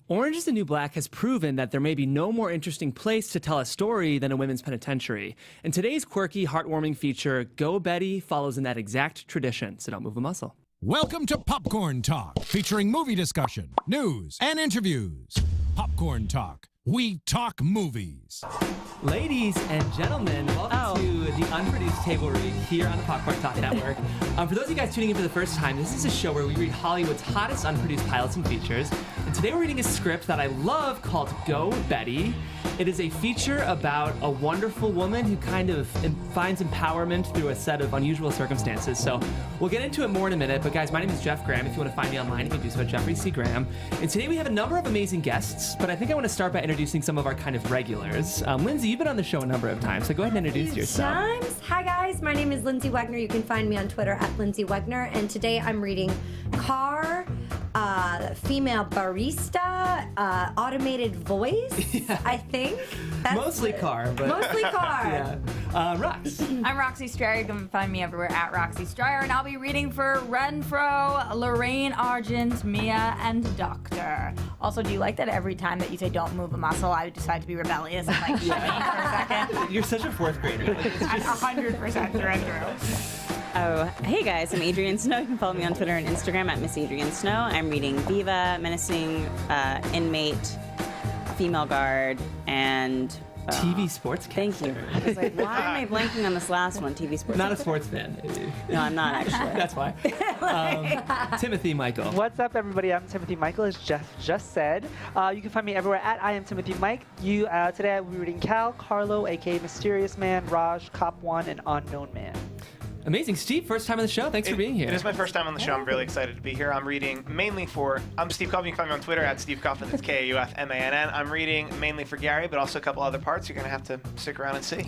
Orange is the New Black has proven that there may be no more interesting place to tell a story than a women's penitentiary. And today's quirky, heartwarming feature, Go Betty, follows in that exact tradition, so don't move a muscle. Welcome to Popcorn Talk, featuring movie discussion, news, and interviews. Popcorn Talk. We talk movies. Ladies and gentlemen, welcome to the Unproduced Table Read here on the Popcorn Talk Network. For those of you guys tuning in for the first time, this is a show where we read Hollywood's hottest unproduced pilots and features. And today we're reading a script that I love called Go Betty. It is a feature about a wonderful woman who kind of finds empowerment through a set of unusual circumstances. So we'll get into it more in a minute, but guys, my name is Jeff Graham. If you want to find me online, you can do so at Jeffrey C. Graham. And today we have a number of amazing guests, but I think I want to start by introducing some of our kind of regulars. Lindsay, you've been on the show a number of times, so go ahead and introduce yourself. Hi guys, my name is Lindsay Wegner. You can find me on Twitter at Lindsay Wegner, and today I'm reading Car, female barista, automated voice, I think. That's Mostly Car, but... Mostly Car. Yeah. Rox. I'm Roxy Stryer. You can find me everywhere at Roxy Stryer, and I'll be reading for Renfro, Lorraine Argent, Mia, and Doctor. Also, do you like that every time that you say don't move a muscle, I decide to be rebellious and like shut me for a second? You're such a fourth grader. I'm 100% through and through. Oh, hey guys, I'm Adrienne Snow. You can follow me on Twitter and Instagram at Miss Adrienne Snow. I'm reading Viva, Menacing Inmate, Female Guard, and... TV sports Thank you. I was like, why am I blanking on this last one? TV sports. Not a sports fan. No, I'm not actually. That's why. Timothy Michael. What's up, everybody? I'm Timothy Michael, as Jeff just said. You can find me everywhere at I am Timothy Mike. Today I will be reading Cal, Carlo, aka Mysterious Man, Raj, Cop 1, and Unknown Man. Amazing. Steve, first time on the show. Thanks for being here. It is my first time on the show. I'm really excited to be here. I'm reading mainly for... I'm Steve Kaufman. You can find me on Twitter at Steve Kaufman. That's Kaufmann. I'm reading mainly for Gary, but also a couple other parts. You're going to have to stick around and see.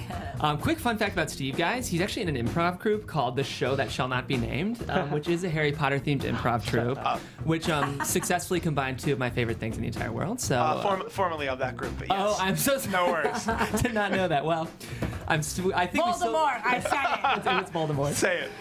Quick fun fact about Steve, guys. He's actually in an improv group called The Show That Shall Not Be Named, which is a Harry Potter-themed improv troupe, which successfully combined two of my favorite things in the entire world. So, formerly of that group, but yes. Oh, I'm so sorry. No worries. Did not know that. Well, I think Voldemort! I said it! It's Voldemort. Say it.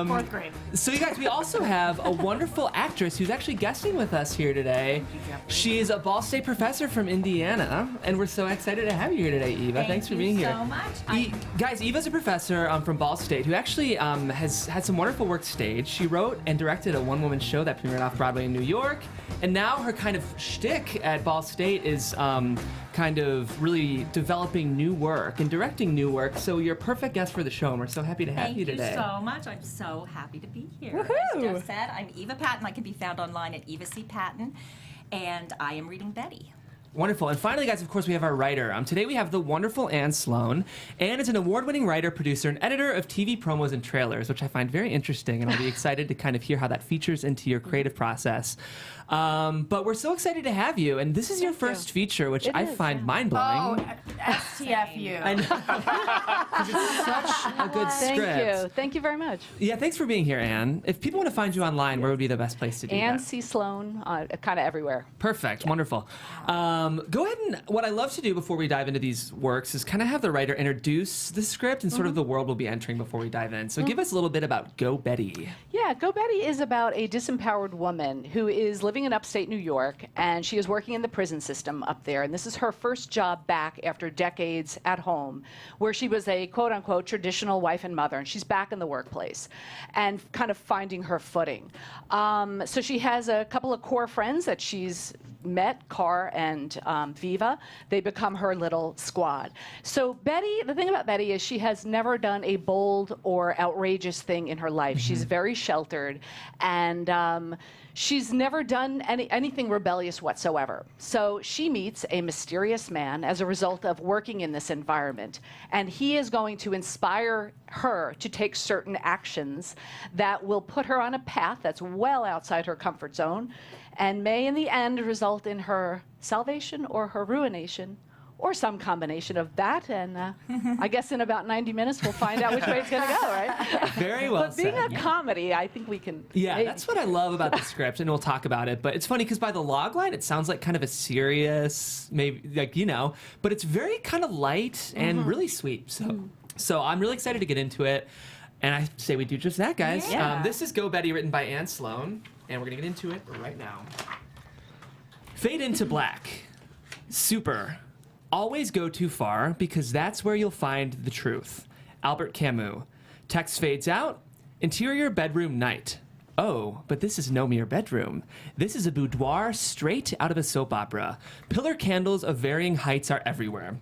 Fourth grade. So you guys, we also have a wonderful actress who's actually guesting with us here today. She's a Ball State professor from Indiana, and we're so excited to have you here today, Eva. Thanks for being here. Thank you so much. Guys, Eva's a professor from Ball State who actually has had some wonderful work staged. She wrote and directed a one-woman show that premiered off Broadway in New York, and now her kind of shtick at Ball State is kind of really developing new work and directing new work. So you're a perfect guest for the show, and we're so happy to have you today. Thank you so much. I'm so happy to be here. Woohoo! As Jeff said, I'm Eva Patton. I can be found online at Eva C. Patton, and I am reading Betty. Wonderful. And finally, guys, of course, we have our writer. Today we have the wonderful Anne Sloan. Anne is an award-winning writer, producer, and editor of TV promos and trailers, which I find very interesting, and I'll be excited to kind of hear how that features into your creative process. But we're so excited to have you, and this is your first feature, which I find mind-blowing. Oh, STFU. I know. 'Cause it's such a good script. Thank you very much. Yeah, thanks for being here, Anne. If people want to find you online, where would be the best place to do Anne that? C. Sloan, kind of everywhere. Perfect. Wonderful. Go ahead and what I love to do before we dive into these works is kind of have the writer introduce the script and sort of the world we'll be entering before we dive in. So give us a little bit about Go Betty. Yeah, Go Betty is about a disempowered woman who is living in upstate New York, and she is working in the prison system up there. And this is her first job back after decades at home, where she was a quote-unquote traditional wife and mother, and she's back in the workplace and kind of finding her footing. So she has a couple of core friends that she's met, Car and Viva. They become her little squad. So Betty, the thing about Betty is she has never done a bold or outrageous thing in her life. She's very sheltered, and she's never done anything rebellious whatsoever. So she meets a mysterious man as a result of working in this environment, and he is going to inspire her to take certain actions that will put her on a path that's well outside her comfort zone and may in the end result in her salvation or her ruination, or some combination of that. And I guess in about 90 minutes we'll find out which way it's going to go, right? Very well But being said. a comedy, I think we can... Yeah, that's what I love about the script, and we'll talk about it. But it's funny because by the log line, it sounds like kind of a serious, maybe, like, you know, but it's very kind of light and really sweet. So I'm really excited to get into it. And I say we do just that, guys. Yeah. This is Go Betty, written by Anne Sloan, and we're going to get into it right now. Fade into black. Super. Always go too far because that's where you'll find the truth. Albert Camus. Text fades out. Interior bedroom night. Oh, but this is no mere bedroom. This is a boudoir straight out of a soap opera. Pillar candles of varying heights are everywhere.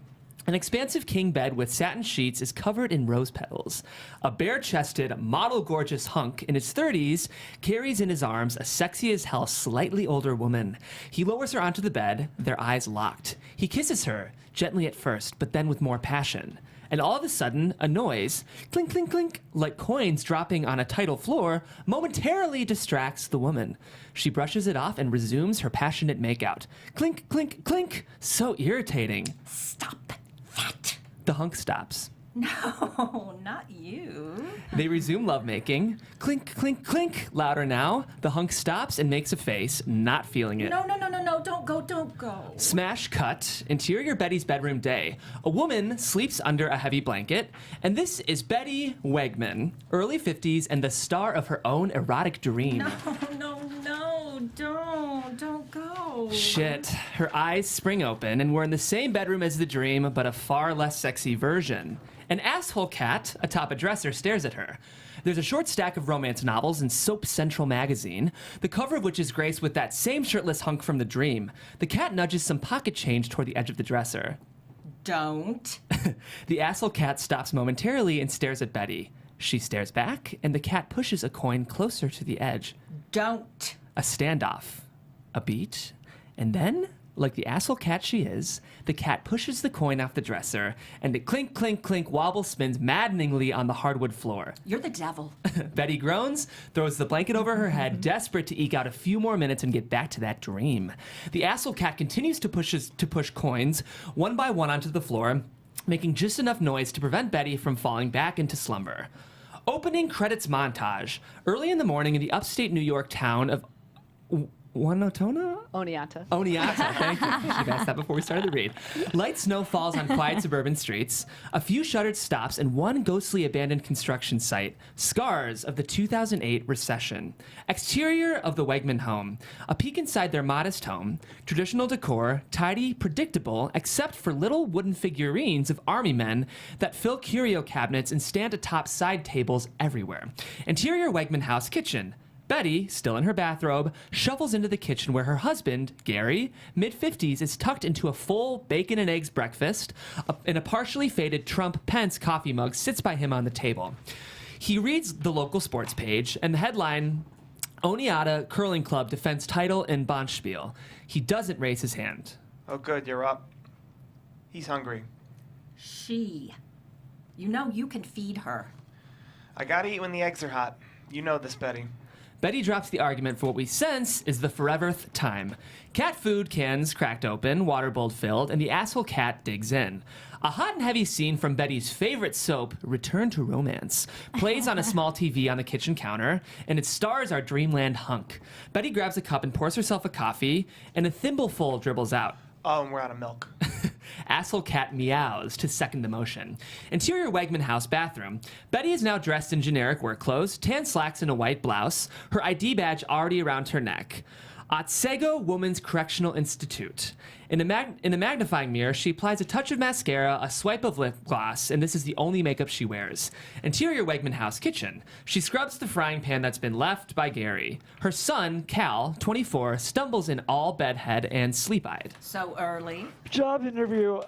An expansive king bed with satin sheets is covered in rose petals. A bare-chested, model-gorgeous hunk in his 30s carries in his arms a sexy-as-hell, slightly older woman. He lowers her onto the bed, their eyes locked. He kisses her, gently at first, but then with more passion. And all of a sudden, a noise, clink, clink, clink, like coins dropping on a tidal floor, momentarily distracts the woman. She brushes it off and resumes her passionate makeout. Clink, clink, clink. So irritating. Stop that. The hunk stops. No, not you. They resume lovemaking. Clink, clink, clink. Louder now. The hunk stops and makes a face, not feeling it. No, don't go. Smash cut. Interior Betty's bedroom day. A woman sleeps under a heavy blanket, and this is Betty Wegman, early 50s and the star of her own erotic dream. No, don't go. Shit. Her eyes spring open, and we're in the same bedroom as the dream, but a far less sexy version. An asshole cat atop a dresser stares at her. There's a short stack of romance novels in Soap Central magazine, the cover of which is graced with that same shirtless hunk from the dream. The cat nudges some pocket change toward the edge of the dresser. Don't. The asshole cat stops momentarily and stares at Betty. She stares back, and the cat pushes a coin closer to the edge. Don't. A standoff. A beat. And then, like the asshole cat she is, the cat pushes the coin off the dresser, and it clink, clink, clink wobble spins maddeningly on the hardwood floor. You're the devil. Betty groans, throws the blanket over her head, desperate to eke out a few more minutes and get back to that dream. The asshole cat continues to push coins, one by one onto the floor, making just enough noise to prevent Betty from falling back into slumber. Opening credits montage. Early in the morning in the upstate New York town of Oneonta? Oneonta. Oneonta, thank you. Should have asked that before we started the read. Light snow falls on quiet suburban streets, a few shuttered stops, and one ghostly abandoned construction site. Scars of the 2008 recession. Exterior of the Wegman home. A peek inside their modest home. Traditional decor, tidy, predictable, except for little wooden figurines of army men that fill curio cabinets and stand atop side tables everywhere. Interior Wegman house kitchen. Betty, still in her bathrobe, shuffles into the kitchen where her husband, Gary, mid-50s, is tucked into a full bacon and eggs breakfast, and a partially faded Trump-Pence coffee mug sits by him on the table. He reads the local sports page, and the headline, Oneonta Curling Club defends title in Bonspiel. He doesn't raise his hand. Oh, good, you're up. He's hungry. She. You know you can feed her. I gotta eat when the eggs are hot. You know this, Betty. Betty drops the argument for what we sense is the foreverth time. Cat food cans cracked open, water bowl filled, and the asshole cat digs in. A hot and heavy scene from Betty's favorite soap, Return to Romance, plays on a small TV on the kitchen counter, and its stars our dreamland hunk. Betty grabs a cup and pours herself a coffee, and a thimbleful dribbles out. Oh, and we're out of milk. Asshole cat meows to second the motion. Interior Wegman house bathroom. Betty is now dressed in generic work clothes, tan slacks and a white blouse, her ID badge already around her neck. Otsego Women's Correctional Institute. In a magnifying mirror, she applies a touch of mascara, a swipe of lip gloss, and this is the only makeup she wears. Interior Wegman house kitchen. She scrubs the frying pan that's been left by Gary. Her son, Cal, 24, stumbles in all bedhead and sleep-eyed. So early. Job interview.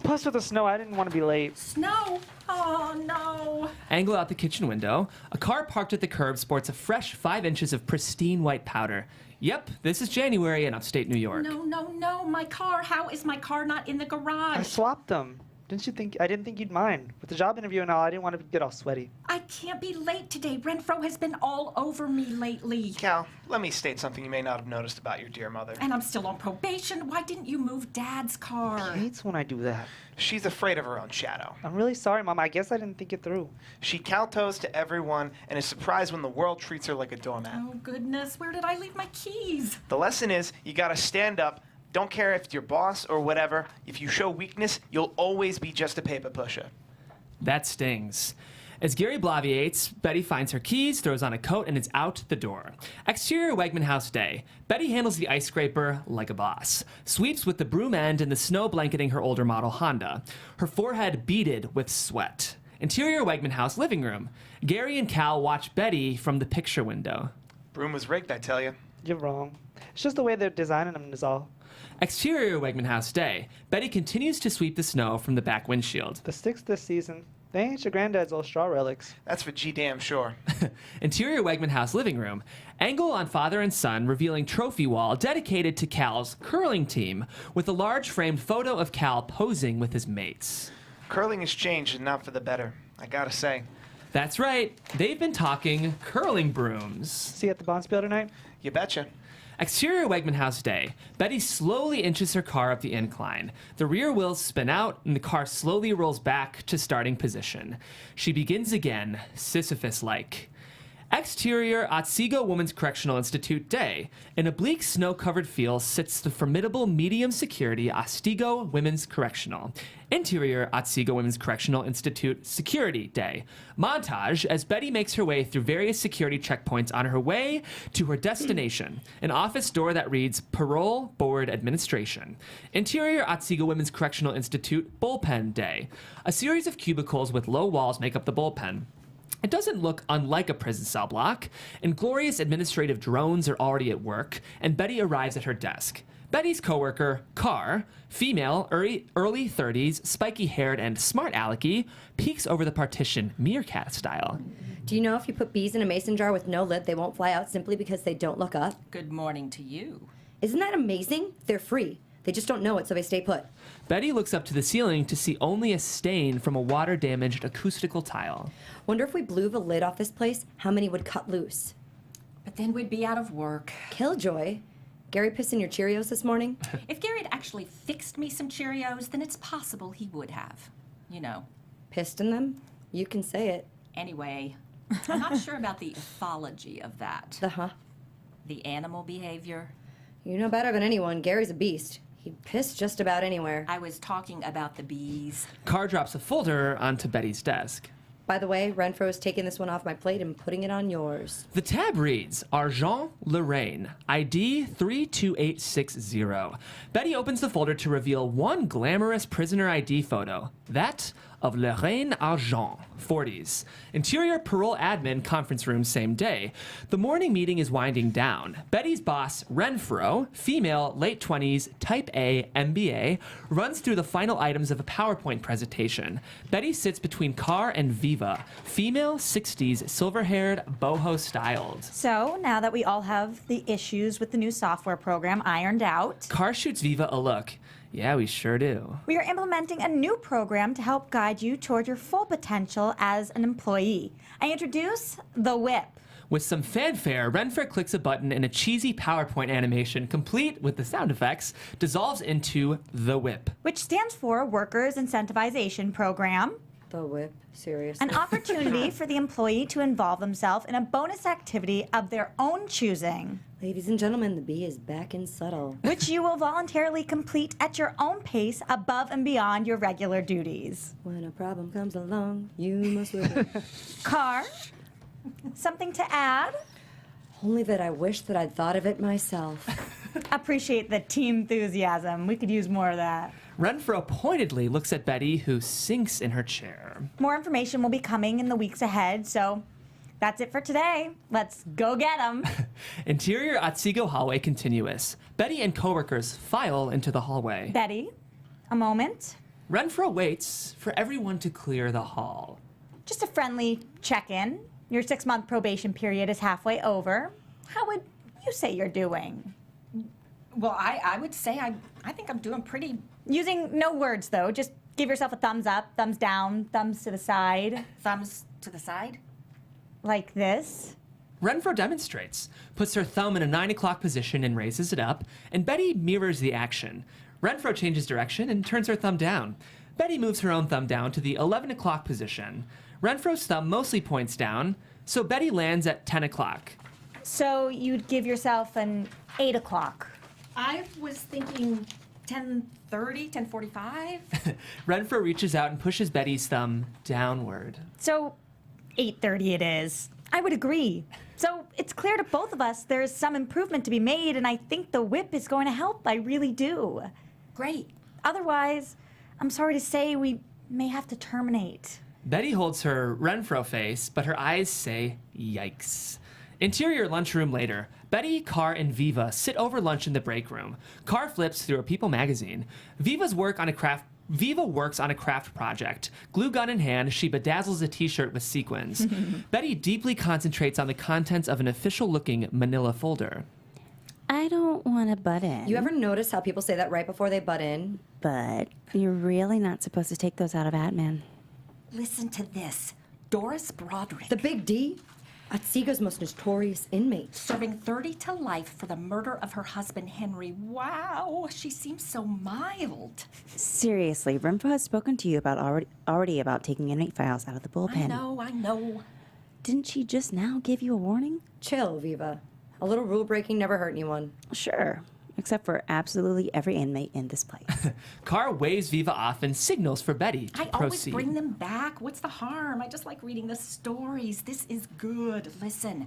Plus with the snow, I didn't want to be late. Snow? Oh, no. Angle out the kitchen window. A car parked at the curb sports a fresh 5 inches of pristine white powder. Yep, this is January in upstate New York. No, my car. How is my car not in the garage? I swapped them. Didn't you think? I didn't think you'd mind. With the job interview and all, I didn't want to get all sweaty. I can't be late today. Renfro has been all over me lately. Cal, let me state something you may not have noticed about your dear mother. And I'm still on probation. Why didn't you move Dad's car? She hates when I do that. She's afraid of her own shadow. I'm really sorry, Mom. I guess I didn't think it through. She kowtows to everyone and is surprised when the world treats her like a doormat. Oh, goodness. Where did I leave my keys? The lesson is you gotta stand up. Don't care if it's your boss or whatever. If you show weakness, you'll always be just a paper pusher. That stings. As Gary bloviates, Betty finds her keys, throws on a coat, and is out the door. Exterior Wegman house day. Betty handles the ice scraper like a boss. Sweeps with the broom end and the snow blanketing her older model Honda. Her forehead beaded with sweat. Interior Wegman house living room. Gary and Cal watch Betty from the picture window. Broom was rigged, I tell you. You're wrong. It's just the way they're designing them is all. Exterior Wegman house day. Betty continues to sweep the snow from the back windshield. The sticks this season, they ain't your granddad's old straw relics. That's for G-damn sure. Interior Wegman house living room. Angle on father and son revealing trophy wall dedicated to Cal's curling team with a large framed photo of Cal posing with his mates. Curling has changed and not for the better, I gotta say. That's right. They've been talking curling brooms. See you at the Bonspiel tonight? You betcha. Exterior Wegman house day. Betty slowly inches her car up the incline. The rear wheels spin out, and the car slowly rolls back to starting position. She begins again, Sisyphus-like. Exterior Otsego Women's Correctional Institute day. In a bleak, snow-covered field sits the formidable medium-security Otsego Women's Correctional. Interior Otsego Women's Correctional Institute Security Day. Montage as Betty makes her way through various security checkpoints on her way to her destination, an office door that reads Parole Board Administration. Interior Otsego Women's Correctional Institute Bullpen Day. A series of cubicles with low walls make up the bullpen. It doesn't look unlike a prison cell block. Inglorious administrative drones are already at work, and Betty arrives at her desk. Betty's coworker, Carr, female, early 30s, spiky-haired, and smart alecky, peeks over the partition, meerkat style. Do you know if you put bees in a mason jar with no lid, they won't fly out simply because they don't look up? Good morning to you. Isn't that amazing? They're free. They just don't know it, so they stay put. Betty looks up to the ceiling to see only a stain from a water-damaged acoustical tile. Wonder if we blew the lid off this place, how many would cut loose? But then we'd be out of work. Killjoy. Gary pissed in your Cheerios this morning? If Gary had actually fixed me some Cheerios, then it's possible he would have. You know. Pissed in them? You can say it. Anyway, I'm not sure about the ethology of that. The animal behavior. You know better than anyone. Gary's a beast. He'd piss just about anywhere. I was talking about the bees. Carr drops a folder onto Betty's desk. By the way, Renfro's taking this one off my plate and putting it on yours. The tab reads, Argent Lorraine, ID 32860. Betty opens the folder to reveal one glamorous prisoner ID photo. That of Lorraine Argent, 40s. Interior parole admin conference room same day. The morning meeting is winding down. Betty's boss, Renfro, female, late 20s, type A, MBA, runs through the final items of a PowerPoint presentation. Betty sits between Carr and Viva, female, 60s, silver-haired, boho styled. So now that we all have the issues with the new software program ironed out, Carr shoots Viva a look. Yeah, we sure do. we are implementing a new program to help guide you toward your full potential as an employee. I introduce the whip. With some fanfare, Renfro clicks a button and a cheesy PowerPoint animation, complete with the sound effects, dissolves into the whip. Which stands for Workers Incentivization Program. The whip, seriously. An opportunity for the employee to involve themselves in a bonus activity of their own choosing, Ladies and gentlemen, the bee is back in subtle. which you will voluntarily complete at your own pace above and beyond your regular duties. When a problem comes along, you must whip it. Carr, something to add? Only that I wish that I'd thought of it myself. Appreciate the team enthusiasm. We could use more of that. Renfro pointedly looks at Betty, who sinks in her chair. More information will be coming in the weeks ahead, so that's it for today. Let's go get them. Interior Otsego hallway continuous. Betty and coworkers file into the hallway. Betty, a moment. Renfro waits for everyone to clear the hall. Just a friendly check-in. Your 6-month probation period is halfway over. How would you say you're doing? Well, I would say I think I'm doing pretty. Using no words, though. Just give yourself a thumbs up, thumbs down, thumbs to the side. Thumbs to the side. Like this. Renfro demonstrates, puts her thumb in a 9 o'clock position and raises it up, and Betty mirrors the action. Renfro changes direction and turns her thumb down. Betty moves her own thumb down to the 11 o'clock position. Renfro's thumb mostly points down, so Betty lands at 10 o'clock. So you'd give yourself an 8 o'clock. I was thinking 10:30, 10:45. Renfro reaches out and pushes Betty's thumb downward. So 8:30 it is. I would agree. So it's clear to both of us there's some improvement to be made, and I think the whip is going to help. I really do. Great. Otherwise, I'm sorry to say we may have to terminate. Betty holds her Renfro face, but her eyes say, yikes. Interior lunchroom later. Betty, Carr, and Viva sit over lunch in the break room. Carr flips through a People magazine. Viva works on a craft project. Glue gun in hand, she bedazzles a t-shirt with sequins. Betty deeply concentrates on the contents of an official-looking manila folder. I don't want to butt in. You ever notice how people say that right before they butt in? But you're really not supposed to take those out of admin. Listen to this. Doris Broderick. The Big D? Atsega's most notorious inmate. Serving 30 to life for the murder of her husband, Henry. Wow, she seems so mild. Seriously, Renfro has spoken to you about already about taking inmate files out of the bullpen. I know. Didn't she just now give you a warning? Chill, Viva. A little rule breaking never hurt anyone. Sure, except for absolutely every inmate in this place. Carr waves Viva off and signals for Betty to I always proceed. bring them back. What's the harm? I just like reading the stories. This is good. Listen.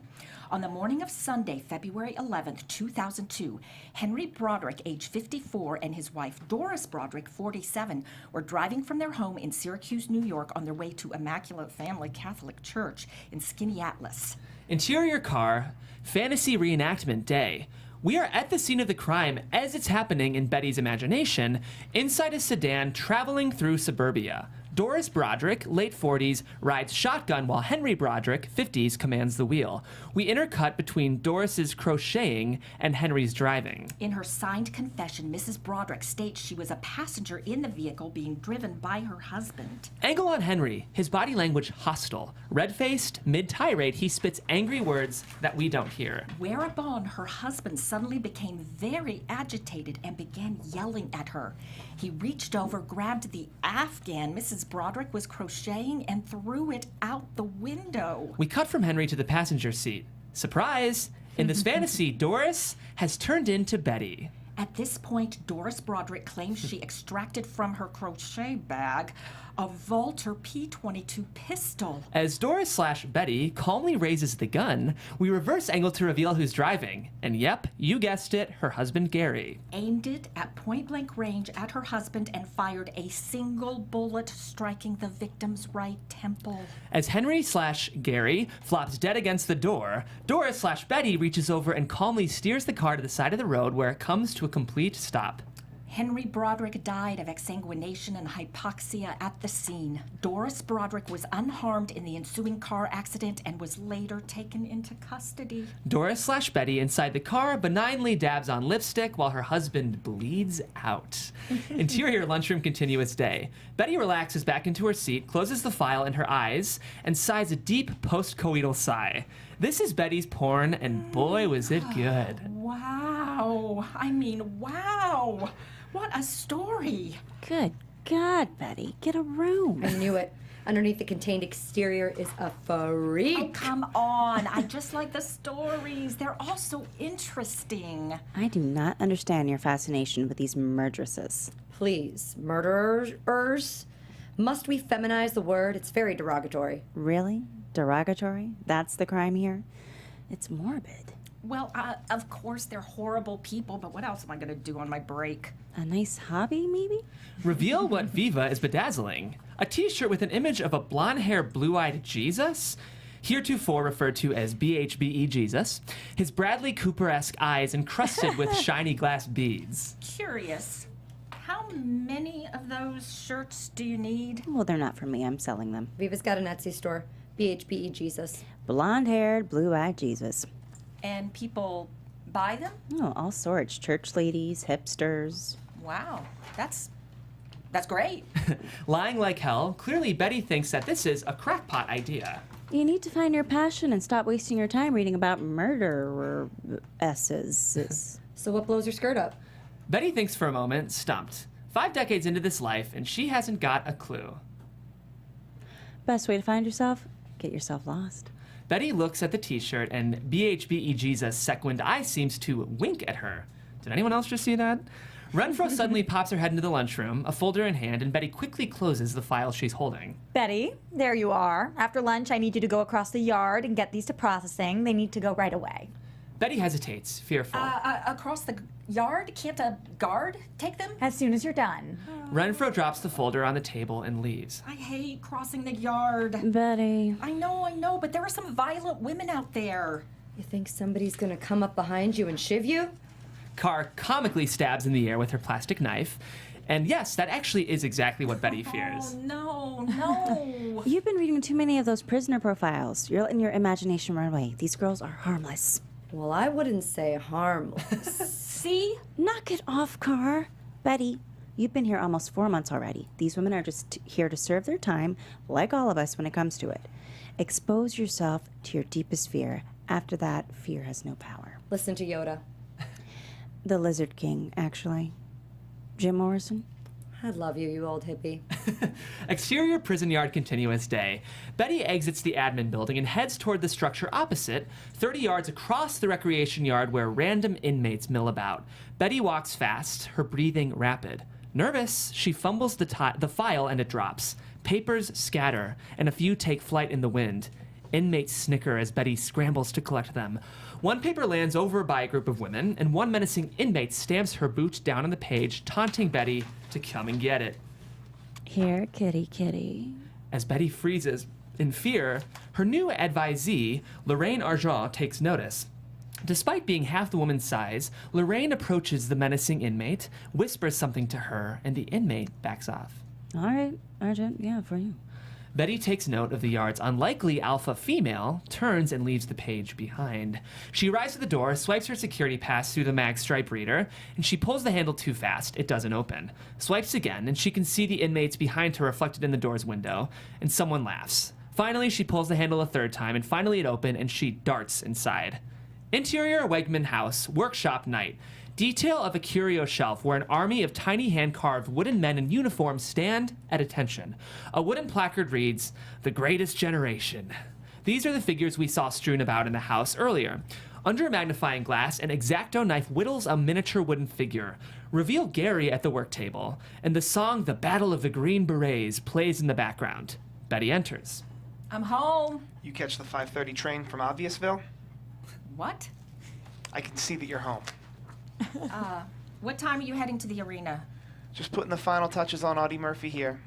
On the morning of Sunday, February 11th, 2002, Henry Broderick, age 54, and his wife, Doris Broderick, 47, were driving from their home in Syracuse, New York, on their way to Immaculate Family Catholic Church in Skaneateles. Interior car, fantasy reenactment day. We are at the scene of the crime as it's happening in Betty's imagination, inside a sedan traveling through suburbia. Doris Broderick, late 40s, rides shotgun while Henry Broderick, 50s, commands the wheel. We intercut between Doris's crocheting and Henry's driving. In her signed confession, Mrs. Broderick states she was a passenger in the vehicle being driven by her husband. Angle on Henry, his body language hostile. Red-faced, mid-tirade, he spits angry words that we don't hear. Whereupon her husband suddenly became very agitated and began yelling at her. He reached over, grabbed the Afghan Mrs. Broderick was crocheting, and threw it out the window. We cut from Henry to the passenger seat. Surprise! In this fantasy, Doris has turned into Betty. At this point, Doris Broderick claims she extracted from her crochet bag a Walter P22 pistol. As Doris/Betty calmly raises the gun, we reverse angle to reveal who's driving. And yep, you guessed it, her husband Gary. Aimed it at point-blank range at her husband and fired a single bullet, striking the victim's right temple. As Henry/Gary flops dead against the door, Doris/Betty reaches over and calmly steers the car to the side of the road where it comes to a complete stop. Henry Broderick died of exsanguination and hypoxia at the scene. Doris Broderick was unharmed in the ensuing car accident and was later taken into custody. Doris/Betty inside the car benignly dabs on lipstick while her husband bleeds out. Interior lunchroom continuous day. Betty relaxes back into her seat, closes the file in her eyes, and sighs a deep post-coital sigh. This is Betty's porn, and boy, was it good. Wow. I mean, wow. What a story. Good God, Betty, get a room. I knew it. Underneath the contained exterior is a freak. Oh, come on. I just like the stories. They're all so interesting. I do not understand your fascination with these murderesses. Please, murderers. Must we feminize the word? It's very derogatory. Really? Derogatory? That's the crime here? It's morbid. Well, of course they're horrible people, but what else am I going to do on my break? A nice hobby, maybe? Reveal what Viva is bedazzling. A t-shirt with an image of a blonde-haired, blue-eyed Jesus, heretofore referred to as BHBE Jesus, his Bradley Cooper-esque eyes encrusted with shiny glass beads. Curious. How many of those shirts do you need? Well, they're not for me. I'm selling them. Viva's got an Etsy store. BHBE Jesus. Blonde-haired, blue-eyed Jesus. And people buy them? Oh, all sorts. Church ladies, hipsters. Wow, that's great. Lying like hell, clearly Betty thinks that this is a crackpot idea. You need to find your passion and stop wasting your time reading about murderesses. So what blows your skirt up? Betty thinks for a moment, stumped. 5 decades into this life, and she hasn't got a clue. Best way to find yourself? Get yourself lost. Betty looks at the t-shirt, and BHBE Jesus' sequined eye seems to wink at her. Did anyone else just see that? Renfro suddenly pops her head into the lunchroom, a folder in hand, and Betty quickly closes the file she's holding. Betty, there you are. After lunch, I need you to go across the yard and get these to processing. They need to go right away. Betty hesitates, fearful. Across the yard? Can't a guard take them? As soon as you're done. Renfro drops the folder on the table and leaves. I hate crossing the yard. Betty. I know, but there are some violent women out there. You think somebody's gonna come up behind you and shiv you? Carr comically stabs in the air with her plastic knife. And yes, that actually is exactly what Betty fears. Oh, no. You've been reading too many of those prisoner profiles. You're letting your imagination run away. These girls are harmless. Well, I wouldn't say harmless. See? Knock it off, Carr. Betty, you've been here almost 4 months already. These women are just here to serve their time, like all of us when it comes to it. Expose yourself to your deepest fear. After that, fear has no power. Listen to Yoda. The Lizard King, actually. Jim Morrison? I love you, you old hippie. Exterior prison yard continuous day. Betty exits the admin building and heads toward the structure opposite, 30 yards across the recreation yard where random inmates mill about. Betty walks fast, her breathing rapid. Nervous, she fumbles the file and it drops. Papers scatter, and a few take flight in the wind. Inmates snicker as Betty scrambles to collect them. One paper lands over by a group of women, and one menacing inmate stamps her boot down on the page, taunting Betty to come and get it. Here, kitty, kitty. As Betty freezes in fear, her new advisee, Lorraine Argent, takes notice. Despite being half the woman's size, Lorraine approaches the menacing inmate, whispers something to her, and the inmate backs off. All right, Argent, yeah, for you. Betty takes note of the yard's unlikely alpha female, turns and leaves the page behind. She arrives at the door, swipes her security pass through the mag stripe reader, and she pulls the handle too fast. It doesn't open. Swipes again, and she can see the inmates behind her reflected in the door's window, and someone laughs. Finally, she pulls the handle a third time, and finally it opens, and she darts inside. Interior Wegman house, workshop night. Detail of a curio shelf where an army of tiny hand-carved wooden men in uniform stand at attention. A wooden placard reads, "The Greatest Generation." These are the figures we saw strewn about in the house earlier. Under a magnifying glass, an X-Acto knife whittles a miniature wooden figure. Reveal Gary at the work table, and the song "The Battle of the Green Berets" plays in the background. Betty enters. I'm home. You catch the 5:30 train from Obviously? What? I can see that you're home. What time are you heading to the arena? Just putting the final touches on Audie Murphy here.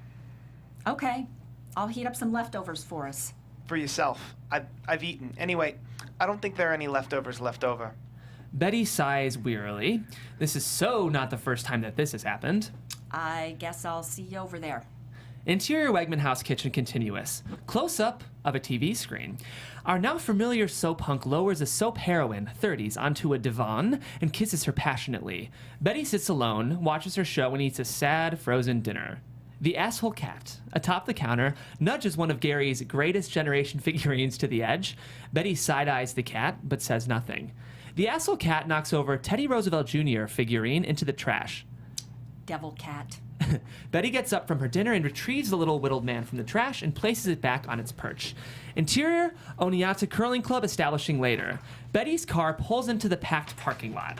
Okay. I'll heat up some leftovers for us. For yourself. I've eaten. Anyway, I don't think there are any leftovers left over. Betty sighs wearily. This is so not the first time that this has happened. I guess I'll see you over there. Interior Wegman house kitchen continuous. Close-up of a TV screen. Our now familiar soap hunk lowers a soap heroine, 30s, onto a divan and kisses her passionately. Betty sits alone, watches her show, and eats a sad, frozen dinner. The asshole cat, atop the counter, nudges one of Gary's Greatest Generation figurines to the edge. Betty side-eyes the cat, but says nothing. The asshole cat knocks over Teddy Roosevelt Jr. figurine into the trash. Devil cat. Betty gets up from her dinner and retrieves the little whittled man from the trash and places it back on its perch. Interior, Oneonta Curling Club establishing later. Betty's car pulls into the packed parking lot.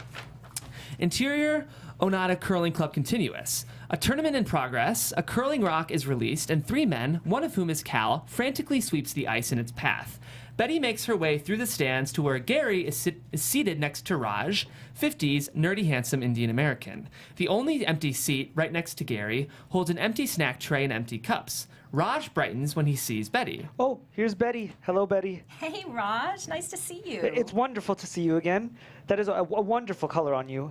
Interior, Oneonta Curling Club continuous. A tournament in progress, a curling rock is released, and 3 men, one of whom is Cal, frantically sweeps the ice in its path. Betty makes her way through the stands to where Gary is seated next to Raj, 50s, nerdy, handsome Indian American. The only empty seat right next to Gary holds an empty snack tray and empty cups. Raj brightens when he sees Betty. Oh, here's Betty. Hello, Betty. Hey, Raj. Nice to see you. It's wonderful to see you again. That is a wonderful color on you.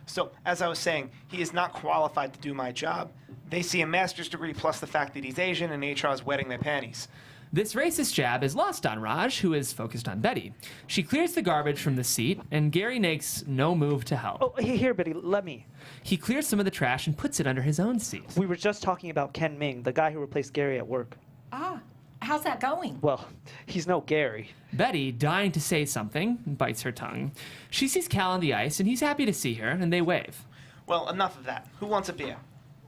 So, as I was saying, he is not qualified to do my job. They see a master's degree plus the fact that he's Asian and HR is wetting their panties. This racist jab is lost on Raj, who is focused on Betty. She clears the garbage from the seat, and Gary makes no move to help. Oh, here, Betty, let me. He clears some of the trash and puts it under his own seat. We were just talking about Ken Ming, the guy who replaced Gary at work. Ah, how's that going? Well, he's no Gary. Betty, dying to say something, bites her tongue. She sees Cal on the ice, and he's happy to see her, and they wave. Well, enough of that. Who wants a beer?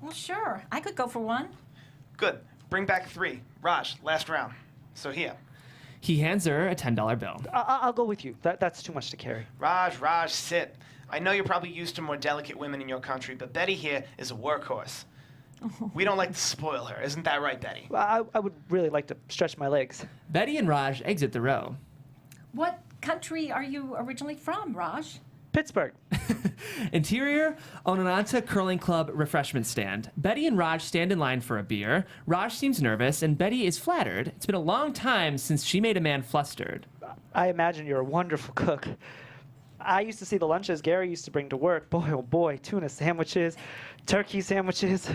Well, sure. I could go for one. Good. Bring back 3. Raj, last round. So here. He hands her a $10 bill. I'll go with you. That's too much to carry. Raj, sit. I know you're probably used to more delicate women in your country, but Betty here is a workhorse. We don't like to spoil her. Isn't that right, Betty? I would really like to stretch my legs. Betty and Raj exit the row. What country are you originally from, Raj? Pittsburgh. Interior, Ononanta Curling Club refreshment stand. Betty and Raj stand in line for a beer. Raj seems nervous, and Betty is flattered. It's been a long time since she made a man flustered. I imagine you're a wonderful cook. I used to see the lunches Gary used to bring to work. Boy, oh boy, tuna sandwiches, turkey sandwiches.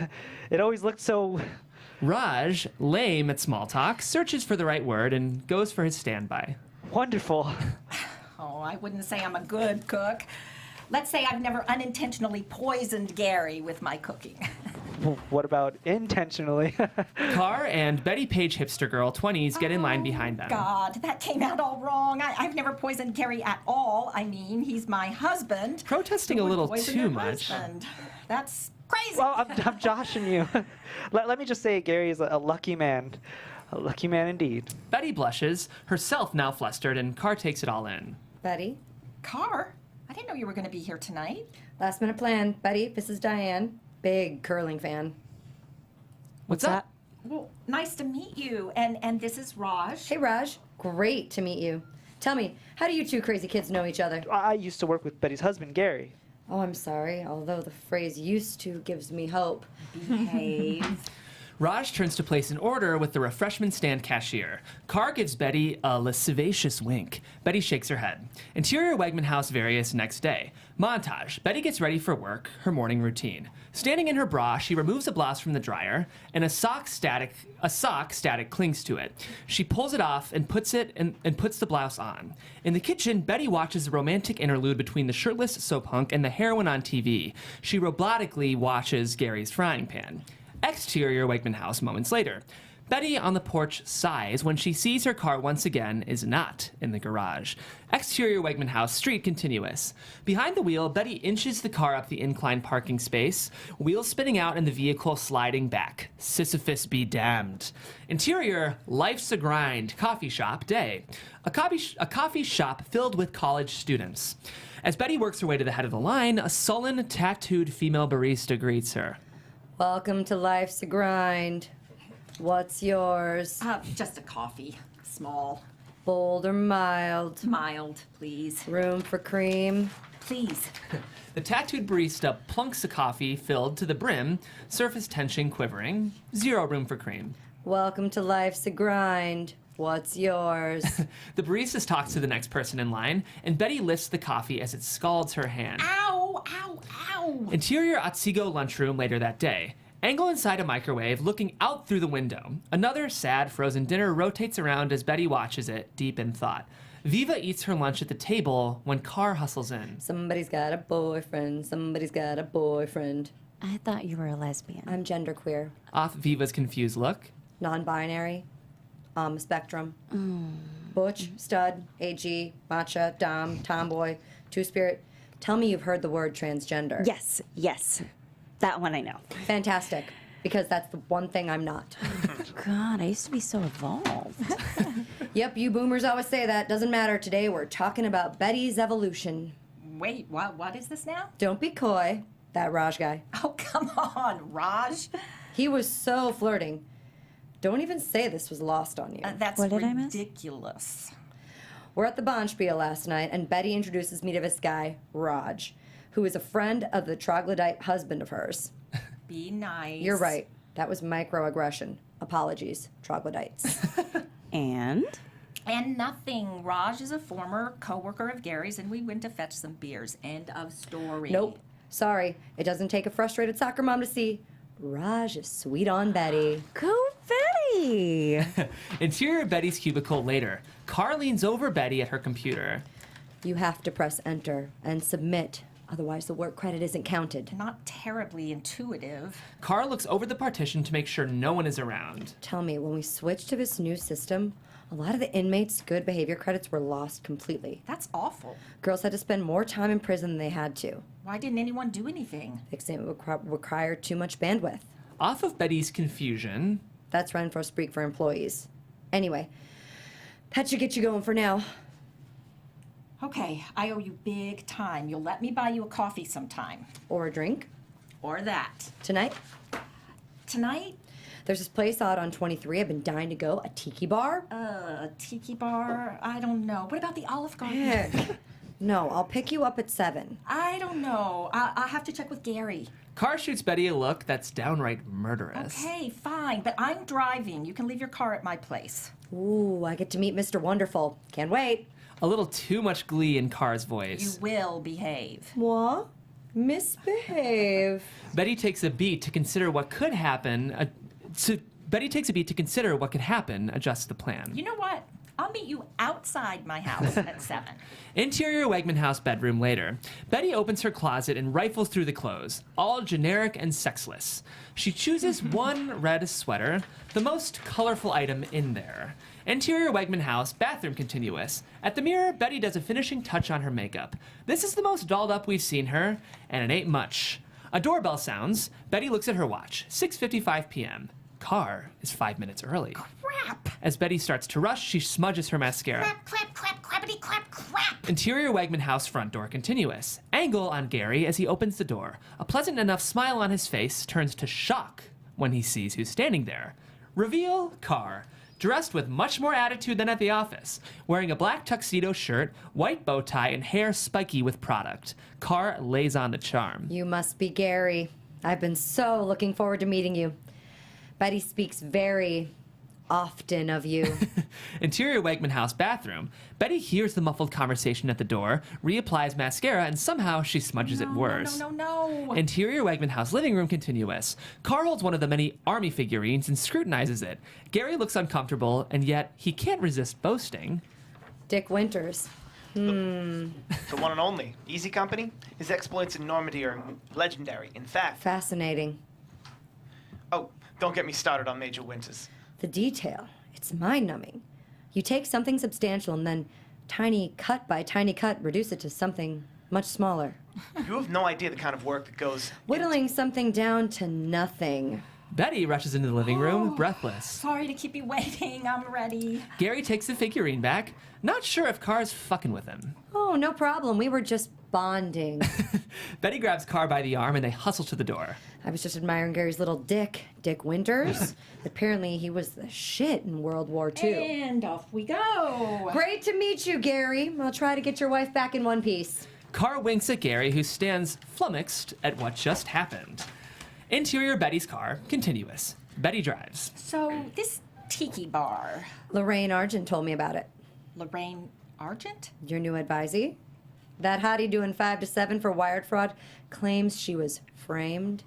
It always looked so... Raj, lame at small talk, searches for the right word and goes for his standby. Wonderful. Oh, I wouldn't say I'm a good cook. Let's say I've never unintentionally poisoned Gary with my cooking. What about intentionally? Carr and Betty Page hipster girl, 20s, get in line behind them. God, that came out all wrong. I've never poisoned Gary at all. I mean, he's my husband. Protesting a Who would little poison too your much. husband? That's crazy. Well, I'm joshing you. Let me just say Gary is a lucky man. A lucky man indeed. Betty blushes, herself now flustered, and Carr takes it all in. Betty, Carr, I didn't know you were going to be here tonight. last minute plan. Betty, this is Diane. Big curling fan. What's up? Well, nice to meet you. And this is Raj. Hey, Raj. Great to meet you. Tell me, how do you two crazy kids know each other? I used to work with Betty's husband, Gary. Oh, I'm sorry, although the phrase used to gives me hope. Behave. Raj turns to place an order with the refreshment stand cashier. Carr gives Betty a lascivious wink. Betty shakes her head. Interior Wegman house various next day. Montage. Betty gets ready for work, her morning routine. Standing in her bra, she removes a blouse from the dryer, and a sock static clings to it. She pulls it off and puts the blouse on. In the kitchen, Betty watches the romantic interlude between the shirtless soap hunk and the heroine on TV. She robotically watches Gary's frying pan. Exterior Wegman house moments later. Betty on the porch sighs when she sees her car once again is not in the garage. Exterior Wegman house, street continuous. Behind the wheel, Betty inches the car up the inclined parking space, wheels spinning out and the vehicle sliding back. Sisyphus be damned. Interior, life's a grind, coffee shop, day. A coffee shop filled with college students. As Betty works her way to the head of the line, a sullen, tattooed female barista greets her. Welcome to Life's a Grind. What's yours? Just a coffee. Small. Bold or mild? Mild, please. Room for cream? Please. The tattooed barista plunks a coffee filled to the brim, surface tension quivering. Zero room for cream. Welcome to Life's a Grind. What's yours? The barista talks to the next person in line, and Betty lifts the coffee as it scalds her hand. Ow, ow, ow. Interior Otsego lunchroom later that day. Angle inside a microwave, looking out through the window. Another sad frozen dinner rotates around as Betty watches it, deep in thought. Viva eats her lunch at the table when Carr hustles in. Somebody's got a boyfriend. Somebody's got a boyfriend. I thought you were a lesbian. I'm genderqueer. Off Viva's confused look. Non-binary. Spectrum. Butch, stud, AG, matcha, dom, tomboy, two-spirit. Tell me you've heard the word transgender. Yes. That one I know. Fantastic. Because that's the one thing I'm not. God, I used to be so evolved. Yep, you boomers always say that. Doesn't matter. Today we're talking about Betty's evolution. Wait, what is this now? Don't be coy. That Raj guy. Oh, come on, Raj. He was so flirting. Don't even say this was lost on you. That's What did I miss? ridiculous. We're at the Bonspiel last night, and Betty introduces me to this guy, Raj, who is a friend of the troglodyte husband of hers. Be nice. You're right. That was microaggression. Apologies, troglodytes. And? And nothing. Raj is a former co-worker of Gary's, and we went to fetch some beers. End of story. Nope. Sorry. It doesn't take a frustrated soccer mom to see. Raj is sweet on Betty. Go Betty! Interior Betty's cubicle later. Carr leans over Betty at her computer. You have to press enter and submit. Otherwise, the work credit isn't counted. Not terribly intuitive. Carr looks over the partition to make sure no one is around. Tell me, when we switched to this new system, a lot of the inmates' good behavior credits were lost completely. That's awful. Girls had to spend more time in prison than they had to. Why didn't anyone do anything? Fixing it would require too much bandwidth. Off of Betty's confusion, That's Renfro speak for employees. Anyway, That should get you going for now. Okay, I owe you big time. You'll let me buy you a coffee sometime. Or a drink. Or that. Tonight? Tonight? There's this place out on 23. I've been dying to go. A tiki bar. A tiki bar? I don't know. What about the Olive Garden? Heck. No, I'll pick you up at 7. I don't know. I'll have to check with Gary. Carr shoots Betty a look that's downright murderous. Okay, fine, but I'm driving. You can leave your car at my place. Ooh, I get to meet Mr. Wonderful. Can't wait. A little too much glee in Carr's voice. You will behave. What? Misbehave. Betty takes a beat to consider what could happen. Betty takes a beat to consider what could happen, adjusts the plan. You know what? I'll meet you outside my house at 7. Interior Wegman house bedroom later. Betty opens her closet and rifles through the clothes, all generic and sexless. She chooses one red sweater, the most colorful item in there. Interior Wegman house, bathroom continuous. At the mirror, Betty does a finishing touch on her makeup. This is the most dolled up we've seen her, and it ain't much. A doorbell sounds. Betty looks at her watch, 6:55 p.m. Carr is 5 minutes early. Crap! As Betty starts to rush, she smudges her mascara. Crappity crap! Interior Wegman house front door continuous. Angle on Gary as he opens the door. A pleasant enough smile on his face turns to shock when he sees who's standing there. Reveal Carr, dressed with much more attitude than at the office, wearing a black tuxedo shirt, white bow tie, and hair spiky with product. Carr lays on the charm. You must be Gary. I've been so looking forward to meeting you. Betty speaks very often of you. Interior Wegman house bathroom. Betty hears the muffled conversation at the door, reapplies mascara, and somehow she smudges it worse. No. Interior Wegman house living room continuous. Carr holds one of the many army figurines and scrutinizes it. Gary looks uncomfortable, and yet he can't resist boasting. Dick Winters. The one and only. Easy company? His exploits in Normandy are legendary. In fact... Fascinating. Oh, don't get me started on Major Winters. The detail. It's mind-numbing. You take something substantial and then tiny cut by tiny cut reduce it to something much smaller. You have no idea the kind of work that goes... Whittling something down to nothing. Betty rushes into the living room, breathless. Sorry to keep you waiting. I'm ready. Gary takes the figurine back, not sure if Carr's fucking with him. Oh, no problem. We were just bonding. Betty grabs Carr by the arm and they hustle to the door. I was just admiring Gary's little dick, Dick Winters. Apparently he was the shit in World War II. And off we go. Great to meet you, Gary. I'll try to get your wife back in one piece. Carr winks at Gary, who stands flummoxed at what just happened. Interior Betty's car, continuous. Betty drives. So, this tiki bar. Lorraine Argent told me about it. Lorraine Argent? Your new advisee? That hottie doing 5 to 7 for wired fraud claims she was framed.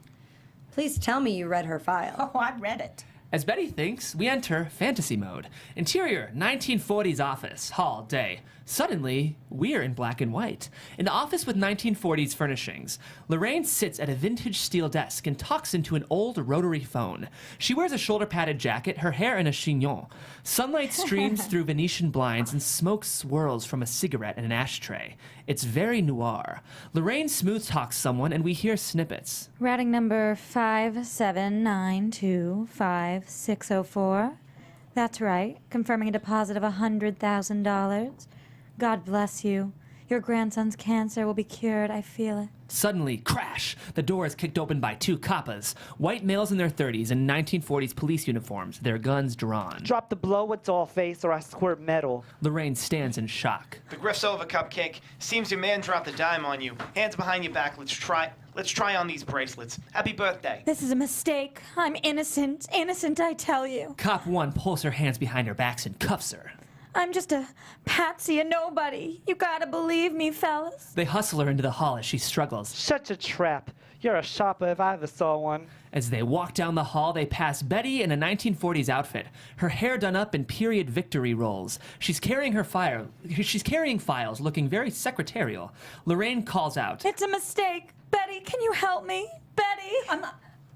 Please tell me you read her file. Oh, I read it. As Betty thinks, we enter fantasy mode. Interior, 1940s office, hall, day. Suddenly, we're in black and white. An office with 1940s furnishings. Lorraine sits at a vintage steel desk and talks into an old rotary phone. She wears a shoulder-padded jacket, her hair in a chignon. Sunlight streams through Venetian blinds and smoke swirls from a cigarette in an ashtray. It's very noir. Lorraine smooth talks someone and we hear snippets. Routing number 579255604. That's right. Confirming a deposit of $100,000. God bless you. Your grandson's cancer will be cured, I feel it. Suddenly, crash! The door is kicked open by two kappas, white males in their 30s in 1940s police uniforms, their guns drawn. Drop the blow, a doll face, or I squirt metal. Lorraine stands in shock. The grift's over, Cupcake. Seems your man dropped a dime on you. Hands behind your back. Let's try on these bracelets. Happy birthday. This is a mistake. I'm innocent. Innocent, I tell you. Cop 1 pulls her hands behind her backs and cuffs her. I'm just a patsy, a nobody. You gotta believe me, fellas. They hustle her into the hall as she struggles. Such a trap. You're a shopper if I ever saw one. As they walk down the hall, they pass Betty in a 1940s outfit, her hair done up in period victory rolls. She's carrying files, looking very secretarial. Lorraine calls out. It's a mistake. Betty, can you help me? Betty!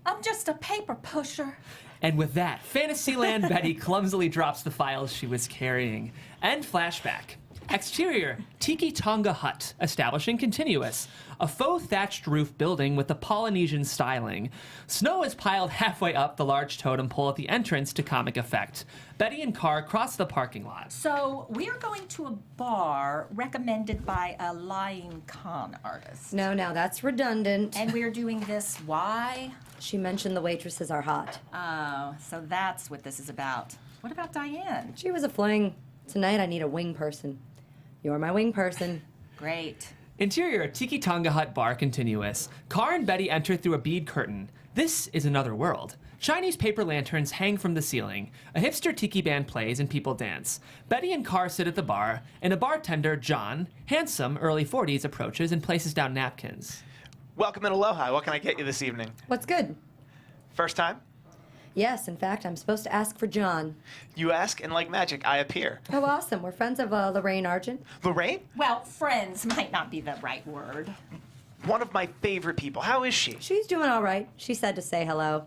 I'm just a paper pusher. And with that, Fantasyland Betty clumsily drops the files she was carrying. End flashback. Exterior, Tiki Tonga Hut, establishing continuous. A faux thatched roof building with the Polynesian styling. Snow is piled halfway up the large totem pole at the entrance to comic effect. Betty and Carr cross the parking lot. So we're going to a bar recommended by a lying con artist. No, that's redundant. And we're doing this, why? She mentioned the waitresses are hot. Oh, so that's what this is about. What about Diane? She was a fling. Tonight I need a wing person. You're my wing person. Great. Interior, Tiki Tonga Hut bar continuous. Carr and Betty enter through a bead curtain. This is another world. Chinese paper lanterns hang from the ceiling. A hipster tiki band plays and people dance. Betty and Carr sit at the bar, and a bartender, John, handsome, early 40s, approaches and places down napkins. Welcome and aloha. What can I get you this evening? What's good? First time? Yes, in fact, I'm supposed to ask for John. You ask, and like magic, I appear. Oh, awesome. We're friends of Lorraine Argent. Lorraine? Well, friends might not be the right word. One of my favorite people. How is she? She's doing all right. She said to say hello.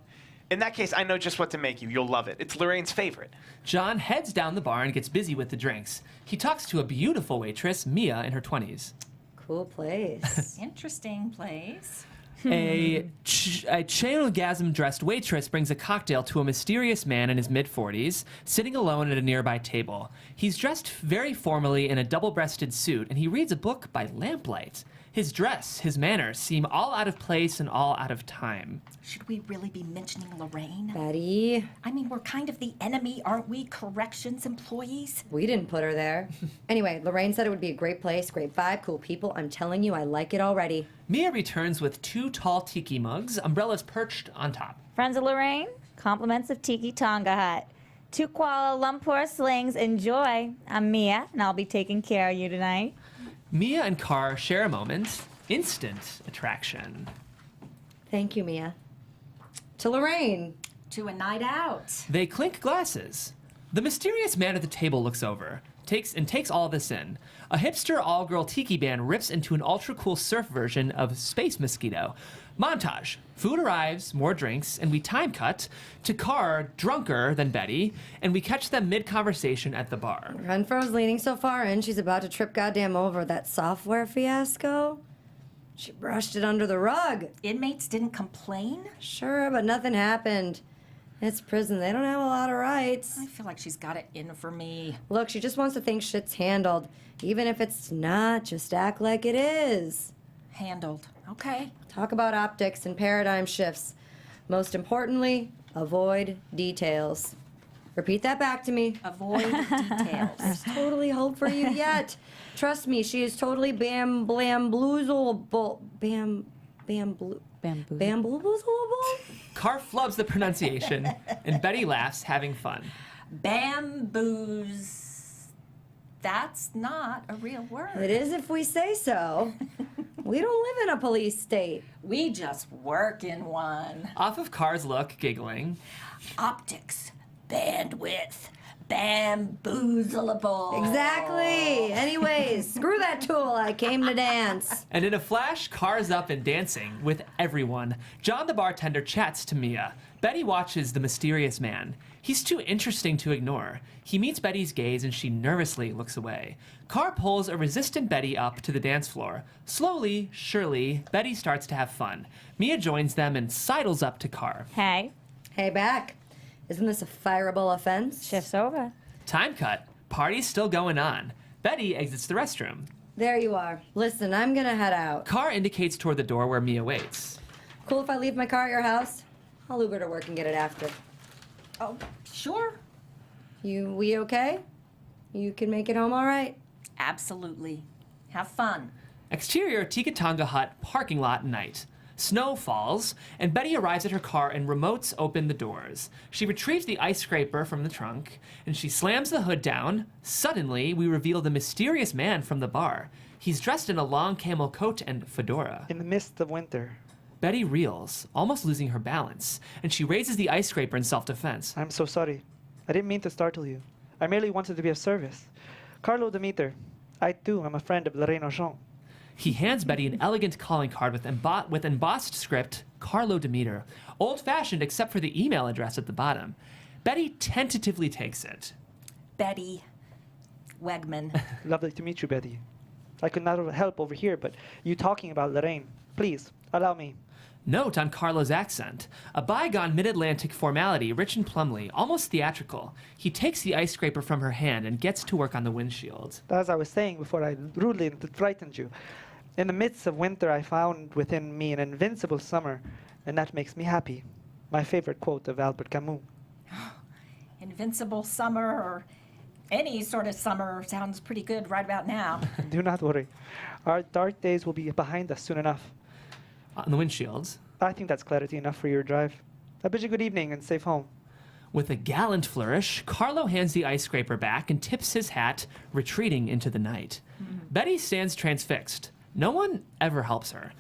In that case, I know just what to make you. You'll love it. It's Lorraine's favorite. John heads down the bar and gets busy with the drinks. He talks to a beautiful waitress, Mia, in her 20s. Cool place. Interesting place. A chain-orgasm-dressed waitress brings a cocktail to a mysterious man in his mid-40s, sitting alone at a nearby table. He's dressed very formally in a double-breasted suit, and he reads a book by lamplight. His dress, his manners seem all out of place and all out of time. Should we really be mentioning Lorraine? Betty, I mean, we're kind of the enemy, aren't we, corrections employees? we didn't put her there. Anyway, Lorraine said it would be a great place, great vibe, cool people. I'm telling you, I like it already. Mia returns with 2 tall tiki mugs, umbrellas perched on top. Friends of Lorraine, compliments of Tiki Tonga Hut. 2 Kuala Lumpur slings, enjoy. I'm Mia, and I'll be taking care of you tonight. Mia and Carr share a moment. Instant attraction. Thank you, Mia. To Lorraine. To a night out. They clink glasses. The mysterious man at the table looks over, takes all this in. A hipster all-girl tiki band rips into an ultra-cool surf version of Space Mosquito. Montage. Food arrives, more drinks, and we time cut to Carr, drunker than Betty, and we catch them mid-conversation at the bar. Renfro's leaning so far in, she's about to trip goddamn over that software fiasco. She brushed it under the rug. Inmates didn't complain? Sure, but nothing happened. It's prison. They don't have a lot of rights. I feel like she's got it in for me. Look, she just wants to think shit's handled. Even if it's not, just act like it is. Handled. Okay. Talk about optics and paradigm shifts. Most importantly, avoid details. Repeat that back to me. Avoid details. There's totally hope for you yet. Trust me, she is totally bamboozleable. Bamboozleable? Carr flubs the pronunciation, and Betty laughs, having fun. Bamboos. That's not a real word. It is if we say so. We don't live in a police state. We just work in one. Off of Carr's look, giggling. Optics. Bandwidth. Bamboozleable. Exactly. Anyways, screw that tool. I came to dance. And in a flash, Carr's up and dancing with everyone. John the bartender chats to Mia. Betty watches the mysterious man. He's too interesting to ignore. He meets Betty's gaze and she nervously looks away. Carr pulls a resistant Betty up to the dance floor. Slowly, surely, Betty starts to have fun. Mia joins them and sidles up to Carr. Hey, Hey, back. Isn't this a fireable offense? shift's over. Time cut. Party's still going on. Betty exits the restroom. There you are. Listen, I'm gonna head out. Carr indicates toward the door where Mia waits. Cool if I leave my car at your house? I'll Uber to work and get it after. Oh, sure. We okay? You can make it home all right? Absolutely. Have fun. Exterior Tiki Tonga Hut parking lot night. Snow falls, and Betty arrives at her car and remotes open the doors. She retrieves the ice scraper from the trunk, and she slams the hood down. Suddenly, we reveal the mysterious man from the bar. He's dressed in a long camel coat and fedora. In the midst of winter. Betty reels, almost losing her balance, and she raises the ice scraper in self-defense. I'm so sorry. I didn't mean to startle you. I merely wanted to be of service. Carlo Demeter. I, too, am a friend of Lorraine Argent. He hands Betty an elegant calling card with embossed script, Carlo Demeter, old-fashioned except for the email address at the bottom. Betty tentatively takes it. Betty, Wegman. Lovely to meet you, Betty. I could not help over here, but you talking about Lorraine. Please, allow me. Note on Carlo's accent. A bygone mid-Atlantic formality, rich and plumly, almost theatrical. He takes the ice scraper from her hand and gets to work on the windshield. As I was saying before I rudely frightened you, in the midst of winter I found within me an invincible summer, and that makes me happy. My favorite quote of Albert Camus. Invincible summer, or any sort of summer, sounds pretty good right about now. Do not worry. Our dark days will be behind us soon enough. On the windshields. I think that's clarity enough for your drive. I bid you good evening and safe home. With a gallant flourish, Carlo hands the ice scraper back and tips his hat, retreating into the night. Betty stands transfixed. No one ever helps her.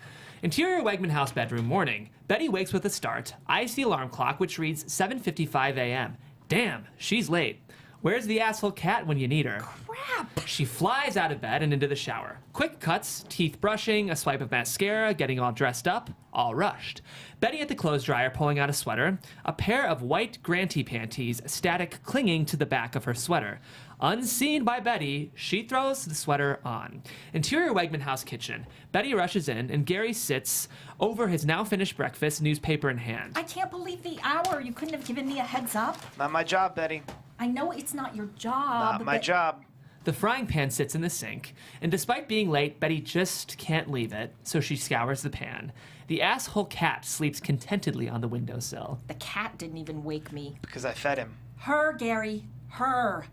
Interior Wegman house bedroom morning. Betty wakes with a start, eyes the alarm clock, which reads 7:55 a.m. Damn, she's late. Where's the asshole cat when you need her? Crap! She flies out of bed and into the shower. Quick cuts, teeth brushing, a swipe of mascara, getting all dressed up, all rushed. Betty at the clothes dryer pulling out a sweater, a pair of white granty panties, static clinging to the back of her sweater. Unseen by Betty, she throws the sweater on. Interior Wegman house kitchen. Betty rushes in, and Gary sits over his now finished breakfast, newspaper in hand. I can't believe the hour. You couldn't have given me a heads up. Not my job, Betty. I know it's not your job. Not my but job. The frying pan sits in the sink, and despite being late, Betty just can't leave it, so she scours the pan. The asshole cat sleeps contentedly on the windowsill. The cat didn't even wake me. Because I fed him. Her, Gary. Her.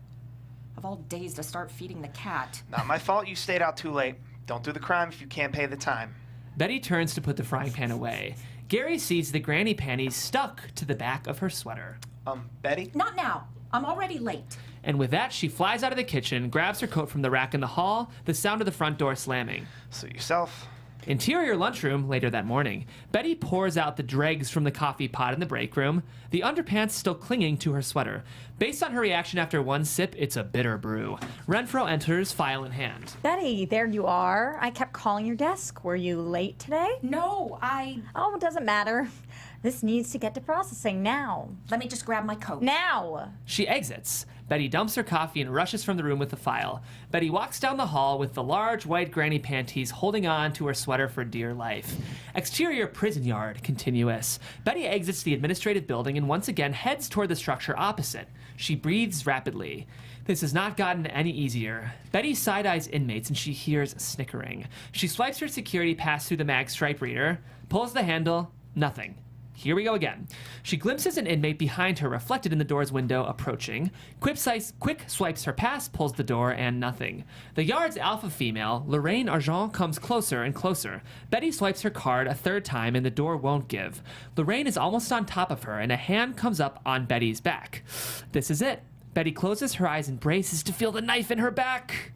Of all days to start feeding the cat. Not my fault you stayed out too late. Don't do the crime if you can't pay the time. Betty turns to put the frying pan away. Gary sees the granny panties stuck to the back of her sweater. Betty? Not now. I'm already late. And with that, she flies out of the kitchen, grabs her coat from the rack in the hall, the sound of the front door slamming. Suit yourself. Interior lunchroom later that morning. Betty pours out the dregs from the coffee pot in the break room, the underpants still clinging to her sweater. Based on her reaction after one sip, it's a bitter brew. Renfro enters, file in hand. Betty, there you are. I kept calling your desk. Were you late today? No, Oh, it doesn't matter. This needs to get to processing now. Let me just grab my coat. Now! She exits. Betty dumps her coffee and rushes from the room with the file. Betty walks down the hall with the large white granny panties holding on to her sweater for dear life. Exterior prison yard, continuous. Betty exits the administrative building and once again heads toward the structure opposite. She breathes rapidly. This has not gotten any easier. Betty side-eyes inmates and she hears snickering. She swipes her security pass through the mag stripe reader, pulls the handle, nothing. Here we go again. She glimpses an inmate behind her reflected in the door's window approaching. Quick swipes her pass, pulls the door, and nothing. The yard's alpha female, Lorraine Argent, comes closer and closer. Betty swipes her card a third time and the door won't give. Lorraine is almost on top of her and a hand comes up on Betty's back. This is it. Betty closes her eyes and braces to feel the knife in her back.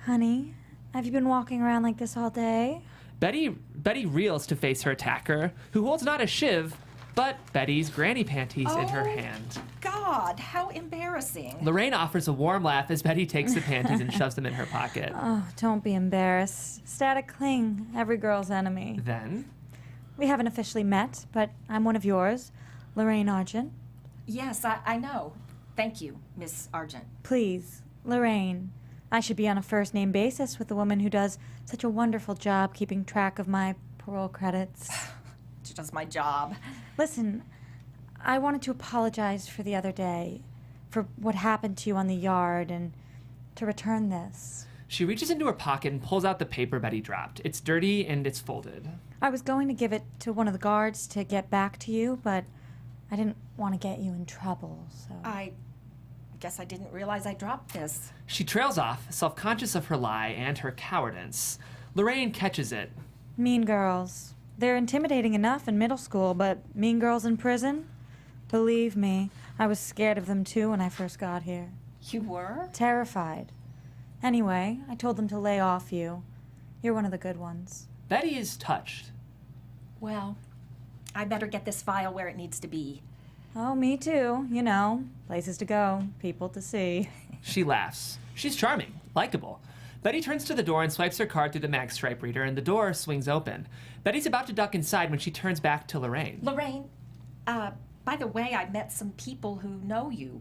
Honey, have you been walking around like this all day? Betty reels to face her attacker, who holds not a shiv, but Betty's granny panties in her hand. God, how embarrassing. Lorraine offers a warm laugh as Betty takes the panties and shoves them in her pocket. Oh, don't be embarrassed. Static cling, every girl's enemy. Then? We haven't officially met, but I'm one of yours, Lorraine Argent. Yes, I know. Thank you, Miss Argent. Please, Lorraine. I should be on a first-name basis with the woman who does such a wonderful job keeping track of my parole credits. It's just my job. Listen, I wanted to apologize for the other day, for what happened to you on the yard, and to return this. She reaches into her pocket and pulls out the paper Betty dropped. It's dirty and it's folded. I was going to give it to one of the guards to get back to you, but I didn't want to get you in trouble, so... I guess I didn't realize I dropped this. She trails off, self-conscious of her lie and her cowardice. Lorraine catches it. Mean girls. They're intimidating enough in middle school, but mean girls in prison? Believe me, I was scared of them too when I first got here. You were? Terrified. Anyway, I told them to lay off you. You're one of the good ones. Betty is touched. Well, I better get this file where it needs to be. Oh, me too. You know, places to go, people to see. She laughs. She's charming, likable. Betty turns to the door and swipes her card through the mag stripe reader, and the door swings open. Betty's about to duck inside when she turns back to Lorraine. Lorraine, by the way, I met some people who know you.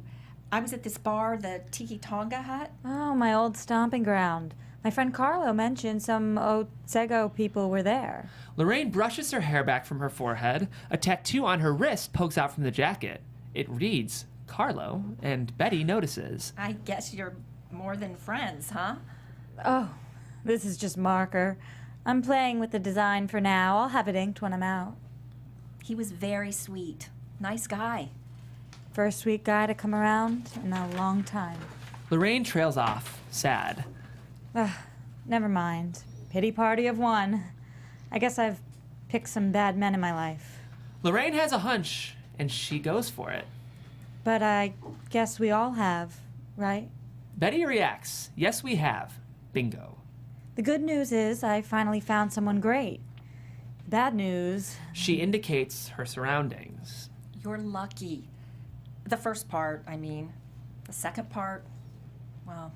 I was at this bar, the Tiki Tonga Hut. Oh, my old stomping ground. My friend Carlo mentioned some Otsego people were there. Lorraine brushes her hair back from her forehead. A tattoo on her wrist pokes out from the jacket. It reads, Carlo, and Betty notices. I guess you're more than friends, huh? Oh, this is just marker. I'm playing with the design for now. I'll have it inked when I'm out. He was very sweet. Nice guy. First sweet guy to come around in a long time. Lorraine trails off, sad. Never mind. Pity party of one. I guess I've picked some bad men in my life. Lorraine has a hunch, and she goes for it. But I guess we all have, right? Betty reacts, yes we have. Bingo. The good news is I finally found someone great. Bad news... She indicates her surroundings. You're lucky. The first part, I mean. The second part, well,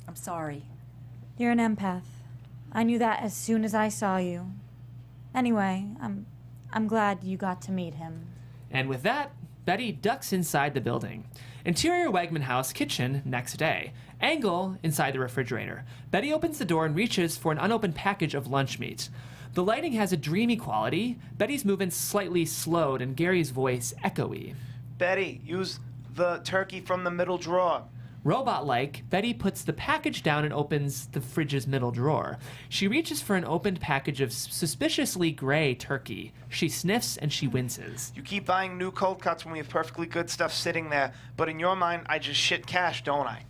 I'm sorry. You're an empath. I knew that as soon as I saw you. Anyway, I'm glad you got to meet him. And with that, Betty ducks inside the building. Interior Wegman house kitchen next day. Angle inside the refrigerator. Betty opens the door and reaches for an unopened package of lunch meat. The lighting has a dreamy quality. Betty's movements slightly slowed and Gary's voice echoey. Betty, use the turkey from the middle drawer. Robot-like, Betty puts the package down and opens the fridge's middle drawer. She reaches for an opened package of suspiciously gray turkey. She sniffs and she winces. You keep buying new cold cuts when we have perfectly good stuff sitting there, but in your mind, I just shit cash, don't I?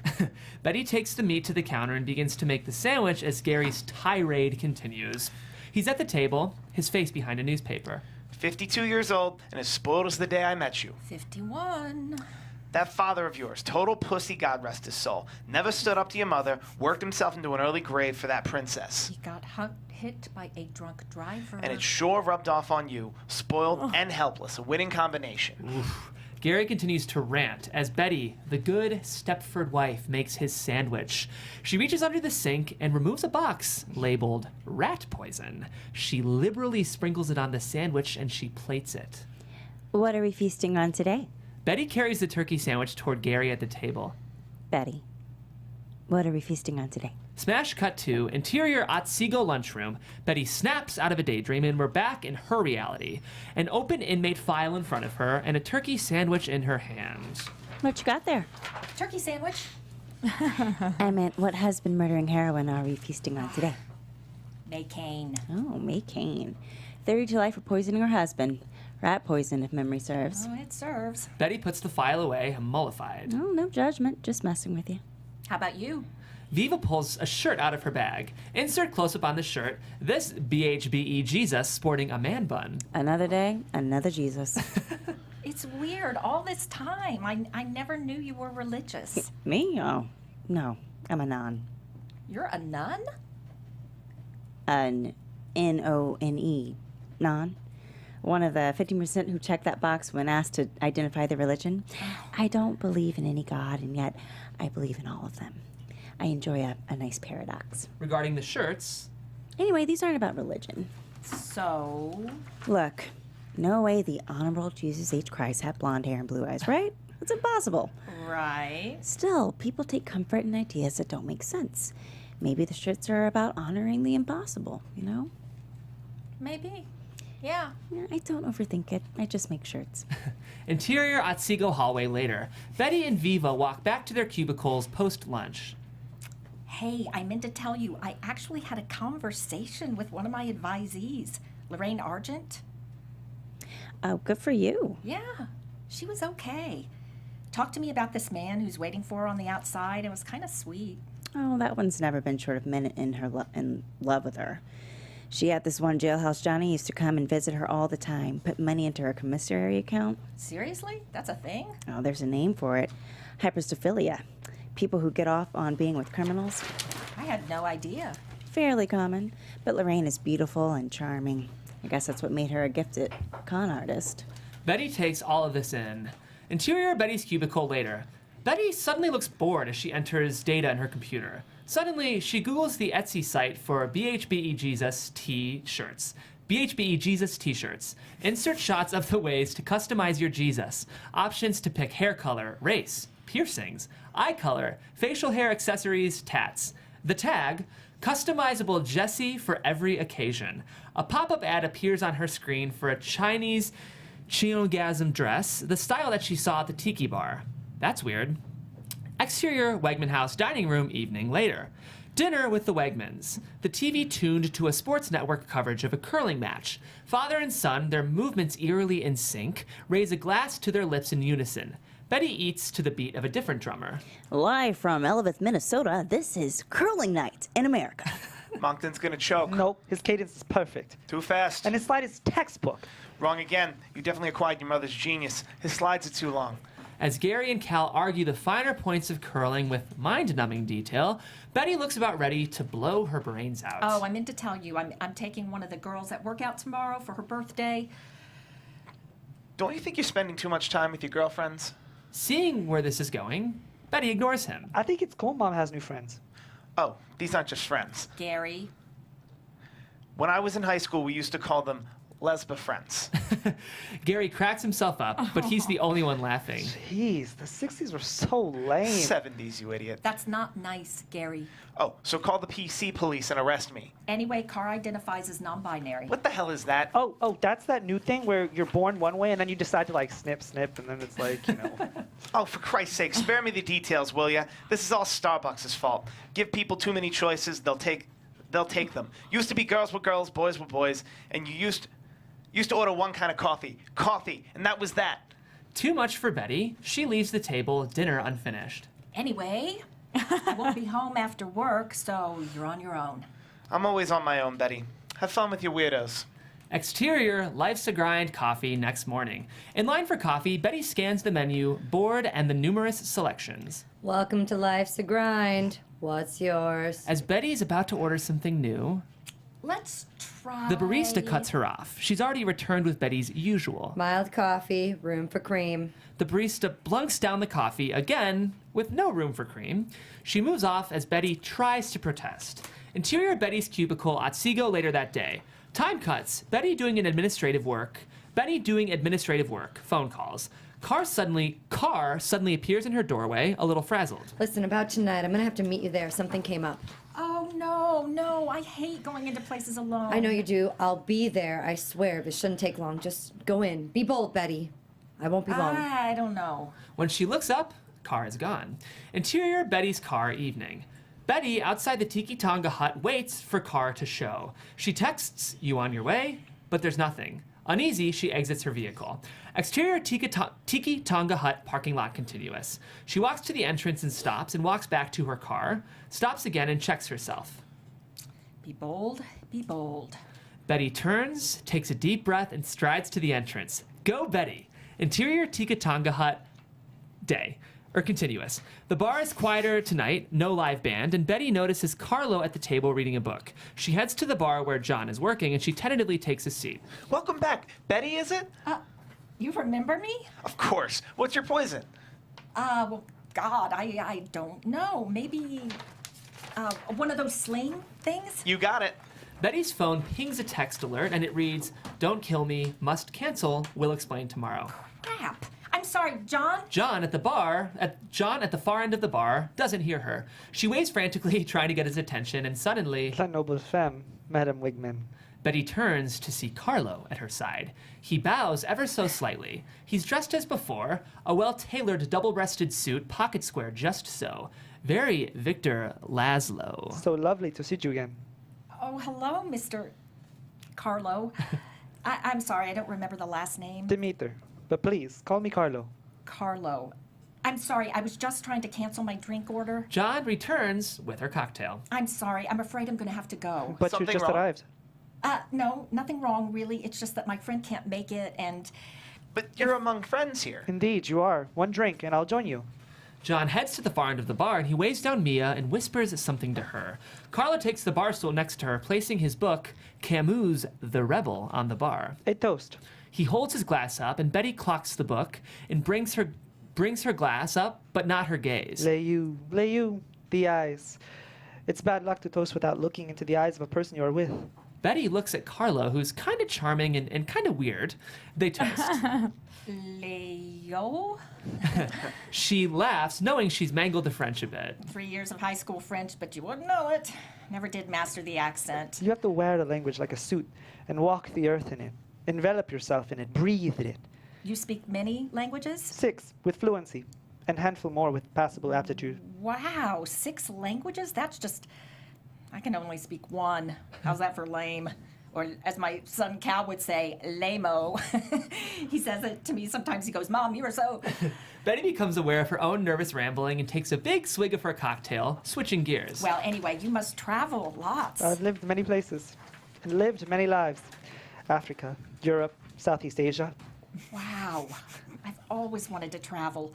Betty takes the meat to the counter and begins to make the sandwich as Gary's tirade continues. He's at the table, his face behind a newspaper. 52 years old and as spoiled as the day I met you. 51. That father of yours, total pussy, God rest his soul, never stood up to your mother, worked himself into an early grave for that princess. He got hit by a drunk driver. And it sure rubbed off on you, spoiled and helpless, a winning combination. Oof. Gary continues to rant as Betty, the good Stepford wife, makes his sandwich. She reaches under the sink and removes a box labeled rat poison. She liberally sprinkles it on the sandwich and she plates it. What are we feasting on today? Betty carries the turkey sandwich toward Gary at the table. Betty, what are we feasting on today? Smash cut to interior Otsego lunchroom. Betty snaps out of a daydream and we're back in her reality. An open inmate file in front of her and a turkey sandwich in her hand. What you got there? Turkey sandwich. I meant, what husband murdering heroine are we feasting on today? May Cain. Oh, May Cain. 30 to life for poisoning her husband. Rat poison, if memory serves. Oh, it serves. Betty puts the file away, mollified. Oh, no judgment, just messing with you. How about you? Viva pulls a shirt out of her bag. Insert close-up on the shirt. This BHBE Jesus sporting a man bun. Another day, another Jesus. It's weird. All this time, I never knew you were religious. Me? Oh, no, I'm a non. You're a nun? An N-O-N-E. Non. One of the 15% who checked that box when asked to identify their religion. I don't believe in any God, and yet I believe in all of them. I enjoy a nice paradox. Regarding the shirts... Anyway, these aren't about religion. So? Look, no way the Honorable Jesus H. Christ had blonde hair and blue eyes, right? It's impossible. Right. Still, people take comfort in ideas that don't make sense. Maybe the shirts are about honoring the impossible, you know? Maybe. Yeah. I don't overthink it. I just make shirts. Interior Otsego hallway later. Betty and Viva walk back to their cubicles post-lunch. Hey, I meant to tell you, I actually had a conversation with one of my advisees, Lorraine Argent. Oh, good for you. Yeah, she was okay. Talked to me about this man who's waiting for her on the outside. It was kind of sweet. Oh, that one's never been short of men in love with her. She had this one jailhouse Johnny used to come and visit her all the time, put money into her commissary account. Seriously? That's a thing? Oh, there's a name for it. Hyperstophilia. People who get off on being with criminals. I had no idea. Fairly common, but Lorraine is beautiful and charming. I guess that's what made her a gifted con artist. Betty takes all of this in. Interior Betty's cubicle later. Betty suddenly looks bored as she enters data in her computer. Suddenly, she Googles the Etsy site for BHBE Jesus T-shirts. BHBE Jesus T-shirts. Insert shots of the ways to customize your Jesus. Options to pick hair color, race, piercings, eye color, facial hair accessories, tats. The tag, customizable Jessie for every occasion. A pop-up ad appears on her screen for a Chinese cheongasm dress, the style that she saw at the tiki bar. That's weird. Exterior Wegman House dining room evening later. Dinner with the Wegmans. The TV tuned to a sports network coverage of a curling match. Father and son, their movements eerily in sync, raise a glass to their lips in unison. Betty eats to the beat of a different drummer. Live from Ellis, Minnesota, this is Curling Night in America. Moncton's gonna choke. Nope, his cadence is perfect. Too fast. And his slide is textbook. Wrong again. You definitely acquired your mother's genius. His slides are too long. As Gary and Cal argue the finer points of curling with mind-numbing detail, Betty looks about ready to blow her brains out. Oh, I meant to tell you, I'm taking one of the girls at work out tomorrow for her birthday. Don't you think you're spending too much time with your girlfriends? Seeing where this is going, Betty ignores him. I think it's cool Mom has new friends. Oh, these aren't just friends. Gary. When I was in high school, we used to call them lesba friends. Gary cracks himself up, but he's the only one laughing. Jeez, the 60s were so lame. 70s, you idiot. That's not nice, Gary. Oh, so call the PC police and arrest me. Anyway, Carr identifies as non-binary. What the hell is that? Oh, that's that new thing where you're born one way and then you decide to like snip, and then it's like, you know. Oh, for Christ's sake, spare me the details, will ya? This is all Starbucks' fault. Give people too many choices, they'll take them. Used to be girls were girls, boys were boys, and you used to order one kind of coffee, and that was that. Too much for Betty. She leaves the table, dinner unfinished. Anyway, I won't be home after work, so you're on your own. I'm always on my own, Betty. Have fun with your weirdos. Exterior, Life's a Grind coffee next morning. In line for coffee, Betty scans the menu, board, and the numerous selections. Welcome to Life's a Grind. What's yours? As Betty's about to order something new, Let's try... the barista cuts her off. She's already returned with Betty's usual. Mild coffee, room for cream. The barista blunks down the coffee, again, with no room for cream. She moves off as Betty tries to protest. Interior Betty's cubicle at Seago later that day. Time cuts. Betty doing administrative work. Phone calls. Carr suddenly appears in her doorway, a little frazzled. Listen, about tonight, I'm gonna have to meet you there. Something came up. Oh, no, I hate going into places alone. I know you do. I'll be there, I swear. This shouldn't take long. Just go in. Be bold, Betty. I won't be long. I don't know. When she looks up, Carr is gone. Interior Betty's car evening. Betty, outside the Tiki Tonga hut, waits for Carr to show. She texts, "You on your way?" But there's nothing. Uneasy, she exits her vehicle. Exterior Tiki Tonga hut parking lot continuous. She walks to the entrance and stops, and walks back to her car, stops again and checks herself. Be bold, be bold. Betty turns, takes a deep breath, and strides to the entrance. Go Betty! Interior Tiki Tonga hut day. Continuous. The bar is quieter tonight, no live band, and Betty notices Carlo at the table reading a book. She heads to the bar where John is working, and she tentatively takes a seat. Welcome back. Betty, is it? You remember me? Of course. What's your poison? Well, God, I don't know. Maybe, one of those sling things? You got it. Betty's phone pings a text alert, and it reads, "Don't kill me, must cancel, will explain tomorrow." Crap. I'm sorry, John? John at the far end of the bar doesn't hear her. She waves frantically, trying to get his attention, and suddenly... La noble femme, Madame Wegman. Betty turns to see Carlo at her side. He bows ever so slightly. He's dressed as before, a well-tailored double-breasted suit, pocket square just so. Very Victor Laszlo. So lovely to see you again. Oh, hello, Mr. Carlo. I'm sorry, I don't remember the last name. Demeter. But please, call me Carlo. Carlo. I'm sorry, I was just trying to cancel my drink order. John returns with her cocktail. I'm sorry, I'm afraid I'm gonna have to go. But Something you just wrong? arrived. No, nothing wrong, really. It's just that my friend can't make it, and... But you're among friends here. Indeed, you are. One drink, and I'll join you. John heads to the far end of the bar, and he waves down Mia and whispers something to her. Carlo takes the bar stool next to her, placing his book, Camus' The Rebel, on the bar. A toast. He holds his glass up, and Betty clocks the book and brings her glass up, but not her gaze. Lay you, the eyes. It's bad luck to toast without looking into the eyes of a person you are with. Betty looks at Carlo, who's kind of charming and kind of weird. They toast. Leo? She laughs, knowing she's mangled the French a bit. 3 years of high school French, but you wouldn't know it. Never did master the accent. You have to wear the language like a suit and walk the earth in it. Envelop yourself in it. Breathe in it. You speak many languages? 6 with fluency, and handful more with passable aptitude. Wow, 6 languages? That's just... I can only speak 1. How's that for lame? Or as my son Cal would say, lame-o. He says it to me sometimes. He goes, Mom, you are so... Betty becomes aware of her own nervous rambling and takes a big swig of her cocktail, switching gears. Well, anyway, you must travel lots. I've lived many places and lived many lives. Africa, Europe, Southeast Asia. Wow. I've always wanted to travel.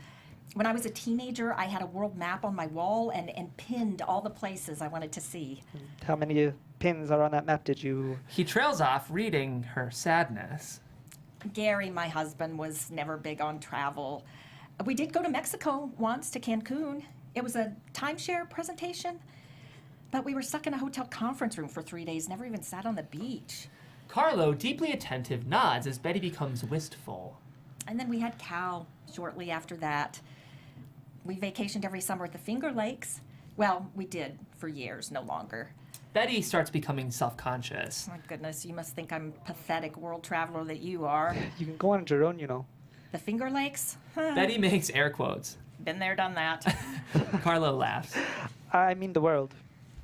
When I was a teenager, I had a world map on my wall and pinned all the places I wanted to see. How many pins are on that map did you... He trails off, reading her sadness. Gary, my husband, was never big on travel. We did go to Mexico once, to Cancun. It was a timeshare presentation, but we were stuck in a hotel conference room for 3 days, never even sat on the beach. Carlo, deeply attentive, nods as Betty becomes wistful. And then we had Cal shortly after that. We vacationed every summer at the Finger Lakes. Well, we did for years, no longer. Betty starts becoming self-conscious. My goodness, you must think I'm a pathetic world traveler that you are. You can go on your own, you know. The Finger Lakes? Betty makes air quotes. Been there, done that. Carlo laughs. I mean the world.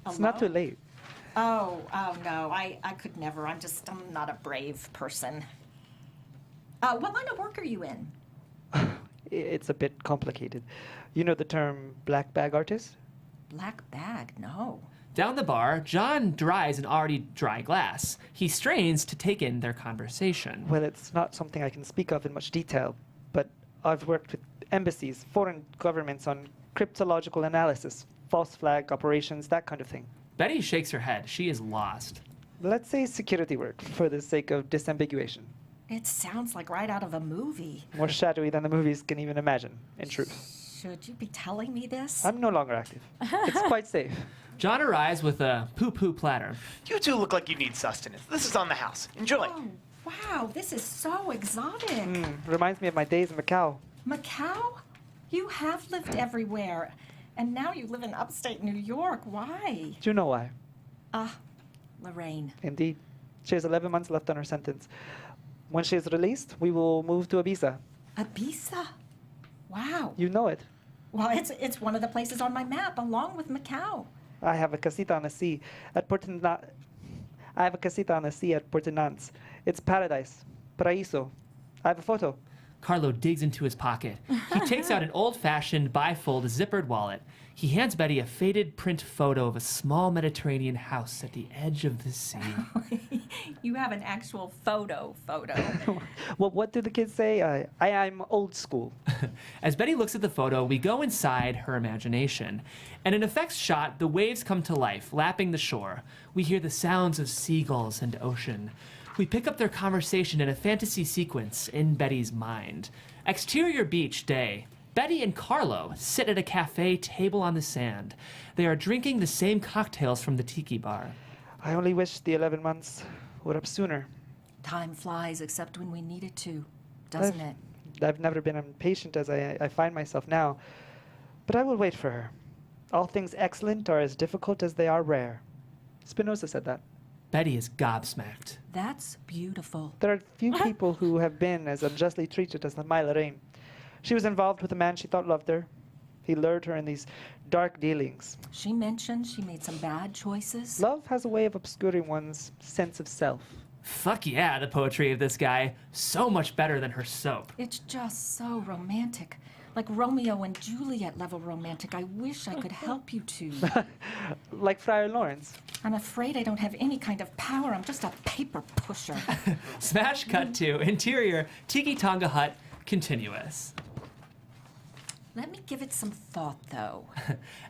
It's not too Alone? late. Oh no, I could never. I'm not a brave person. What line of work are you in? It's a bit complicated. You know the term black bag artist? Black bag, no. Down the bar, John dries an already dry glass. He strains to take in their conversation. Well, it's not something I can speak of in much detail, but I've worked with embassies, foreign governments on cryptological analysis, false flag operations, that kind of thing. Betty shakes her head. She is lost. Let's say security work, for the sake of disambiguation. It sounds like right out of a movie. More shadowy than the movies can even imagine, in truth. Should you be telling me this? I'm no longer active. It's quite safe. John arrives with a poo-poo platter. You two look like you need sustenance. This is on the house. Enjoy. Oh, wow, this is so exotic. Reminds me of my days in Macau. Macau? You have lived everywhere. And now you live in upstate New York. Why? Do you know why? Lorraine. Indeed. She has 11 months left on her sentence. When she is released, we will move to Ibiza. Ibiza? Wow. You know it. Well, it's one of the places on my map, along with Macau. I have a casita on the sea at Portenance. It's paradise. Paraíso. I have a photo. Carlo digs into his pocket. He takes out an old-fashioned bifold zippered wallet. He hands Betty a faded print photo of a small Mediterranean house at the edge of the sea. You have an actual photo. Well, what do the kids say? I'm old school. As Betty looks at the photo, we go inside her imagination. And in effects shot, the waves come to life, lapping the shore. We hear the sounds of seagulls and ocean. We pick up their conversation in a fantasy sequence in Betty's mind. Exterior beach day. Betty and Carlo sit at a cafe table on the sand. They are drinking the same cocktails from the tiki bar. I only wish the 11 months were up sooner. Time flies except when we need it to, doesn't it? I've never been impatient as I find myself now. But I will wait for her. All things excellent are as difficult as they are rare. Spinoza said that. Betty is gobsmacked. That's beautiful. There are few people who have been as unjustly treated as my Lorraine. She was involved with a man she thought loved her. He lured her in these dark dealings. She mentioned she made some bad choices. Love has a way of obscuring one's sense of self. Fuck yeah, the poetry of this guy. So much better than her soap. It's just so romantic. Like Romeo and Juliet level romantic. I wish I could help you two. Like Friar Lawrence. I'm afraid I don't have any kind of power. I'm just a paper pusher. Smash cut to interior Tiki Tonga hut continuous. Let me give it some thought, though.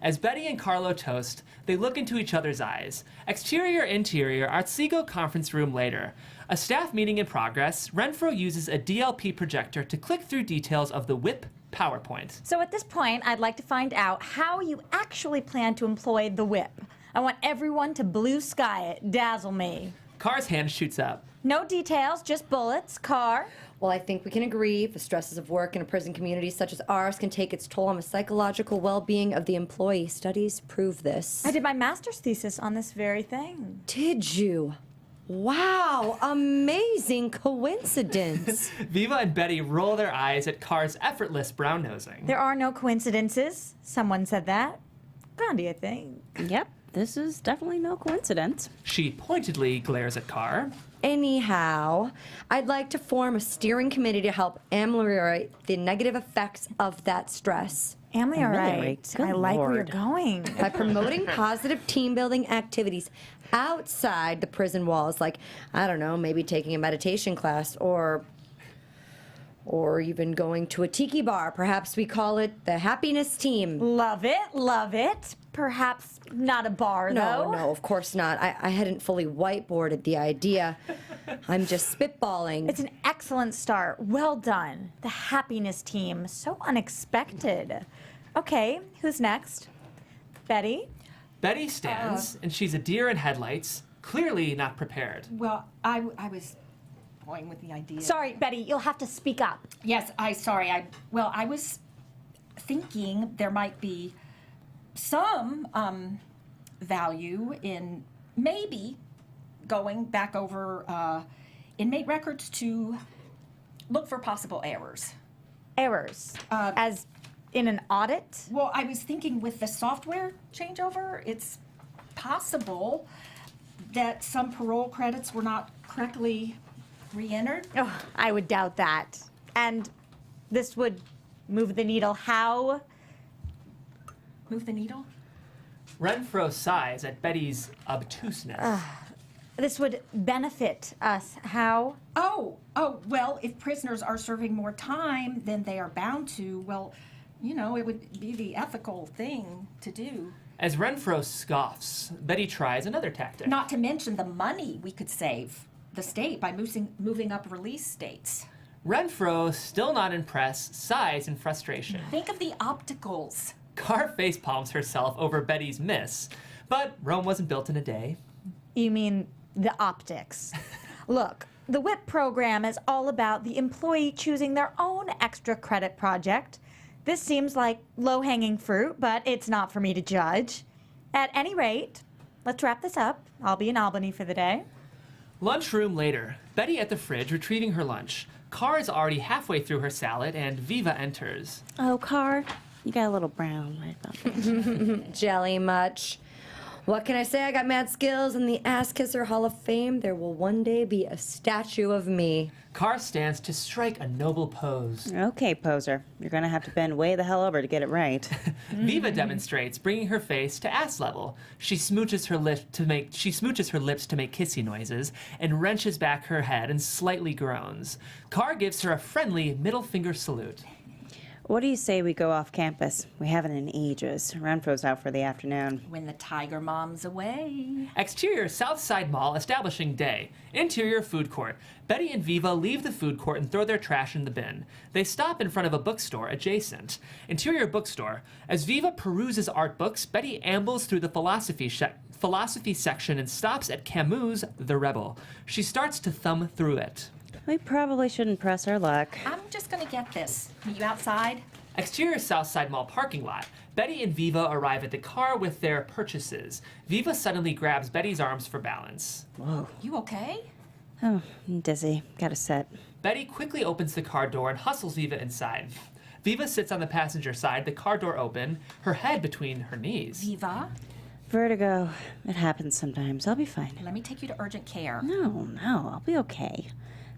As Betty and Carlo toast, they look into each other's eyes. Exterior, interior, Artsego conference room later. A staff meeting in progress, Renfro uses a DLP projector to click through details of the WHIP PowerPoint. So at this point, I'd like to find out how you actually plan to employ the whip. I want everyone to blue sky it, dazzle me. Car's hand shoots up. No details, just bullets. Car. Well, I think we can agree the stresses of work in a prison community such as ours can take its toll on the psychological well-being of the employee. Studies prove this. I did my master's thesis on this very thing. Did you? Wow, amazing coincidence. Viva and Betty roll their eyes at Car's effortless brown-nosing. There are no coincidences. Someone said that. Gandhi, I think. Yep, this is definitely no coincidence. She pointedly glares at Carr. Anyhow, I'd like to form a steering committee to help ameliorate the negative effects of that stress. Ameliorate. Good I like where you're Lord. going. By promoting positive team building activities outside the prison walls, like, I don't know, maybe taking a meditation class or even going to a tiki bar. Perhaps we call it the happiness team. Love it, love it. Perhaps not a bar, though. No, of course not. I hadn't fully whiteboarded the idea. I'm just spitballing. It's an excellent start. Well done. The happiness team. So unexpected. Okay, who's next? Betty? Betty stands, and she's a deer in headlights, clearly not prepared. Well, I was toying with the idea. Sorry, Betty, you'll have to speak up. Yes, I was thinking there might be some value in maybe going back over inmate records to look for possible errors. Errors. As in an audit? Well, I was thinking with the software changeover, it's possible that some parole credits were not correctly re-entered. Oh, I would doubt that. And this would move the needle how? Move the needle? Renfro sighs at Betty's obtuseness. This would benefit us how? Oh, well, if prisoners are serving more time than they are bound to, well, you know, it would be the ethical thing to do. As Renfro scoffs, Betty tries another tactic. Not to mention the money we could save the state by moving up release dates. Renfro, still not impressed, sighs in frustration. Think of the opticals. Carr facepalms herself over Betty's miss, but Rome wasn't built in a day. You mean the optics. Look, the WHIP program is all about the employee choosing their own extra credit project. This seems like low-hanging fruit, but it's not for me to judge. At any rate, let's wrap this up. I'll be in Albany for the day. Lunchroom later. Betty at the fridge retrieving her lunch. Carr is already halfway through her salad, and Viva enters. Oh, Car, you got a little brown right about there. Jelly much. What can I say? I got mad skills in the Ass Kisser Hall of Fame. There will one day be a statue of me. Carr stands to strike a noble pose. Okay, poser. You're gonna have to bend way the hell over to get it right. Viva demonstrates, bringing her face to ass level. She smooches her lips to make kissy noises and wrenches back her head and slightly groans. Carr gives her a friendly middle finger salute. What do you say we go off campus? We haven't in ages. Renfro's out for the afternoon. When the tiger mom's away. Exterior Southside Mall establishing day. Interior food court. Betty and Viva leave the food court and throw their trash in the bin. They stop in front of a bookstore adjacent. Interior bookstore. As Viva peruses art books, Betty ambles through the philosophy section and stops at Camus' The Rebel. She starts to thumb through it. We probably shouldn't press our luck. I'm just gonna get this. Meet you outside? Exterior Southside Mall parking lot. Betty and Viva arrive at the car with their purchases. Viva suddenly grabs Betty's arms for balance. Whoa. You okay? Oh, I'm dizzy. Got a set. Betty quickly opens the car door and hustles Viva inside. Viva sits on the passenger side, the car door open, her head between her knees. Viva, Vertigo. It happens sometimes. I'll be fine. let me take you to urgent care. No, I'll be okay.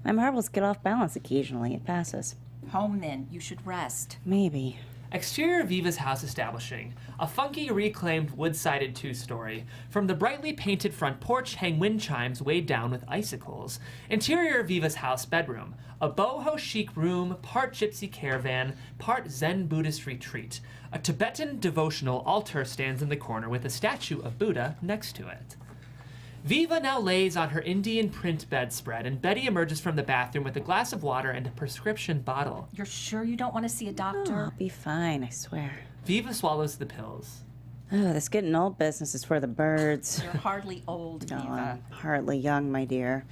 My marbles get off balance occasionally. It passes. Home then. You should rest. Maybe. Exterior Viva's house establishing. A funky, reclaimed, wood-sided two-story. From the brightly painted front porch hang wind chimes weighed down with icicles. Interior Viva's house bedroom. A boho chic room, part gypsy caravan, part Zen Buddhist retreat. A Tibetan devotional altar stands in the corner with a statue of Buddha next to it. Viva now lays on her Indian print bedspread, and Betty emerges from the bathroom with a glass of water and a prescription bottle. You're sure you don't want to see a Oh, doctor? I'll be fine, I swear. Viva swallows the pills. Oh, this getting old business is for the birds. You're hardly old, No, Viva. I'm hardly young, my dear.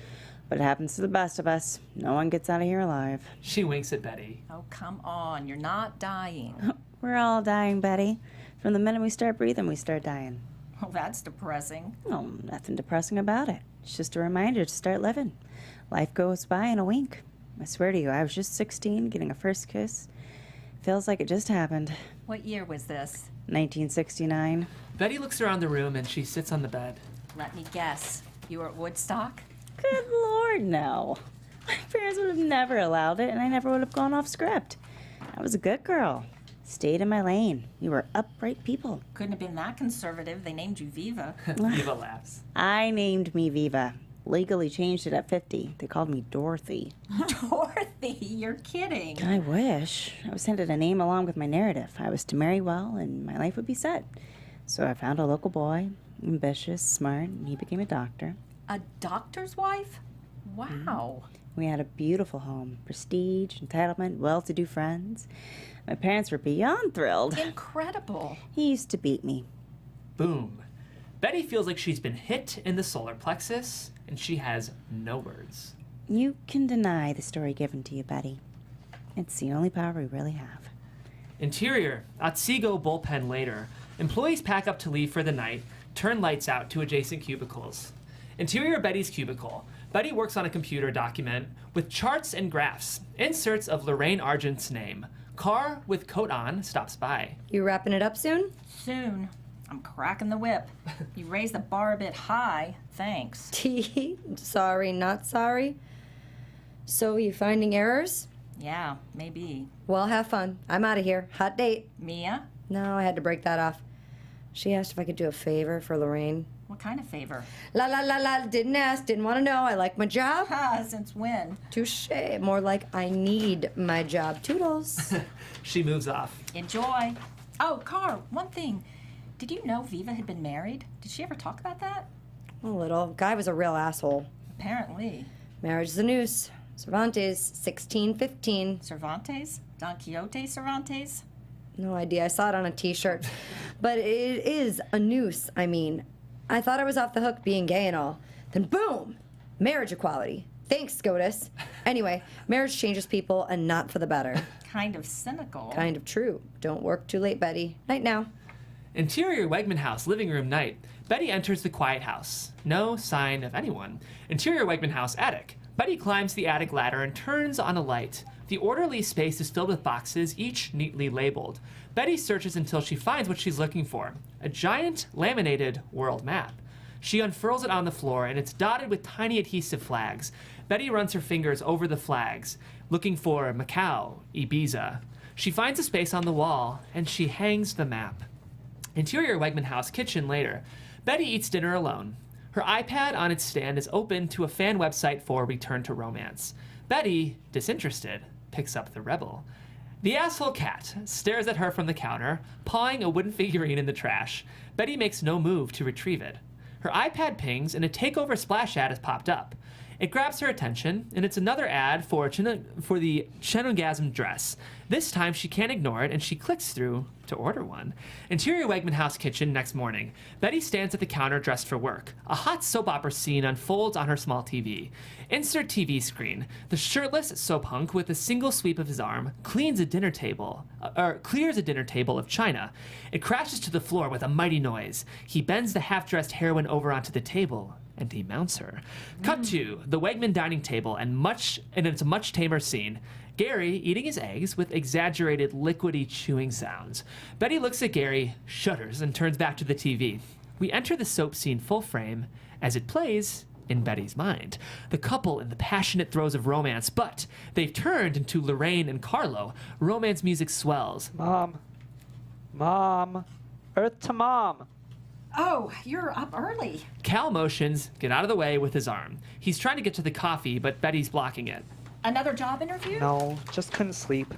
But it happens to the best of us. No one gets out of here alive. She winks at Betty. Oh, come on. You're not dying. We're all dying, Betty. From the minute we start breathing, we start dying. Well, that's depressing. Oh, nothing depressing about it. It's just a reminder to start living. Life goes by in a wink. I swear to you, I was just 16, getting a first kiss. Feels like it just happened. What year was this? 1969. Betty looks around the room and she sits on the bed. Let me guess. You were at Woodstock? Good Lord, no. My parents would have never allowed it, and I never would have gone off script. I was a good girl. Stayed in my lane. You were upright people. Couldn't have been that conservative. They named you Viva. Viva laughs. I named me Viva. Legally changed it at 50. They called me Dorothy. Dorothy, you're kidding. I wish. I was handed a name along with my narrative. I was to marry well, and my life would be set. So I found a local boy, ambitious, smart, and he became a doctor. A doctor's wife? Wow. We had a beautiful home, prestige, entitlement, well-to-do friends. My parents were beyond thrilled. Incredible. He used to beat me. Boom. Betty feels like she's been hit in the solar plexus, and she has no words. You can deny the story given to you, Betty. It's the only power we really have. Interior, Otsego bullpen later. Employees pack up to leave for the night, turn lights out to adjacent cubicles. Interior Betty's cubicle. Betty works on a computer document with charts and graphs, inserts of Lorraine Argent's name. Car with coat on stops by. You wrapping it up soon? Soon. I'm cracking the whip. You raised the bar a bit high. Thanks. Sorry, not sorry. So you finding errors? Yeah, maybe. Well, have fun. I'm out of here. Hot date. Mia? No, I had to break that off. She asked if I could do a favor for Lorraine. What kind of favor? La la la la, didn't ask, didn't want to know. I like my job. Ha, since when? Touche. More like I need my job. Toodles. She moves off. Enjoy. Oh, Car, one thing. Did you know Viva had been married? Did she ever talk about that? A little. Guy was a real asshole. Apparently. Marriage is a noose. Cervantes, 1615. Cervantes? Don Quixote Cervantes? No idea. I saw it on a t-shirt. But it is a noose, I mean. I thought I was off the hook being gay and all. Then boom! Marriage equality. Thanks, SCOTUS. Anyway, marriage changes people and not for the better. Kind of cynical. Kind of true. Don't work too late, Betty. Night now. Interior Wegman house, living room night. Betty enters the quiet house. No sign of anyone. Interior Wegman house, attic. Betty climbs the attic ladder and turns on a light. The orderly space is filled with boxes, each neatly labeled. Betty searches until she finds what she's looking for, a giant laminated world map. She unfurls it on the floor, and it's dotted with tiny adhesive flags. Betty runs her fingers over the flags, looking for Macau, Ibiza. She finds a space on the wall, and she hangs the map. Interior Wegman house, kitchen later. Betty eats dinner alone. Her iPad on its stand is open to a fan website for Return to Romance. Betty, disinterested, picks up the Rebel. The asshole cat stares at her from the counter, pawing a wooden figurine in the trash. Betty makes no move to retrieve it. Her iPad pings and a takeover splash ad has popped up. It grabs her attention, and it's another ad for the Chenongasm dress. This time she can't ignore it, and she clicks through to order one. Interior Wegman house kitchen next morning. Betty stands at the counter dressed for work. A hot soap opera scene unfolds on her small TV. Insert TV screen. The shirtless soap hunk, with a single sweep of his arm, clears a dinner table of china. It crashes to the floor with a mighty noise. He bends the half-dressed heroine over onto the table, and he mounts her. Cut to the Wegman dining table, and it's a much tamer scene. Gary eating his eggs with exaggerated liquidy chewing sounds. Betty looks at Gary, shudders, and turns back to the TV. We enter the soap scene full frame as it plays in Betty's mind. The couple in the passionate throes of romance, but they've turned into Lorraine and Carlo. Romance music swells. Mom. Earth to Mom. Oh, you're up early. Cal motions, get out of the way with his arm. He's trying to get to the coffee, but Betty's blocking it. Another job interview? No, just couldn't sleep.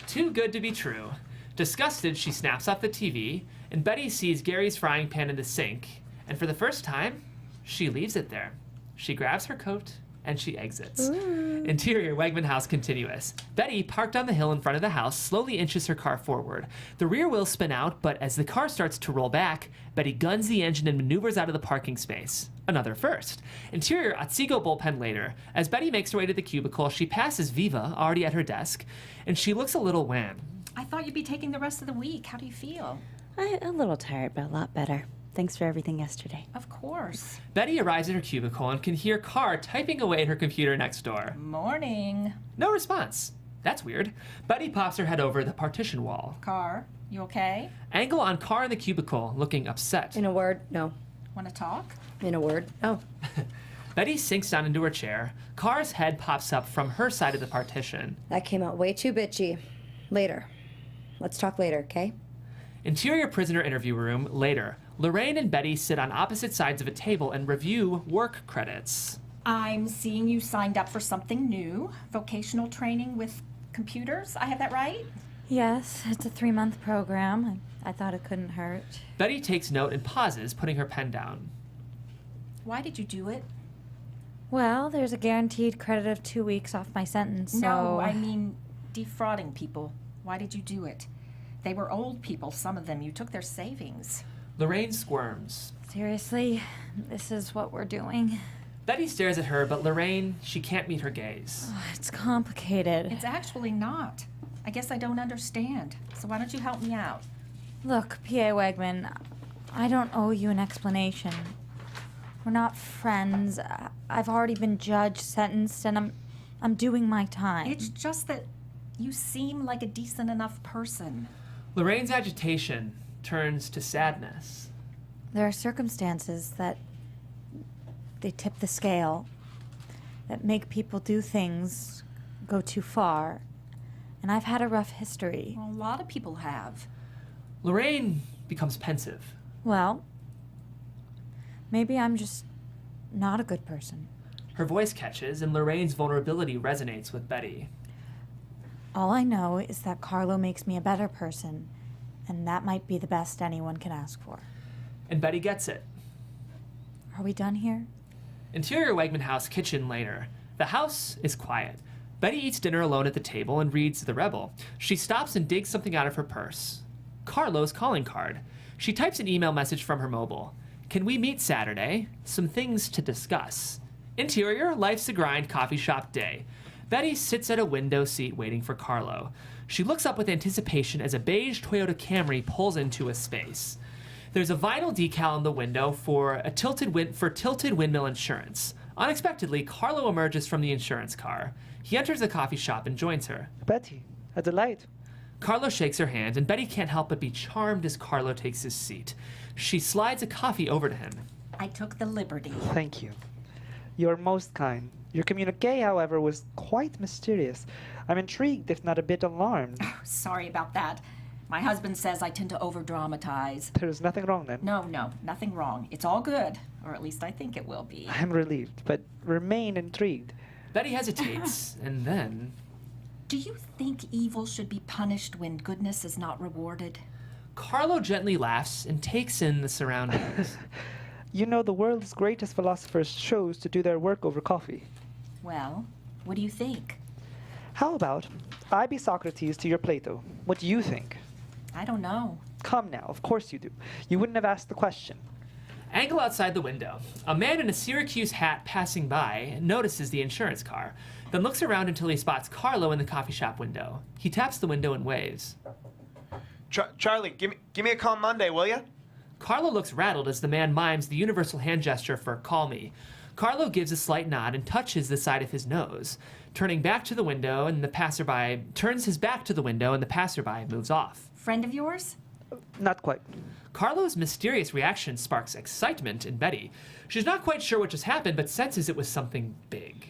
Too good to be true. Disgusted, she snaps off the TV, and Betty sees Gary's frying pan in the sink, and for the first time, she leaves it there. She grabs her coat and she exits. Interior Wegman house continuous. Betty, parked on the hill in front of the house, slowly inches her car forward. The rear wheels spin out, but as the car starts to roll back, Betty guns the engine and maneuvers out of the parking space. Another first. Interior Otsego bullpen later. As Betty makes her way to the cubicle, she passes Viva, already at her desk, and she looks a little wan. I thought you'd be taking the rest of the week. How do you feel? I'm a little tired, but a lot better. Thanks for everything yesterday. Of course. Betty arrives at her cubicle and can hear Carr typing away at her computer next door. Morning. No response. That's weird. Betty pops her head over the partition wall. Carr, you okay? Angle on Carr in the cubicle, looking upset. In a word, no. Want to talk? In a word, no. Betty sinks down into her chair. Carr's head pops up from her side of the partition. That came out way too bitchy. Later. Let's talk later, okay? Interior prisoner interview room, later. Lorraine and Betty sit on opposite sides of a table and review work credits. I'm seeing you signed up for something new. Vocational training with computers. I have that right? Yes, it's a 3-month program. I thought it couldn't hurt. Betty takes note and pauses, putting her pen down. Why did you do it? Well, there's a guaranteed credit of 2 weeks off my sentence, so... No, I mean defrauding people. Why did you do it? They were old people, some of them. You took their savings. Lorraine squirms. Seriously, this is what we're doing? Betty stares at her, but Lorraine, she can't meet her gaze. Oh, it's complicated. It's actually not. I guess I don't understand. So why don't you help me out? Look, P.A. Wegman, I don't owe you an explanation. We're not friends. I've already been judged, sentenced, and I'm doing my time. It's just that you seem like a decent enough person. Lorraine's agitation turns to sadness. There are circumstances that they tip the scale, that make people do things, go too far. And I've had a rough history. Well, a lot of people have. Lorraine becomes pensive. Well, maybe I'm just not a good person. Her voice catches, and Lorraine's vulnerability resonates with Betty. All I know is that Carlo makes me a better person, and that might be the best anyone can ask for. And Betty gets it. Are we done here? Interior Wegman house kitchen later. The house is quiet. Betty eats dinner alone at the table and reads The Rebel. She stops and digs something out of her purse. Carlo's calling card. She types an email message from her mobile. Can we meet Saturday? Some things to discuss. Interior, life's a grind, coffee shop day. Betty sits at a window seat waiting for Carlo. She looks up with anticipation as a beige Toyota Camry pulls into a space. There's a vinyl decal on the window for tilted windmill insurance. Unexpectedly, Carlo emerges from the insurance car. He enters the coffee shop and joins her. Betty, a delight. Carlo shakes her hand, and Betty can't help but be charmed as Carlo takes his seat. She slides a coffee over to him. I took the liberty. Thank you. You're most kind. Your communique, however, was quite mysterious. I'm intrigued, if not a bit alarmed. Sorry about that. My husband says I tend to over-dramatize. There's nothing wrong then. No, nothing wrong. It's all good. Or at least I think it will be. I'm relieved, but remain intrigued. Betty hesitates, and then... Do you think evil should be punished when goodness is not rewarded? Carlo gently laughs and takes in the surroundings. You know, the world's greatest philosophers chose to do their work over coffee. Well, what do you think? How about I be Socrates to your Plato? What do you think? I don't know. Come now, of course you do. You wouldn't have asked the question. Angle outside the window. A man in a Syracuse hat passing by notices the insurance car, then looks around until he spots Carlo in the coffee shop window. He taps the window and waves. Charlie, give me a call Monday, will ya? Carlo looks rattled as the man mimes the universal hand gesture for call me. Carlo gives a slight nod and touches the side of his nose, turns his back to the window and the passerby moves off. Friend of yours? Not quite. Carlo's mysterious reaction sparks excitement in Betty. She's not quite sure what just happened, but senses it was something big.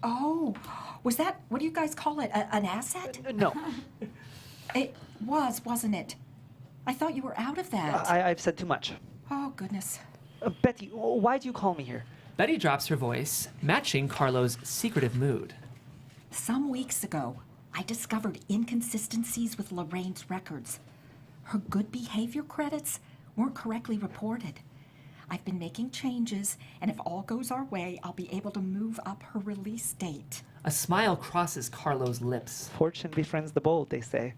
Oh, was that, what do you guys call it, an asset? No. It was, wasn't it? I thought you were out of that. I've said too much. Oh, goodness. Betty, why'd you call me here? Betty drops her voice, matching Carlo's secretive mood. Some weeks ago, I discovered inconsistencies with Lorraine's records. Her good behavior credits weren't correctly reported. I've been making changes, and if all goes our way, I'll be able to move up her release date. A smile crosses Carlo's lips. Fortune befriends the bold, they say.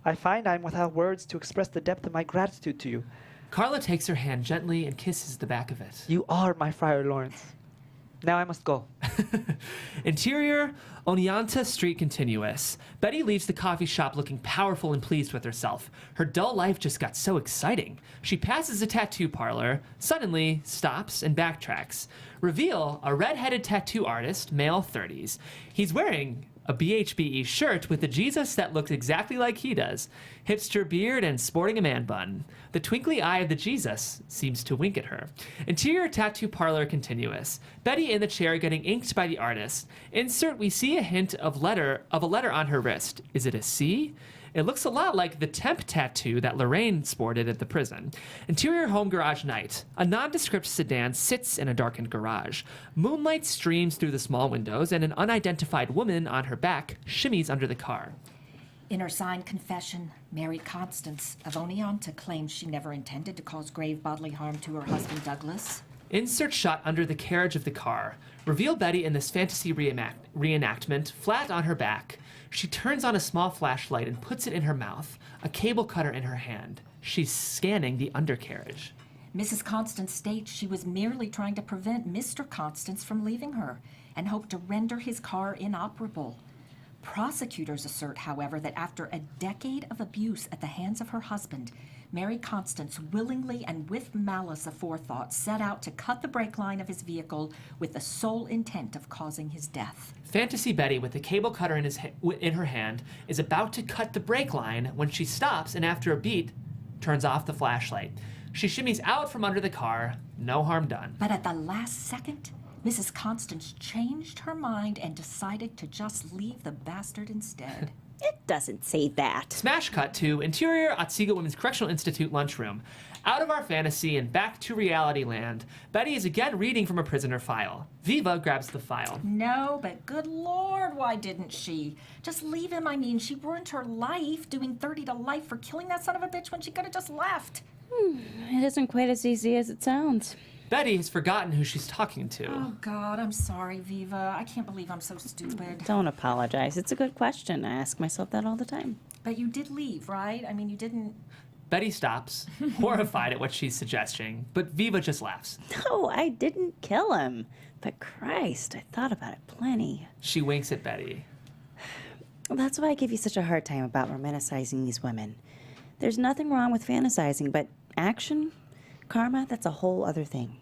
I find I'm without words to express the depth of my gratitude to you. Carlo takes her hand gently and kisses the back of it. You are my Friar Lawrence. Now I must go. Interior, Oneonta Street continuous. Betty leaves the coffee shop looking powerful and pleased with herself. Her dull life just got so exciting. She passes a tattoo parlor, suddenly stops and backtracks. Reveal a red-headed tattoo artist, male 30s. He's wearing a BHBE shirt with a Jesus that looked exactly like he does. Hipster beard and sporting a man bun. The twinkly eye of the Jesus seems to wink at her. Interior tattoo parlor continuous. Betty in the chair getting inked by the artist. Insert, we see a hint of a letter on her wrist. Is it a C? It looks a lot like the temp tattoo that Lorraine sported at the prison. Interior home garage night. A nondescript sedan sits in a darkened garage. Moonlight streams through the small windows, and an unidentified woman on her back shimmies under the car. In her signed confession, Mary Constance of Oneonta claims she never intended to cause grave bodily harm to her husband Douglas. Insert shot under the carriage of the car. Reveal Betty in this fantasy reenactment, flat on her back. She turns on a small flashlight and puts it in her mouth, a cable cutter in her hand. She's scanning the undercarriage. Mrs. Constance states she was merely trying to prevent Mr. Constance from leaving her and hoped to render his car inoperable. Prosecutors assert, however, that after a decade of abuse at the hands of her husband, Mary Constance willingly and with malice aforethought set out to cut the brake line of his vehicle with the sole intent of causing his death. Fantasy Betty, with the cable cutter in her hand, is about to cut the brake line when she stops and after a beat, turns off the flashlight. She shimmies out from under the car, no harm done. But at the last second, Mrs. Constance changed her mind and decided to just leave the bastard instead. It doesn't say that. Smash cut to interior Otsego Women's Correctional Institute lunchroom. Out of our fantasy and back to reality land, Betty is again reading from a prisoner file. Viva grabs the file. No, but good Lord, why didn't she? Just leave him, I mean. She ruined her life doing 30 to life for killing that son of a bitch when she could have just left. It isn't quite as easy as it sounds. Betty has forgotten who she's talking to. Oh, God, I'm sorry, Viva. I can't believe I'm so stupid. Don't apologize. It's a good question. I ask myself that all the time. But you did leave, right? I mean, you didn't... Betty stops, horrified at what she's suggesting, but Viva just laughs. No, I didn't kill him. But Christ, I thought about it plenty. She winks at Betty. That's why I give you such a hard time about romanticizing these women. There's nothing wrong with fantasizing, but action, karma, that's a whole other thing.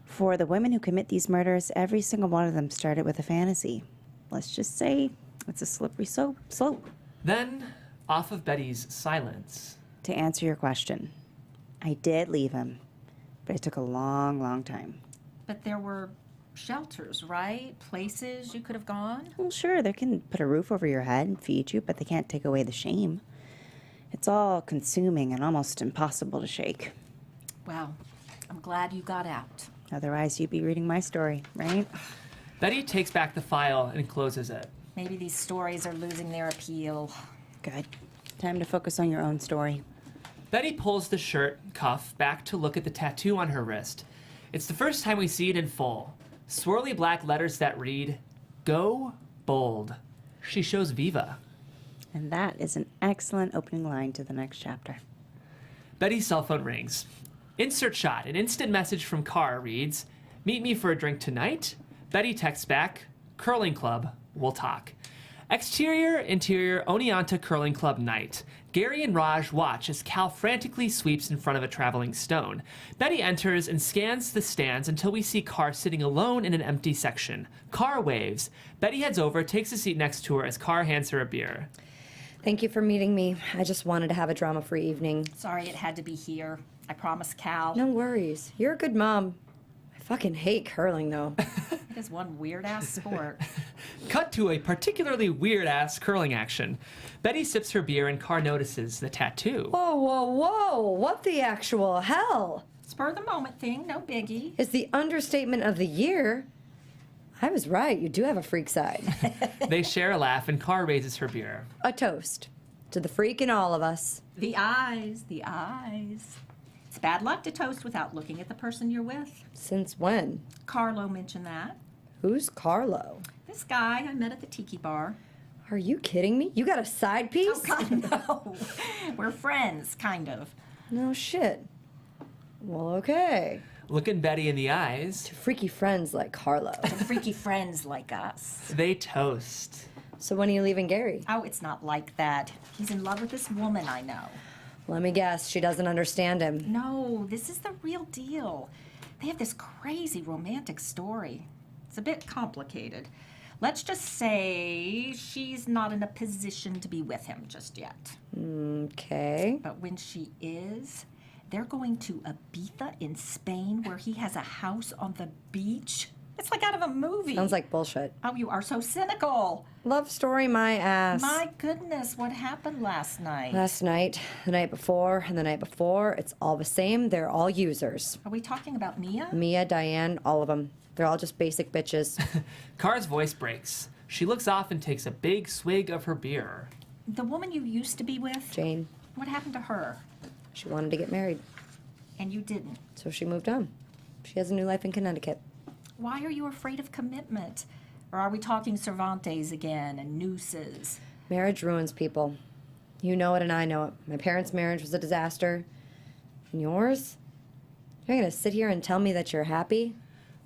For the women who commit these murders, every single one of them started with a fantasy. Let's just say it's a slippery slope. Then, off of Betty's silence. To answer your question, I did leave him, but it took a long, long time. But there were shelters, right? Places you could have gone? Well, sure, they can put a roof over your head and feed you, but they can't take away the shame. It's all consuming and almost impossible to shake. Well, I'm glad you got out. Otherwise, you'd be reading my story, right? Betty takes back the file and closes it. Maybe these stories are losing their appeal. Good. Time to focus on your own story. Betty pulls the shirt cuff back to look at the tattoo on her wrist. It's the first time we see it in full. Swirly black letters that read, "Go bold." She shows Viva. And that is an excellent opening line to the next chapter. Betty's cell phone rings. Insert shot. An instant message from Carr reads, "Meet me for a drink tonight?" Betty texts back, "Curling club, we'll talk." Exterior, interior, Oneonta Curling Club night. Gary and Raj watch as Cal frantically sweeps in front of a traveling stone. Betty enters and scans the stands until we see Carr sitting alone in an empty section. Carr waves. Betty heads over, takes a seat next to her as Carr hands her a beer. Thank you for meeting me. I just wanted to have a drama-free evening. Sorry it had to be here. I promise, Cal. No worries. You're a good mom. I fucking hate curling, though. It is one weird-ass sport. Cut to a particularly weird-ass curling action. Betty sips her beer and Carr notices the tattoo. Whoa, whoa, whoa! What the actual hell? Spur of the moment thing, no biggie. Is the understatement of the year. I was right, you do have a freak side. They share a laugh and Carr raises her beer. A toast to the freak in all of us. The eyes, the eyes. It's bad luck to toast without looking at the person you're with. Since when? Carlo mentioned that. Who's Carlo? This guy I met at the tiki bar. Are you kidding me? You got a side piece? Oh, God, no. We're friends, kind of. No shit. Well, okay. Looking Betty in the eyes, To freaky friends like Carlo. And freaky friends like us. they toast. So when are you leaving Gary? Oh, it's not like that. He's in love with this woman I know. Let me guess, she doesn't understand him. No, this is the real deal. They have this crazy romantic story. It's a bit complicated. Let's just say she's not in a position to be with him just yet. Okay. But when she is, they're going to Ibiza in Spain where he has a house on the beach. It's like out of a movie. Sounds like bullshit. Oh, you are so cynical. Love story, my ass. My goodness, what happened last night? Last night, the night before, and the night before, it's all the same. They're all users. Are we talking about Mia? Mia, Diane, all of them. They're all just basic bitches. Car's voice breaks. She looks off and takes a big swig of her beer. The woman you used to be with? Jane, What happened to her? she wanted to get married, And you didn't. so she moved on. She has a new life in Connecticut. Why are you afraid of commitment? Or are we talking Cervantes again and nooses? Marriage ruins people. You know it and I know it. My parents' marriage was a disaster. And yours? You're gonna sit here and tell me that you're happy?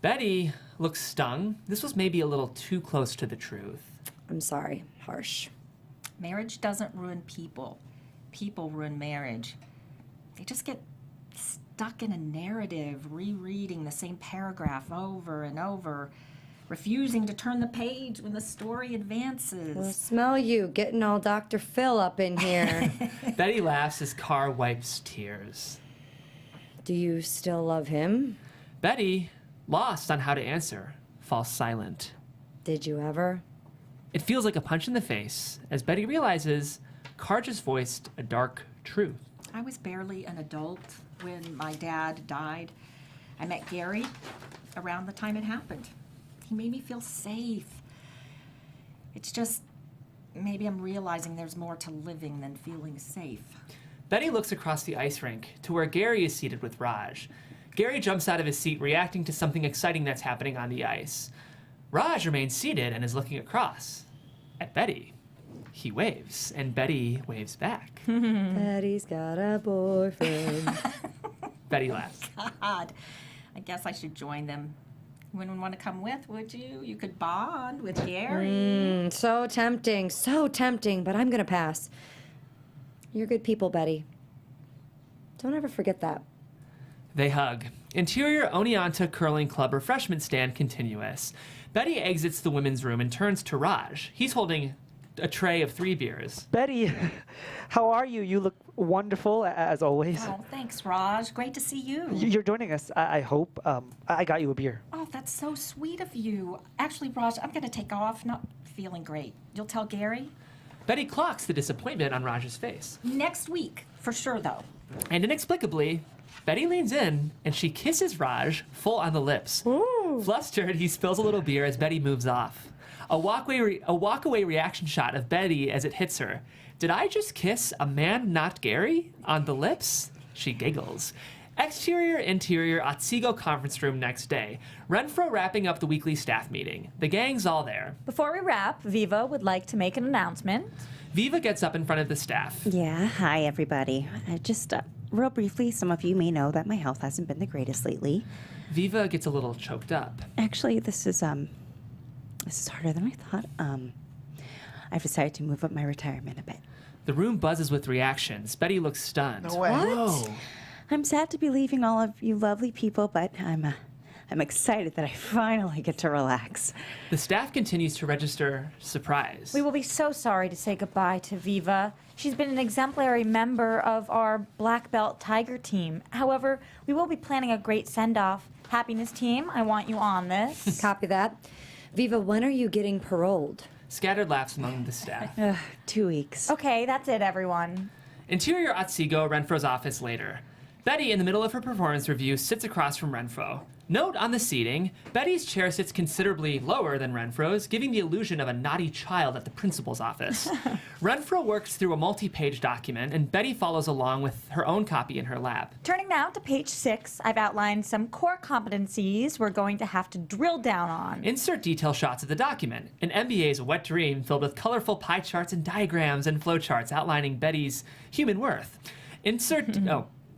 Betty looks stung. This was maybe a little too close to the truth. I'm sorry. Harsh. Marriage doesn't ruin people. People ruin marriage. They just get stuck in a narrative, rereading the same paragraph over and over, refusing to turn the page when the story advances. Well, smell you getting all Dr. Phil up in here. Betty laughs as Carr wipes tears. Do you still love him? Betty, lost on how to answer, falls silent. Did you ever? It feels like a punch in the face as Betty realizes Carr just voiced a dark truth. I was barely an adult when my dad died. I met Gary around the time it happened. He made me feel safe. It's just, maybe I'm realizing there's more to living than feeling safe. Betty looks across the ice rink to where Gary is seated with Raj. Gary jumps out of his seat, reacting to something exciting that's happening on the ice. Raj remains seated and is looking across at Betty. He waves, and Betty waves back. Betty's got a boyfriend. Betty laughs. God, I guess I should join them. You wouldn't want to come with, would you? You could bond with Gary. So tempting, but I'm gonna pass. You're good people, Betty. Don't ever forget that. They hug. Interior Oneonta Curling Club refreshment stand continuous. Betty exits the women's room and turns to Raj. He's holding a tray of 3 beers. Betty, how are you? You look wonderful, as always. Oh, thanks, Raj. Great to see you. You're joining us, I hope. I got you a beer. Oh, that's so sweet of you. Actually, Raj, I'm going to take off. Not feeling great. You'll tell Gary? Betty clocks the disappointment on Raj's face. Next week, for sure, though. And inexplicably, Betty leans in and she kisses Raj full on the lips. Ooh. Flustered, he spills a little beer as Betty moves off. A walk-away reaction shot of Betty as it hits her. Did I just kiss a man, not Gary, on the lips? She giggles. Exterior, interior, Otsego conference room next day. Renfro wrapping up the weekly staff meeting. The gang's all there. Before we wrap, Viva would like to make an announcement. Viva gets up in front of the staff. Yeah, hi everybody. Just real briefly, some of you may know that my health hasn't been the greatest lately. Viva gets a little choked up. Actually, this is harder than I thought. I've decided to move up my retirement a bit. The room buzzes with reactions. Betty looks stunned. No way. Whoa. I'm sad to be leaving all of you lovely people, but I'm excited that I finally get to relax. The staff continues to register surprise. We will be so sorry to say goodbye to Viva. She's been an exemplary member of our Black Belt Tiger team. However, we will be planning a great send-off. Happiness team, I want you on this. Copy that. Viva, when are you getting paroled? Scattered laughs among the staff. 2 weeks. Okay, that's it, everyone. Interior Otsego, Renfro's office later. Betty, in the middle of her performance review, sits across from Renfro. Note on the seating, Betty's chair sits considerably lower than Renfro's, giving the illusion of a naughty child at the principal's office. Renfro works through a multi-page document, and Betty follows along with her own copy in her lap. Turning now to page 6, I've outlined some core competencies we're going to have to drill down on. Insert detail shots of the document. An MBA's wet dream filled with colorful pie charts and diagrams and flowcharts outlining Betty's human worth.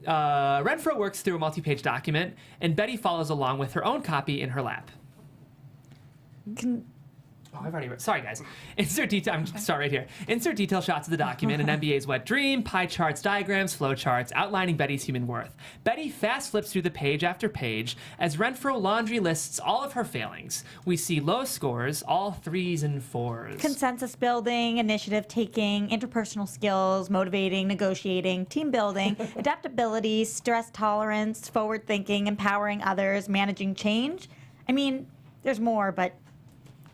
Renfro works through a multi-page document, and Betty follows along with her own copy in her lap. I've already read. Sorry, guys. Insert detail. I'm sorry, right here. Insert detail shots of the document, an MBA's wet dream, pie charts, diagrams, flowcharts, outlining Betty's human worth. Betty fast flips through the page after page as Renfro laundry lists all of her failings. We see low scores, all 3s and 4s. Consensus building, initiative taking, interpersonal skills, motivating, negotiating, team building, adaptability, stress tolerance, forward thinking, empowering others, managing change. I mean, there's more, but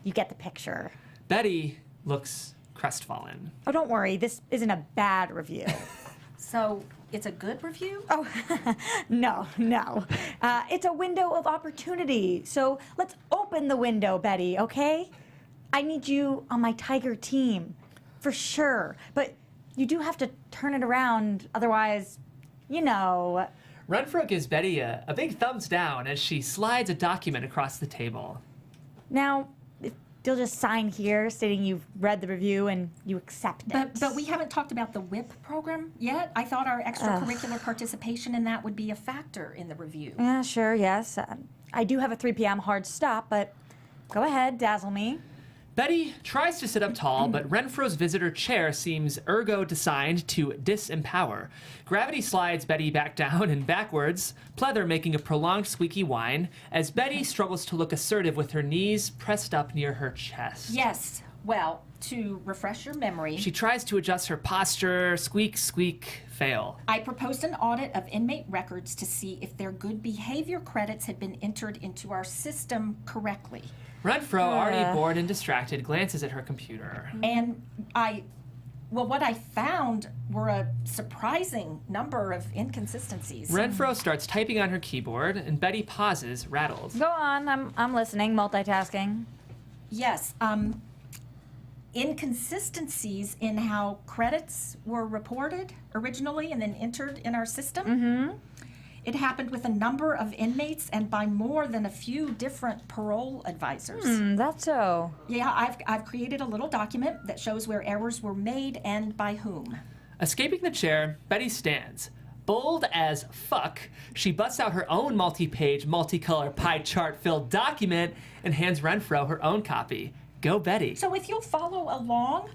you get the picture. Betty looks crestfallen. Oh, don't worry. This isn't a bad review. So it's a good review? Oh, no. It's a window of opportunity. So let's open the window, Betty, okay? I need you on my Tiger team, for sure. But you do have to turn it around, otherwise, you know. Renfro gives Betty a big thumbs down as she slides a document across the table. Now, if you'll just sign here stating you've read the review and you accept it. But we haven't talked about the WHIP program yet. I thought our extracurricular participation in that would be a factor in the review. Yeah, sure, yes. I do have a 3 p.m. hard stop, but go ahead, dazzle me. Betty tries to sit up tall, but Renfro's visitor chair seems ergo-designed to disempower. Gravity slides Betty back down and backwards, pleather making a prolonged squeaky whine, as Betty struggles to look assertive with her knees pressed up near her chest. Yes, well, to refresh your memory, She tries to adjust her posture, squeak, squeak, fail. I proposed an audit of inmate records to see if their good behavior credits had been entered into our system correctly. Renfro, already bored and distracted, glances at her computer. And what I found were a surprising number of inconsistencies. Renfro starts typing on her keyboard, and Betty pauses, rattled. Go on, I'm listening, multitasking. Yes, inconsistencies in how credits were reported originally and then entered in our system. Mm-hmm. It happened with a number of inmates and by more than a few different parole advisors. That's so. Yeah, I've created a little document that shows where errors were made and by whom. Escaping the chair, Betty stands. Bold as fuck, she busts out her own multi-page, multicolor pie chart-filled document and hands Renfro her own copy. Go, Betty. So if you'll follow along,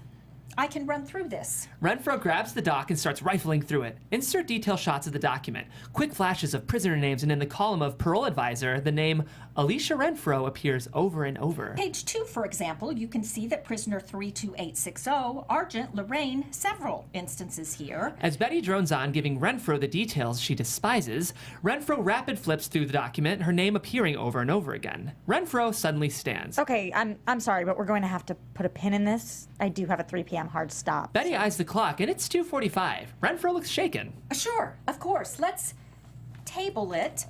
I can run through this. Renfro grabs the doc and starts rifling through it. Insert detail shots of the document. Quick flashes of prisoner names, and in the column of parole advisor, the name Alicia Renfro appears over and over. Page 2, for example, you can see that prisoner 32860, Argent Lorraine, several instances here. As Betty drones on, giving Renfro the details she despises, Renfro rapid flips through the document, her name appearing over and over again. Renfro suddenly stands. Okay, I'm sorry, but we're going to have to put a pin in this. I do have a 3 p.m. hard stop. Betty eyes the clock, and it's 2:45. Renfro looks shaken. Sure, of course. Let's table it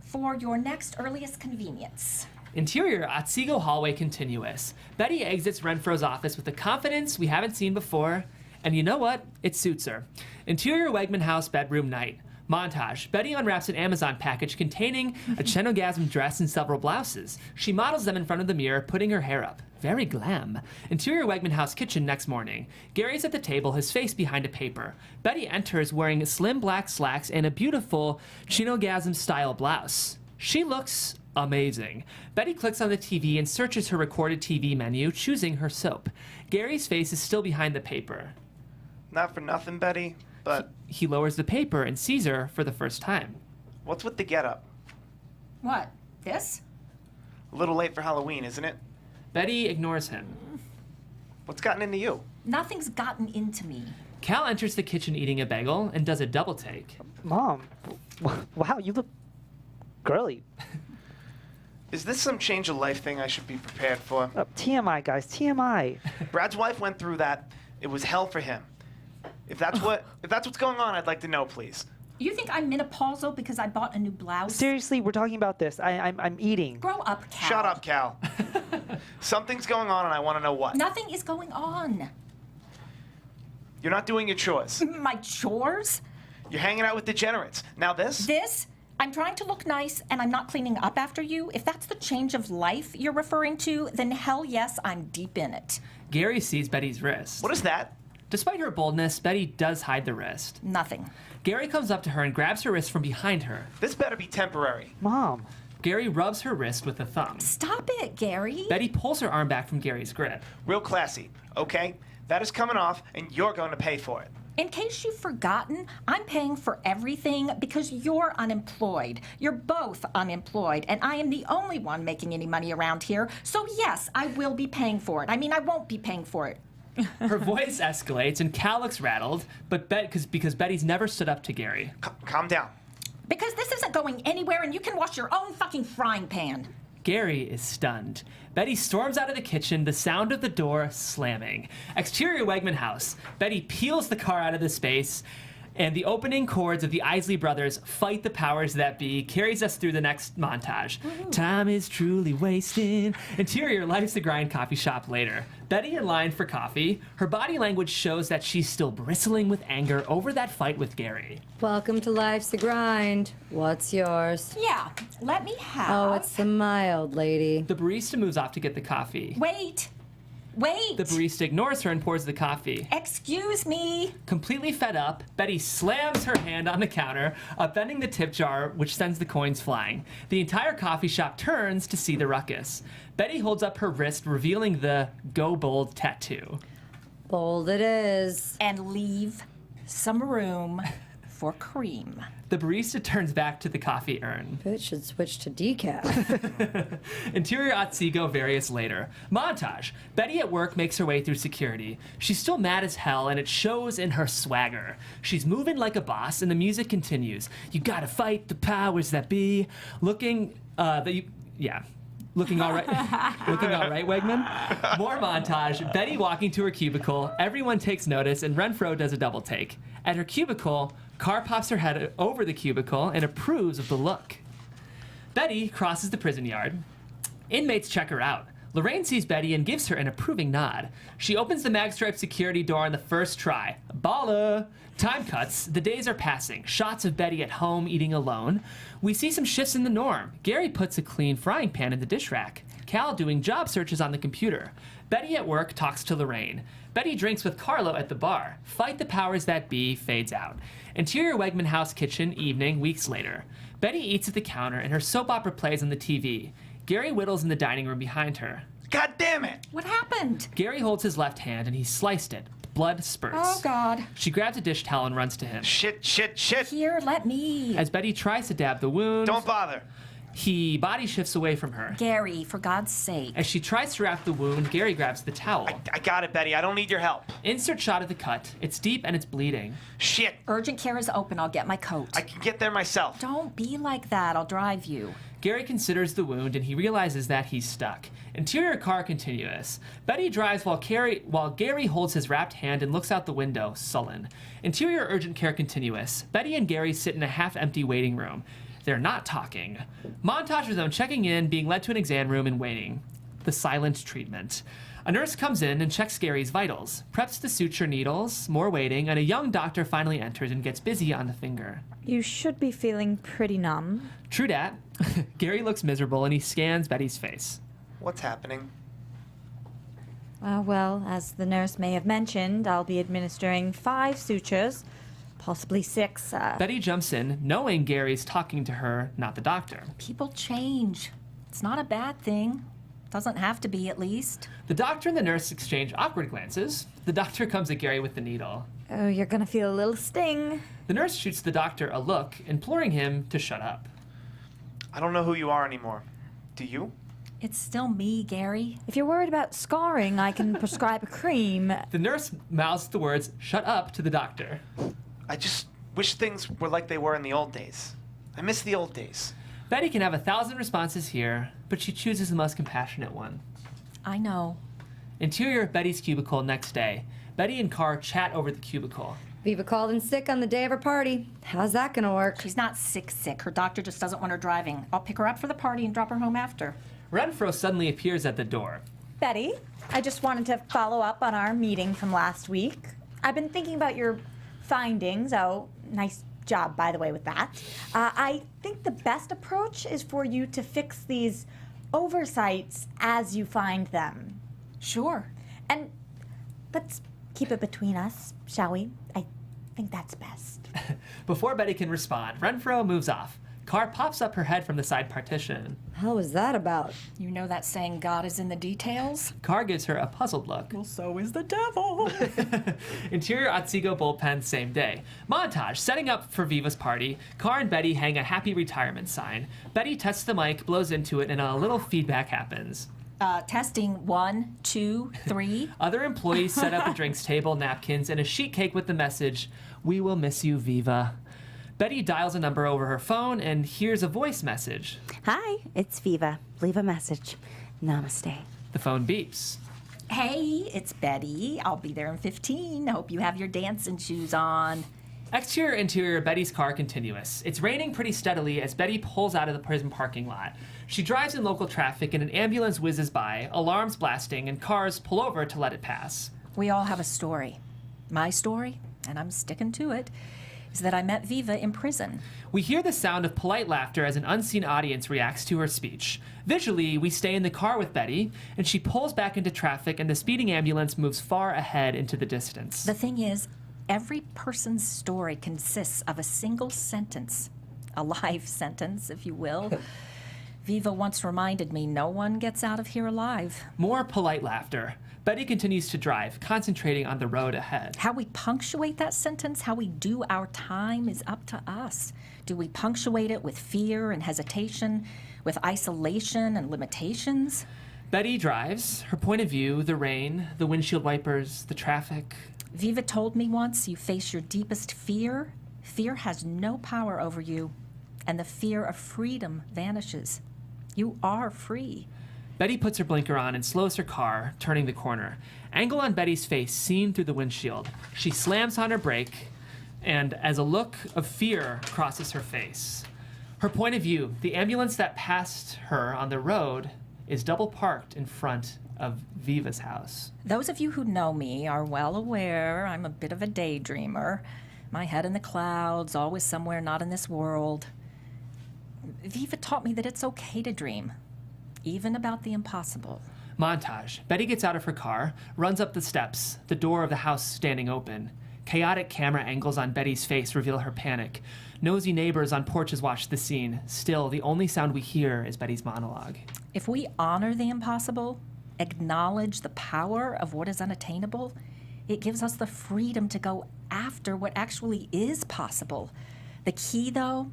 for your next earliest convenience. Interior Otsego hallway continuous. Betty exits Renfro's office with a confidence we haven't seen before, and you know what? It suits her. Interior Wegman house bedroom night. Montage. Betty unwraps an Amazon package containing a chenogasm dress and several blouses. She models them in front of the mirror, putting her hair up. Very glam. Interior Wegman house kitchen next morning. Gary's at the table, his face behind a paper. Betty enters wearing slim black slacks and a beautiful chenogasm-style blouse. She looks amazing. Betty clicks on the TV and searches her recorded TV menu, choosing her soap. Gary's face is still behind the paper. Not for nothing, Betty, but He lowers the paper and sees her for the first time. what's with the getup? What? This? A little late for Halloween, isn't it? Betty ignores him. What's gotten into you? Nothing's gotten into me. Cal enters the kitchen eating a bagel and does a double take. Mom, wow, you look girly. Is this some change of life thing I should be prepared for? TMI, guys, TMI. Brad's wife went through that. It was hell for him. If that's what's going on, I'd like to know, please. You think I'm menopausal because I bought a new blouse? Seriously, we're talking about this. I'm eating. Grow up, Cal. Shut up, Cal. Something's going on and I want to know what. Nothing is going on. You're not doing your chores. My chores? You're hanging out with degenerates. Now this? This? I'm trying to look nice and I'm not cleaning up after you. If that's the change of life you're referring to, then hell yes, I'm deep in it. Gary sees Betty's wrist. What is that? Despite her boldness, Betty does hide the wrist. Nothing. Gary comes up to her and grabs her wrist from behind her. This better be temporary. Mom. Gary rubs her wrist with a thumb. Stop it, Gary. Betty pulls her arm back from Gary's grip. Real classy, okay? That is coming off and you're going to pay for it. In case you've forgotten, I'm paying for everything because you're unemployed. You're both unemployed, and I am the only one making any money around here. So yes, I will be paying for it. I mean, I won't be paying for it. Her voice escalates, and Cal looks rattled, but because Betty's never stood up to Gary. Calm down. Because this isn't going anywhere, and you can wash your own fucking frying pan. Gary is stunned. Betty storms out of the kitchen, the sound of the door slamming. Exterior Wegman house. Betty peels the car out of the space, and the opening chords of the Isley Brothers, Fight the Powers That Be, carries us through the next montage. Ooh. Time is truly wasting. Interior Life's the Grind coffee shop later. Betty in line for coffee. Her body language shows that she's still bristling with anger over that fight with Gary. Welcome to Life's the Grind. What's yours? Yeah, let me have... Oh, it's the mild lady. The barista moves off to get the coffee. Wait. The barista ignores her and pours the coffee. Excuse me. Completely fed up, Betty slams her hand on the counter, upending the tip jar, which sends the coins flying. The entire coffee shop turns to see the ruckus. Betty holds up her wrist, revealing the Go Bold tattoo. Bold it is. And leave some room for cream. The barista turns back to the coffee urn. It should switch to decaf. Interior Otsego various later. Montage. Betty at work makes her way through security. She's still mad as hell, and it shows in her swagger. She's moving like a boss, and the music continues. You gotta fight the powers that be. Looking all right. Looking all right, Wegman? More montage. Betty walking to her cubicle. Everyone takes notice, and Renfro does a double take. At her cubicle, Carr pops her head over the cubicle and approves of the look. Betty crosses the prison yard. Inmates check her out. Lorraine sees Betty and gives her an approving nod. She opens the mag-striped security door on the first try. Balla! Time cuts. The days are passing. Shots of Betty at home eating alone. We see some shifts in the norm. Gary puts a clean frying pan in the dish rack. Cal doing job searches on the computer. Betty at work talks to Lorraine. Betty drinks with Carlo at the bar. Fight the powers that be fades out. Interior Wegman house kitchen, evening, weeks later. Betty eats at the counter and her soap opera plays on the TV. Gary whittles in the dining room behind her. God damn it! What happened? Gary holds his left hand and he sliced it. Blood spurts. Oh, God. She grabs a dish towel and runs to him. Shit. Here, let me. As Betty tries to dab the wound... Don't bother. He body shifts away from her. Gary, for God's sake. As she tries to wrap the wound, Gary grabs the towel. I got it, Betty. I don't need your help. Insert shot of the cut. It's deep and it's bleeding. Shit. Urgent care is open. I'll get my coat. I can get there myself. Don't be like that. I'll drive you. Gary considers the wound and he realizes that he's stuck. Interior car continuous. Betty drives while Gary holds his wrapped hand and looks out the window, sullen. Interior urgent care continuous. Betty and Gary sit in a half-empty waiting room. They're not talking. Montage of them checking in, being led to an exam room and waiting. The silent treatment. A nurse comes in and checks Gary's vitals, preps the suture needles, more waiting, and a young doctor finally enters and gets busy on the finger. You should be feeling pretty numb. True dat. Gary looks miserable and he scans Betty's face. What's happening? Well, as the nurse may have mentioned, I'll be administering 5 sutures, possibly 6. Betty jumps in, knowing Gary's talking to her, not the doctor. People change. It's not a bad thing. Doesn't have to be, at least. The doctor and the nurse exchange awkward glances. The doctor comes at Gary with the needle. Oh, you're gonna feel a little sting. The nurse shoots the doctor a look, imploring him to shut up. I don't know who you are anymore. Do you? It's still me, Gary. If you're worried about scarring, I can prescribe a cream. The nurse mouths the words, "Shut up," to the doctor. I just wish things were like they were in the old days. I miss the old days. Betty can have 1,000 responses here, but she chooses the most compassionate one. I know. Interior Betty's cubicle next day. Betty and Carr chat over the cubicle. Viva called in sick on the day of her party. How's that gonna work? She's not sick. Her doctor just doesn't want her driving. I'll pick her up for the party and drop her home after. Renfro suddenly appears at the door. Betty, I just wanted to follow up on our meeting from last week. I've been thinking about your findings. Oh, nice job, by the way, with that. I think the best approach is for you to fix these oversights as you find them. Sure. And let's keep it between us, shall we? I think that's best. Before Betty can respond, Renfro moves off. Car pops up her head from the side partition. Hell was that about? You know that saying, God is in the details? Car gives her a puzzled look. Well, so is the devil. Interior Otsego bullpen, same day. Montage, setting up for Viva's party. Car and Betty hang a happy retirement sign. Betty tests the mic, blows into it, and a little feedback happens. Testing 1, 2, 3. Other employees set up a drinks table, napkins, and a sheet cake with the message, "We will miss you, Viva." Betty dials a number over her phone and hears a voice message. Hi, it's Viva. Leave a message. Namaste. The phone beeps. Hey, it's Betty. I'll be there in 15. I hope you have your dancing shoes on. Exterior, interior, Betty's car continuous. It's raining pretty steadily as Betty pulls out of the prison parking lot. She drives in local traffic and an ambulance whizzes by, alarms blasting, and cars pull over to let it pass. We all have a story. My story, and I'm sticking to it, is that I met Viva in prison. We hear the sound of polite laughter as an unseen audience reacts to her speech. Visually, we stay in the car with Betty, and she pulls back into traffic and the speeding ambulance moves far ahead into the distance. The thing is, every person's story consists of a single sentence, a life sentence, if you will. Viva once reminded me no one gets out of here alive. More polite laughter. Betty continues to drive, concentrating on the road ahead. How we punctuate that sentence, how we do our time is up to us. Do we punctuate it with fear and hesitation, with isolation and limitations? Betty drives, her point of view, the rain, the windshield wipers, the traffic. Viva told me once, you face your deepest fear. Fear has no power over you, and the fear of freedom vanishes. You are free. Betty puts her blinker on and slows her car, turning the corner. Angle on Betty's face seen through the windshield. She slams on her brake, and as a look of fear crosses her face. Her point of view, the ambulance that passed her on the road is double parked in front of Viva's house. Those of you who know me are well aware I'm a bit of a daydreamer. My head in the clouds, always somewhere not in this world. Viva taught me that it's okay to dream, even about the impossible. Montage. Betty gets out of her car, runs up the steps, the door of the house standing open. Chaotic camera angles on Betty's face reveal her panic. Nosy neighbors on porches watch the scene. Still, the only sound we hear is Betty's monologue. If we honor the impossible, acknowledge the power of what is unattainable, it gives us the freedom to go after what actually is possible. The key, though,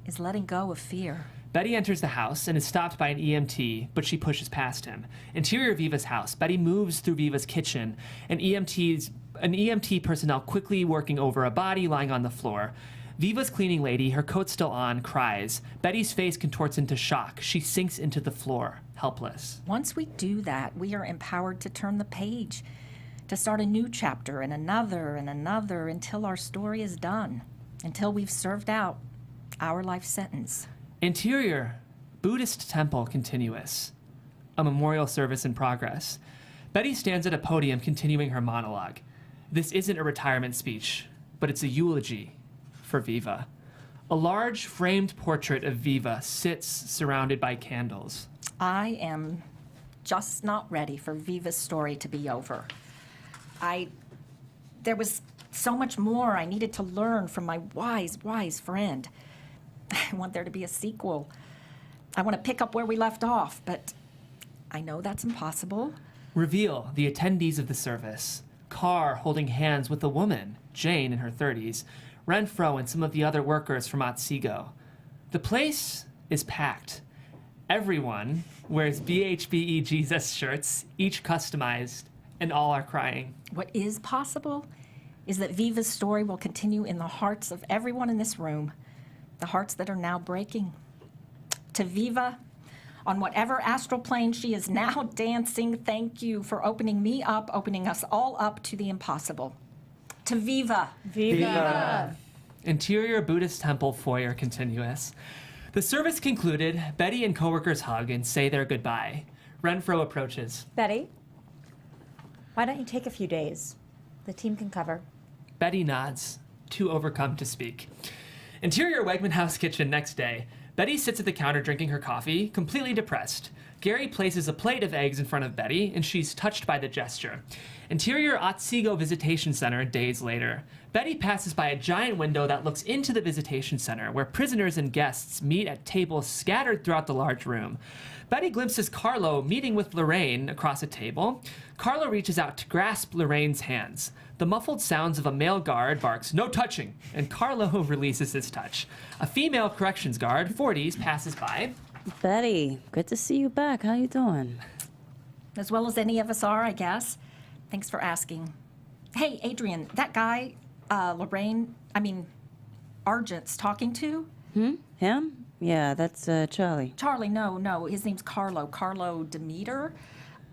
is letting go of fear. Betty enters the house and is stopped by an EMT, but she pushes past him. Interior Viva's house. Betty moves through Viva's kitchen. An EMT personnel quickly working over a body lying on the floor. Viva's cleaning lady, her coat still on, cries. Betty's face contorts into shock. She sinks into the floor, helpless. Once we do that, we are empowered to turn the page, to start a new chapter and another until our story is done, until we've served out our life sentence. Interior, Buddhist temple continuous. A memorial service in progress. Betty stands at a podium continuing her monologue. This isn't a retirement speech, but it's a eulogy for Viva. A large framed portrait of Viva sits surrounded by candles. I am just not ready for Viva's story to be over. There was so much more I needed to learn from my wise friend. I want there to be a sequel. I want to pick up where we left off, but I know that's impossible. Reveal the attendees of the service. Carr holding hands with a woman, Jane in her 30s, Renfro and some of the other workers from Otsego. The place is packed. Everyone wears BHBE Jesus shirts, each customized, and all are crying. What is possible is that Viva's story will continue in the hearts of everyone in this room, the hearts that are now breaking. To Viva, on whatever astral plane she is now dancing, thank you for opening me up, opening us all up to the impossible. To Viva. Viva. Interior Buddhist temple foyer continuous. The service concluded, Betty and coworkers hug and say their goodbye. Renfro approaches. Betty, why don't you take a few days? The team can cover. Betty nods, too overcome to speak. Interior Wegman House kitchen next day. Betty sits at the counter drinking her coffee, completely depressed. Gary places a plate of eggs in front of Betty, and she's touched by the gesture. Interior Otsego Visitation Center days later. Betty passes by a giant window that looks into the visitation center, where prisoners and guests meet at tables scattered throughout the large room. Betty glimpses Carlo meeting with Lorraine across a table. Carlo reaches out to grasp Lorraine's hands. The muffled sounds of a male guard barks, "No touching," and Carlo releases his touch. A female corrections guard, 40s, passes by. Betty, good to see you back. How you doing? As well as any of us are, I guess. Thanks for asking. Hey, Adrian, that guy, Argent's talking to? Him? Yeah, that's Charlie. Charlie, no. His name's Carlo. Carlo Demeter.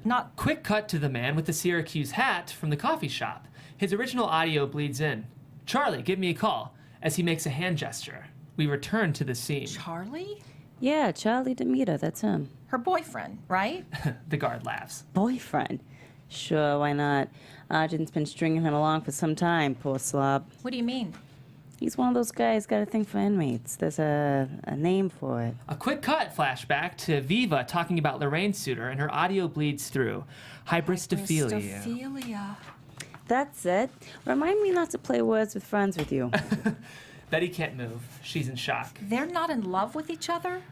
Not. Quick cut to the man with the Syracuse hat from the coffee shop. His original audio bleeds in. "Charlie, give me a call," as he makes a hand gesture. We return to the scene. Charlie? Yeah, Charlie Demeter, that's him. Her boyfriend, right? The guard laughs. Boyfriend? Sure, why not? Argent's been stringing him along for some time, poor slob. What do you mean? He's one of those guys got a thing for inmates. There's a name for it. A quick cut flashback to Viva talking about Lorraine's suitor, and her audio bleeds through. Hybristophilia. Hybristophilia. That's it. Remind me not to play words with friends with you. Betty can't move. She's in shock. They're not in love with each other?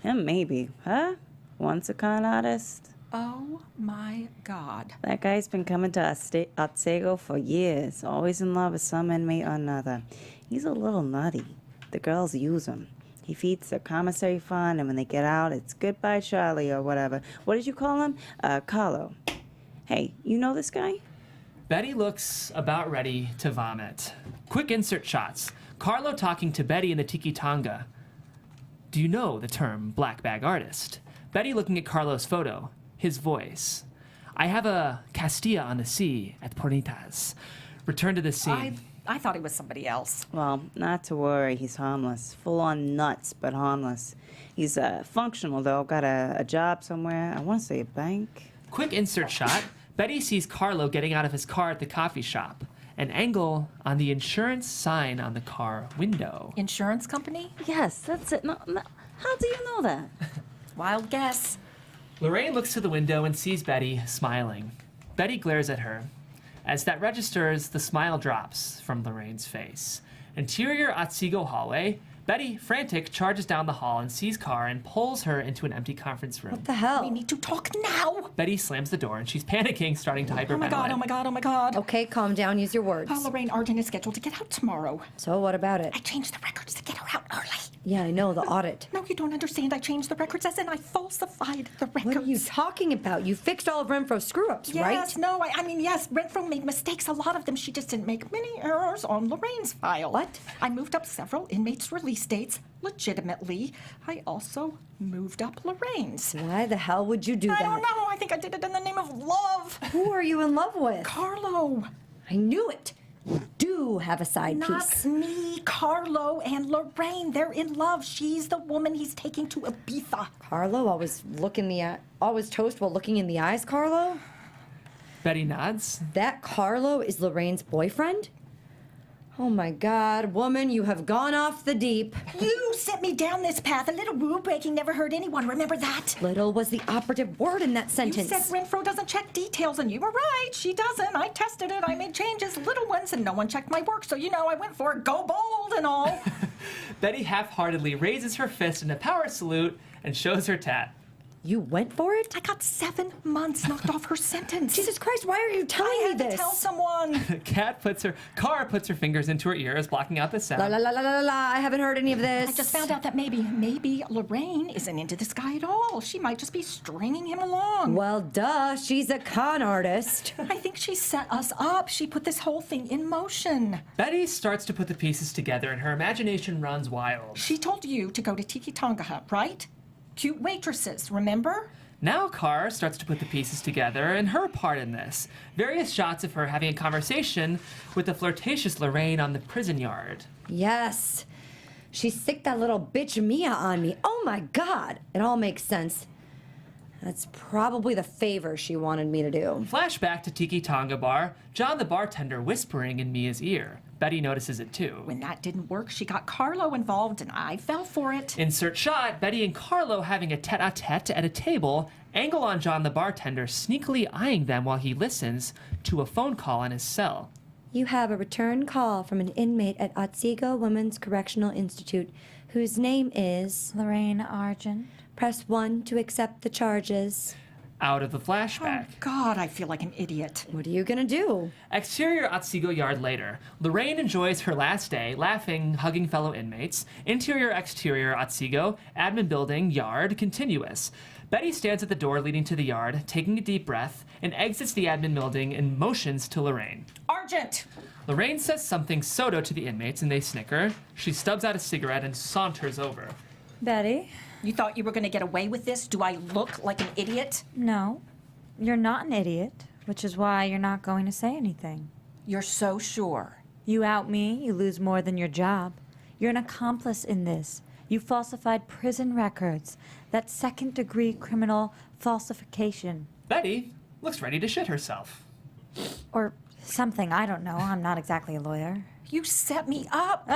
Him, maybe. Huh? Once a con artist? Oh my God. That guy's been coming to Otsego for years, always in love with some inmate or another. He's a little nutty. The girls use him. He feeds the commissary fund, and when they get out, it's goodbye Charlie or whatever. What did you call him? Carlo. Hey, you know this guy? Betty looks about ready to vomit. Quick insert shots. Carlo talking to Betty in the tiki tonga. "Do you know the term black bag artist?" Betty looking at Carlo's photo. His voice. "I have a Castilla on the sea at Pornitas." Return to the scene. I thought he was somebody else. Well, not to worry, he's harmless. Full-on nuts, but harmless. He's functional, though. Got a job somewhere. I want to say a bank. Quick insert shot. Betty sees Carlo getting out of his car at the coffee shop. An angle on the insurance sign on the car window. Insurance company? Yes, that's it. No, how do you know that? Wild guess. Lorraine looks to the window and sees Betty smiling. Betty glares at her. As that registers, the smile drops from Lorraine's face. Interior Otsego hallway. Betty, frantic, charges down the hall and sees Carr and pulls her into an empty conference room. What the hell? We need to talk now. Betty slams the door and she's panicking, starting to hyperventilate. Oh my God. Okay, calm down. Use your words. Lorraine Argent is scheduled to get out tomorrow. So what about it? I changed the records to get her out early. Yeah, I know, the audit. No, you don't understand. I changed the records as in I falsified the records. What are you talking about? You fixed all of Renfro's screw-ups, right? Yes, no, I mean, yes, Renfro made mistakes, a lot of them. She just didn't make many errors on Lorraine's file. What? I moved up several inmates' release dates, legitimately. I also moved up Lorraine's. Why the hell would you do that? I don't know. I think I did it in the name of love. Who are you in love with? Carlo. I knew it. You do have a side piece. Not me, Carlo and Lorraine. They're in love. She's the woman he's taking to Ibiza. Carlo, always toast while looking in the eyes, Carlo? Betty nods. That Carlo is Lorraine's boyfriend? Oh my God, woman, you have gone off the deep. You sent me down this path. A little rule-breaking never hurt anyone. Remember that? Little was the operative word in that sentence. You said Renfro doesn't check details, and you were right. She doesn't. I tested it. I made changes, little ones, and no one checked my work. So, I went for it. Go bold and all. Betty half-heartedly raises her fist in a power salute and shows her tat. You went for it? I got 7 months knocked off her sentence. Jesus Christ, why are you telling me I had this? to tell someone. Carr puts her fingers into her ears, blocking out the sound. La la la la la la, I haven't heard any of this. I just found out that maybe Lorraine isn't into this guy at all. She might just be stringing him along. Well, duh, she's a con artist. I think she set us up. She put this whole thing in motion. Betty starts to put the pieces together and her imagination runs wild. She told you to go to Tiki Tonga Hut, right? Cute waitresses, remember? Now Carr starts to put the pieces together and her part in this. Various shots of her having a conversation with the flirtatious Lorraine on the prison yard. Yes. She sicked that little bitch Mia on me. Oh my God. It all makes sense. That's probably the favor she wanted me to do. Flashback to Tiki Tonga Bar, John the bartender whispering in Mia's ear. Betty notices it too. When that didn't work, she got Carlo involved, and I fell for it. Insert shot, Betty and Carlo having a tete-a-tete at a table, angle on John the bartender sneakily eyeing them while he listens to a phone call in his cell. You have a return call from an inmate at Otsego Women's Correctional Institute whose name is Lorraine Argent. Press 1 to accept the charges. Out of the flashback. Oh, God, I feel like an idiot. What are you gonna do? Exterior Otsego yard later. Lorraine enjoys her last day, laughing, hugging fellow inmates. Exterior Otsego, admin building, yard, continuous. Betty stands at the door leading to the yard, taking a deep breath, and exits the admin building and motions to Lorraine. Argent! Lorraine says something sodo to the inmates and they snicker. She stubs out a cigarette and saunters over. Betty? You thought you were going to get away with this? Do I look like an idiot? No. You're not an idiot, which is why you're not going to say anything. You're so sure. You out me, you lose more than your job. You're an accomplice in this. You falsified prison records. That's second-degree criminal falsification. Betty looks ready to shit herself. Or something, I don't know. I'm not exactly a lawyer. You set me up.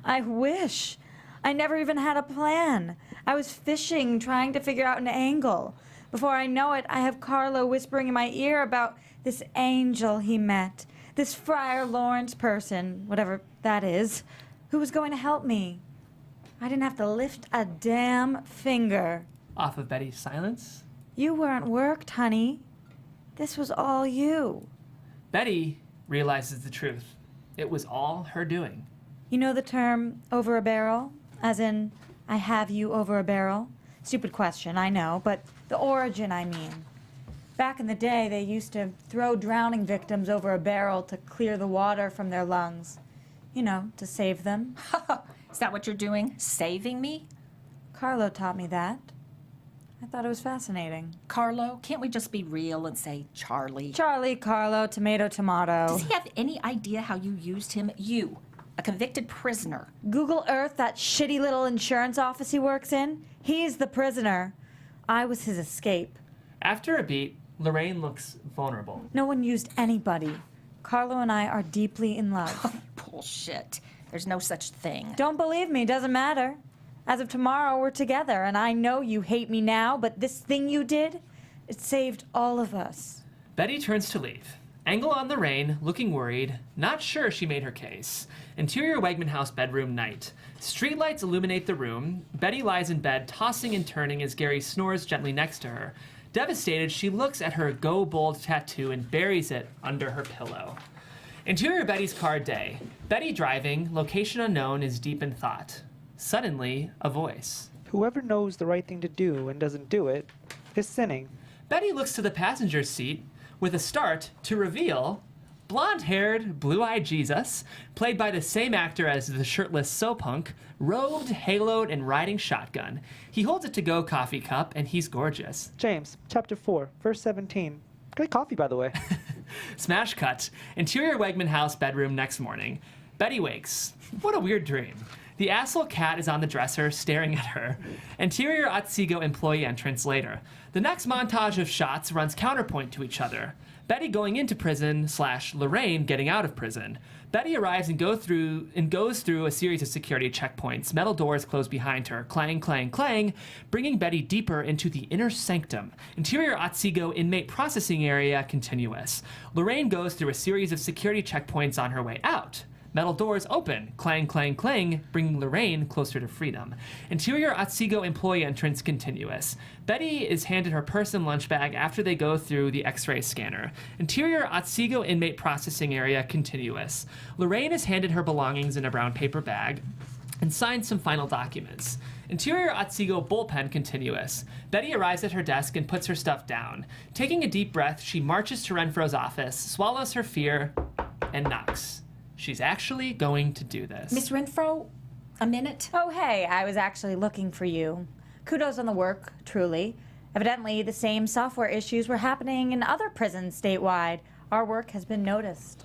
I wish. I never even had a plan. I was fishing, trying to figure out an angle. Before I know it, I have Carlo whispering in my ear about this angel he met, this Friar Lawrence person, whatever that is, who was going to help me. I didn't have to lift a damn finger. Off of Betty's silence. You weren't worked, honey. This was all you. Betty realizes the truth. It was all her doing. You know the term over a barrel? As in, I have you over a barrel? Stupid question, I know, but the origin, I mean. Back in the day, they used to throw drowning victims over a barrel to clear the water from their lungs. You know, to save them. Is that what you're doing? Saving me? Carlo taught me that. I thought it was fascinating. Carlo, can't we just be real and say Charlie? Charlie, Carlo, tomato, tomato. Does he have any idea how you used him? You, a convicted prisoner. Google Earth that shitty little insurance office he works in. He's the prisoner. I was his escape. After a beat, Lorraine looks vulnerable. No one used anybody. Carlo and I are deeply in love. Bullshit. There's no such thing. Don't believe me, doesn't matter. As of tomorrow, we're together, and I know you hate me now, but this thing you did, it saved all of us. Betty turns to leave. Angle on Lorraine, looking worried, not sure she made her case. Interior Wegman house bedroom night. Streetlights illuminate the room. Betty lies in bed, tossing and turning as Gary snores gently next to her. Devastated, she looks at her Go Bold tattoo and buries it under her pillow. Interior Betty's car day. Betty driving, location unknown, is deep in thought. Suddenly, a voice. Whoever knows the right thing to do and doesn't do it is sinning. Betty looks to the passenger seat with a start to reveal blonde-haired, blue-eyed Jesus, played by the same actor as the shirtless so-punk, robed, haloed, and riding shotgun. He holds a to-go coffee cup, and he's gorgeous. James, chapter 4, verse 17. Great coffee, by the way. Smash cut. Interior Wegman house bedroom next morning. Betty wakes. What a weird dream. The asshole cat is on the dresser, staring at her. Interior Otsego employee entrance later. The next montage of shots runs counterpoint to each other. Betty going into prison / Lorraine getting out of prison. Betty arrives and goes through a series of security checkpoints. Metal doors close behind her. Clang, clang, clang, bringing Betty deeper into the inner sanctum. Interior Otsego inmate processing area continuous. Lorraine goes through a series of security checkpoints on her way out. Metal doors open, clang, clang, clang, bringing Lorraine closer to freedom. Interior Otsego employee entrance continuous. Betty is handed her purse and lunch bag after they go through the x-ray scanner. Interior Otsego inmate processing area continuous. Lorraine is handed her belongings in a brown paper bag and signs some final documents. Interior Otsego bullpen continuous. Betty arrives at her desk and puts her stuff down. Taking a deep breath, she marches to Renfro's office, swallows her fear, and knocks. She's actually going to do this. Miss Renfro, a minute? Oh, hey, I was actually looking for you. Kudos on the work, truly. Evidently, the same software issues were happening in other prisons statewide. Our work has been noticed.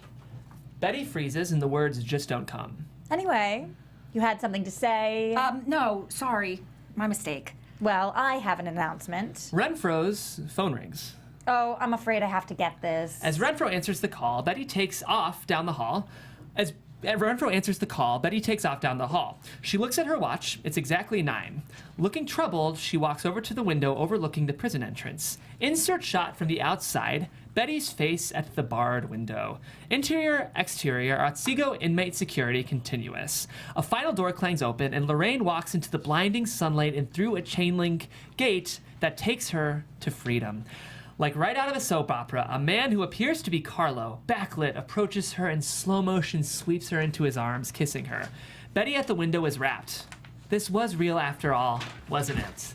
Betty freezes and the words just don't come. Anyway, you had something to say? No, sorry. My mistake. Well, I have an announcement. Renfro's phone rings. Oh, I'm afraid I have to get this. As Renfro answers the call, Betty takes off down the hall. As Renfro answers the call, Betty takes off down the hall. She looks at her watch. It's exactly 9. Looking troubled, she walks over to the window overlooking the prison entrance. Insert shot from the outside, Betty's face at the barred window. Interior, exterior, Otsego inmate security continuous. A final door clangs open, and Lorraine walks into the blinding sunlight and through a chain link gate that takes her to freedom. Like right out of a soap opera, a man who appears to be Carlo, backlit, approaches her and in slow motion sweeps her into his arms, kissing her. Betty at the window is wrapped. This was real after all, wasn't it?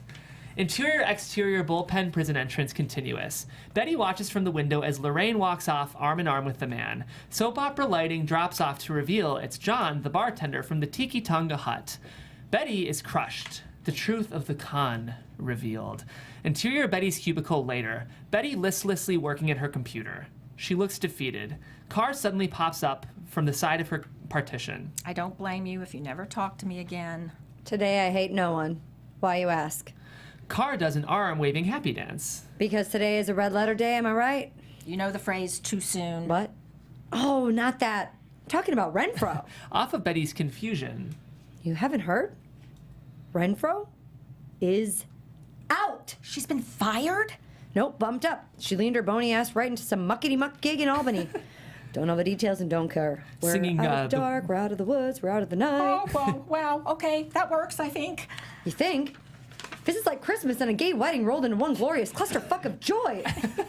Interior, exterior, bullpen prison entrance continuous. Betty watches from the window as Lorraine walks off arm in arm with the man. Soap opera lighting drops off to reveal it's John, the bartender from the Tiki Tonga hut. Betty is crushed. The truth of the con revealed. Interior Betty's cubicle later. Betty listlessly working at her computer. She looks defeated. Carr suddenly pops up from the side of her partition. I don't blame you if you never talk to me again. Today I hate no one. Why, you ask? Carr does an arm-waving happy dance. Because today is a red letter day, am I right? You know the phrase, too soon. What? Oh, not that. I'm talking about Renfro. Off of Betty's confusion. You haven't heard? Renfro is out. She's been fired? Nope, bumped up. She leaned her bony ass right into some muckety-muck gig in Albany. Don't know the details and don't care. We're Singing, out of the dark, we're out of the woods, we're out of the night. Oh, well, okay, that works, I think. You think? This is like Christmas and a gay wedding rolled into one glorious clusterfuck of joy.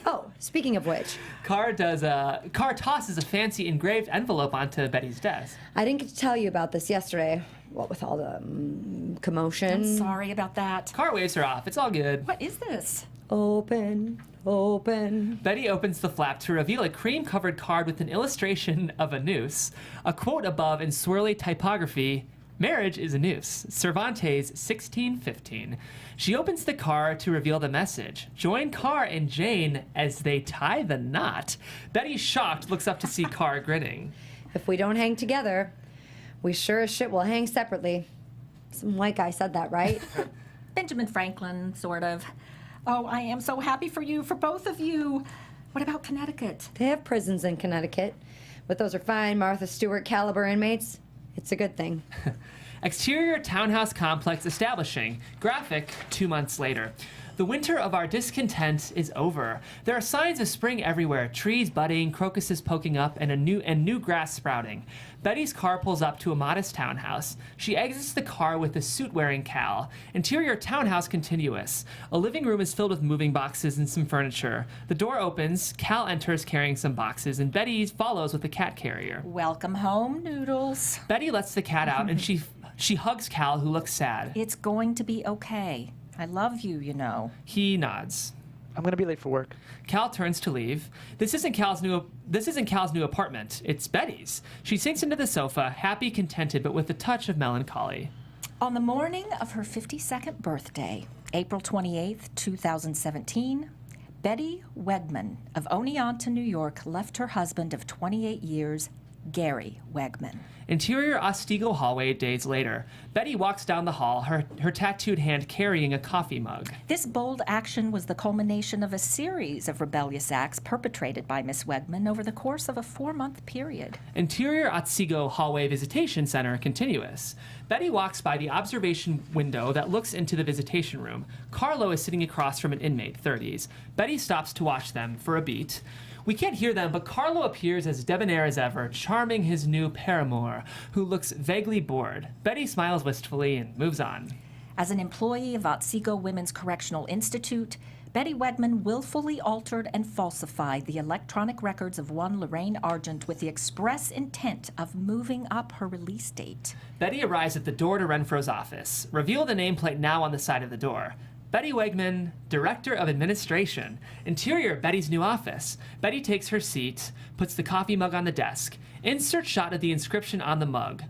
Oh, speaking of which. Carr tosses a fancy engraved envelope onto Betty's desk. I didn't get to tell you about this yesterday. What with all the commotion. I'm sorry about that. Carr waves her off. It's all good. What is this? Open, open. Betty opens the flap to reveal a cream-covered card with an illustration of a noose. A quote above in swirly typography, "Marriage is a noose. Cervantes, 1615. She opens the card to reveal the message. Join Carr and Jane as they tie the knot. Betty, shocked, looks up to see Carr grinning. If we don't hang together, we sure as shit will hang separately. Some white guy said that, right? Benjamin Franklin, sort of. Oh, I am so happy for you, for both of you. What about Connecticut? They have prisons in Connecticut, but those are fine Martha Stewart caliber inmates. It's a good thing. Exterior townhouse complex establishing. Graphic 2 months later. The winter of our discontent is over. There are signs of spring everywhere, trees budding, crocuses poking up, and new grass sprouting. Betty's car pulls up to a modest townhouse. She exits the car with a suit-wearing Cal. Interior townhouse continuous. A living room is filled with moving boxes and some furniture. The door opens, Cal enters carrying some boxes, and Betty follows with a cat carrier. Welcome home, Noodles. Betty lets the cat out, and she hugs Cal, who looks sad. It's going to be okay. I love you, you know. He nods. I'm gonna be late for work. Cal turns to leave. This isn't Cal's new apartment. It's Betty's. She sinks into the sofa, happy, contented, but with a touch of melancholy. On the morning of her 52nd birthday, April 28th, 2017, Betty Wegman of Oneonta, New York, left her husband of 28 years, Gary Wegman. Interior Otsego hallway days later. Betty walks down the hall, her tattooed hand carrying a coffee mug. This bold action was the culmination of a series of rebellious acts perpetrated by Miss Wegman over the course of a 4-month period. Interior Otsego hallway visitation center continuous. Betty walks by the observation window that looks into the visitation room. Carlo is sitting across from an inmate, 30s. Betty stops to watch them for a beat. We can't hear them, but Carlo appears as debonair as ever, charming his new paramour, who looks vaguely bored. Betty smiles wistfully and moves on. As an employee of Otsego Women's Correctional Institute, Betty Wegman willfully altered and falsified the electronic records of one Lorraine Argent with the express intent of moving up her release date. Betty arrives at the door to Renfro's office. Reveal the nameplate now on the side of the door. Betty Wegman, Director of Administration. Interior, Betty's new office. Betty takes her seat, puts the coffee mug on the desk. Insert shot of the inscription on the mug.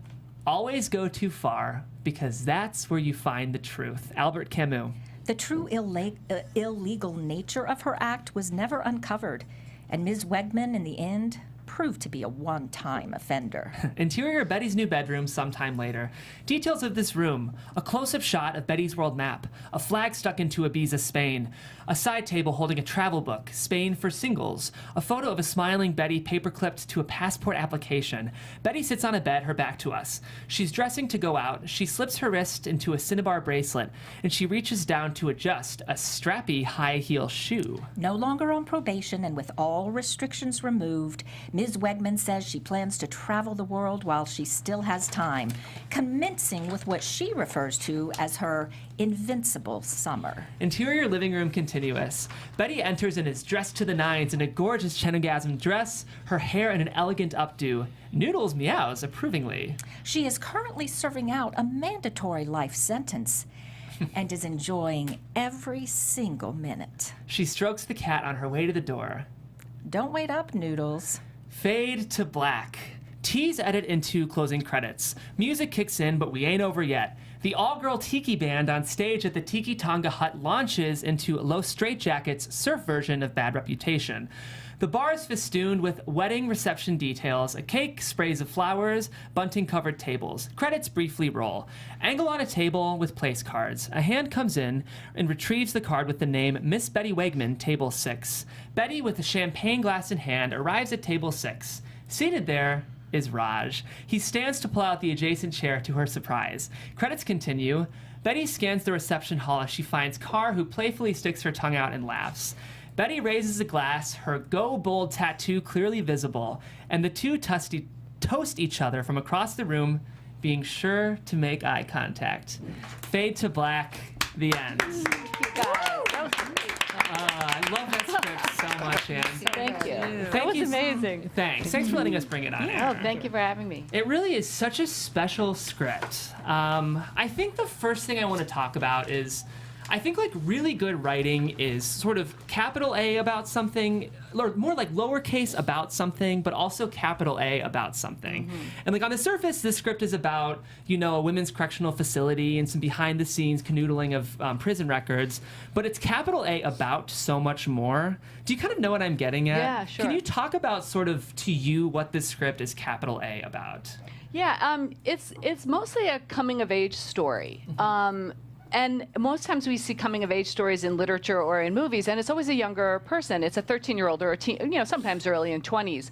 Always go too far, because that's where you find the truth. Albert Camus. The true illegal nature of her act was never uncovered, and Ms. Wegman, in the end, proved to be a one-time offender. Interior Betty's new bedroom sometime later. Details of this room: a close-up shot of Betty's world map, a flag stuck into Ibiza, Spain, a side table holding a travel book, Spain for singles, a photo of a smiling Betty paperclipped to a passport application. Betty sits on a bed, her back to us. She's dressing to go out. She slips her wrist into a cinnabar bracelet, and she reaches down to adjust a strappy high-heel shoe. No longer on probation and with all restrictions removed, Ms. Wegman says she plans to travel the world while she still has time, commencing with what she refers to as her invincible summer. Interior living room continuous. Betty enters and is dressed to the nines in a gorgeous Chennegasm dress, her hair in an elegant updo. Noodles meows approvingly. She is currently serving out a mandatory life sentence and is enjoying every single minute. She strokes the cat on her way to the door. Don't wait up, Noodles. Fade to black. Tease edit into closing credits. Music kicks in, but we ain't over yet. The all-girl tiki band on stage at the Tiki Tonga Hut launches into Los Straitjackets' surf version of Bad Reputation. The bar is festooned with wedding reception details, a cake, sprays of flowers, bunting-covered tables. Credits briefly roll. Angle on a table with place cards. A hand comes in and retrieves the card with the name Miss Betty Wegman, Table 6. Betty, with a champagne glass in hand, arrives at Table 6. Seated there is Raj. He stands to pull out the adjacent chair to her surprise. Credits continue. Betty scans the reception hall as she finds Carr, who playfully sticks her tongue out and laughs. Betty raises a glass, her Go Bold tattoo clearly visible, and the two toast each other from across the room, being sure to make eye contact. Fade to black, the end. I love that script so much, Anne. Thank you. Thank That was you. amazing. Thanks for letting us bring it on air. Oh, thank you for having me. It really is such a special script. I think the first thing I want to talk about is, I think like really good writing is sort of capital A about something, or more like lowercase about something, but also capital A about something. And like on the surface, this script is about, you know, a women's correctional facility and some behind the scenes canoodling of prison records, but it's capital A about so much more. Do you kind of know what I'm getting at? Yeah, sure. Can you talk about sort of to you what this script is capital A about? Yeah, it's mostly a coming of age story. And most times we see coming of age stories in literature or in movies, and it's always a younger person. It's a 13-year-old or a teen, you know, sometimes early in 20s.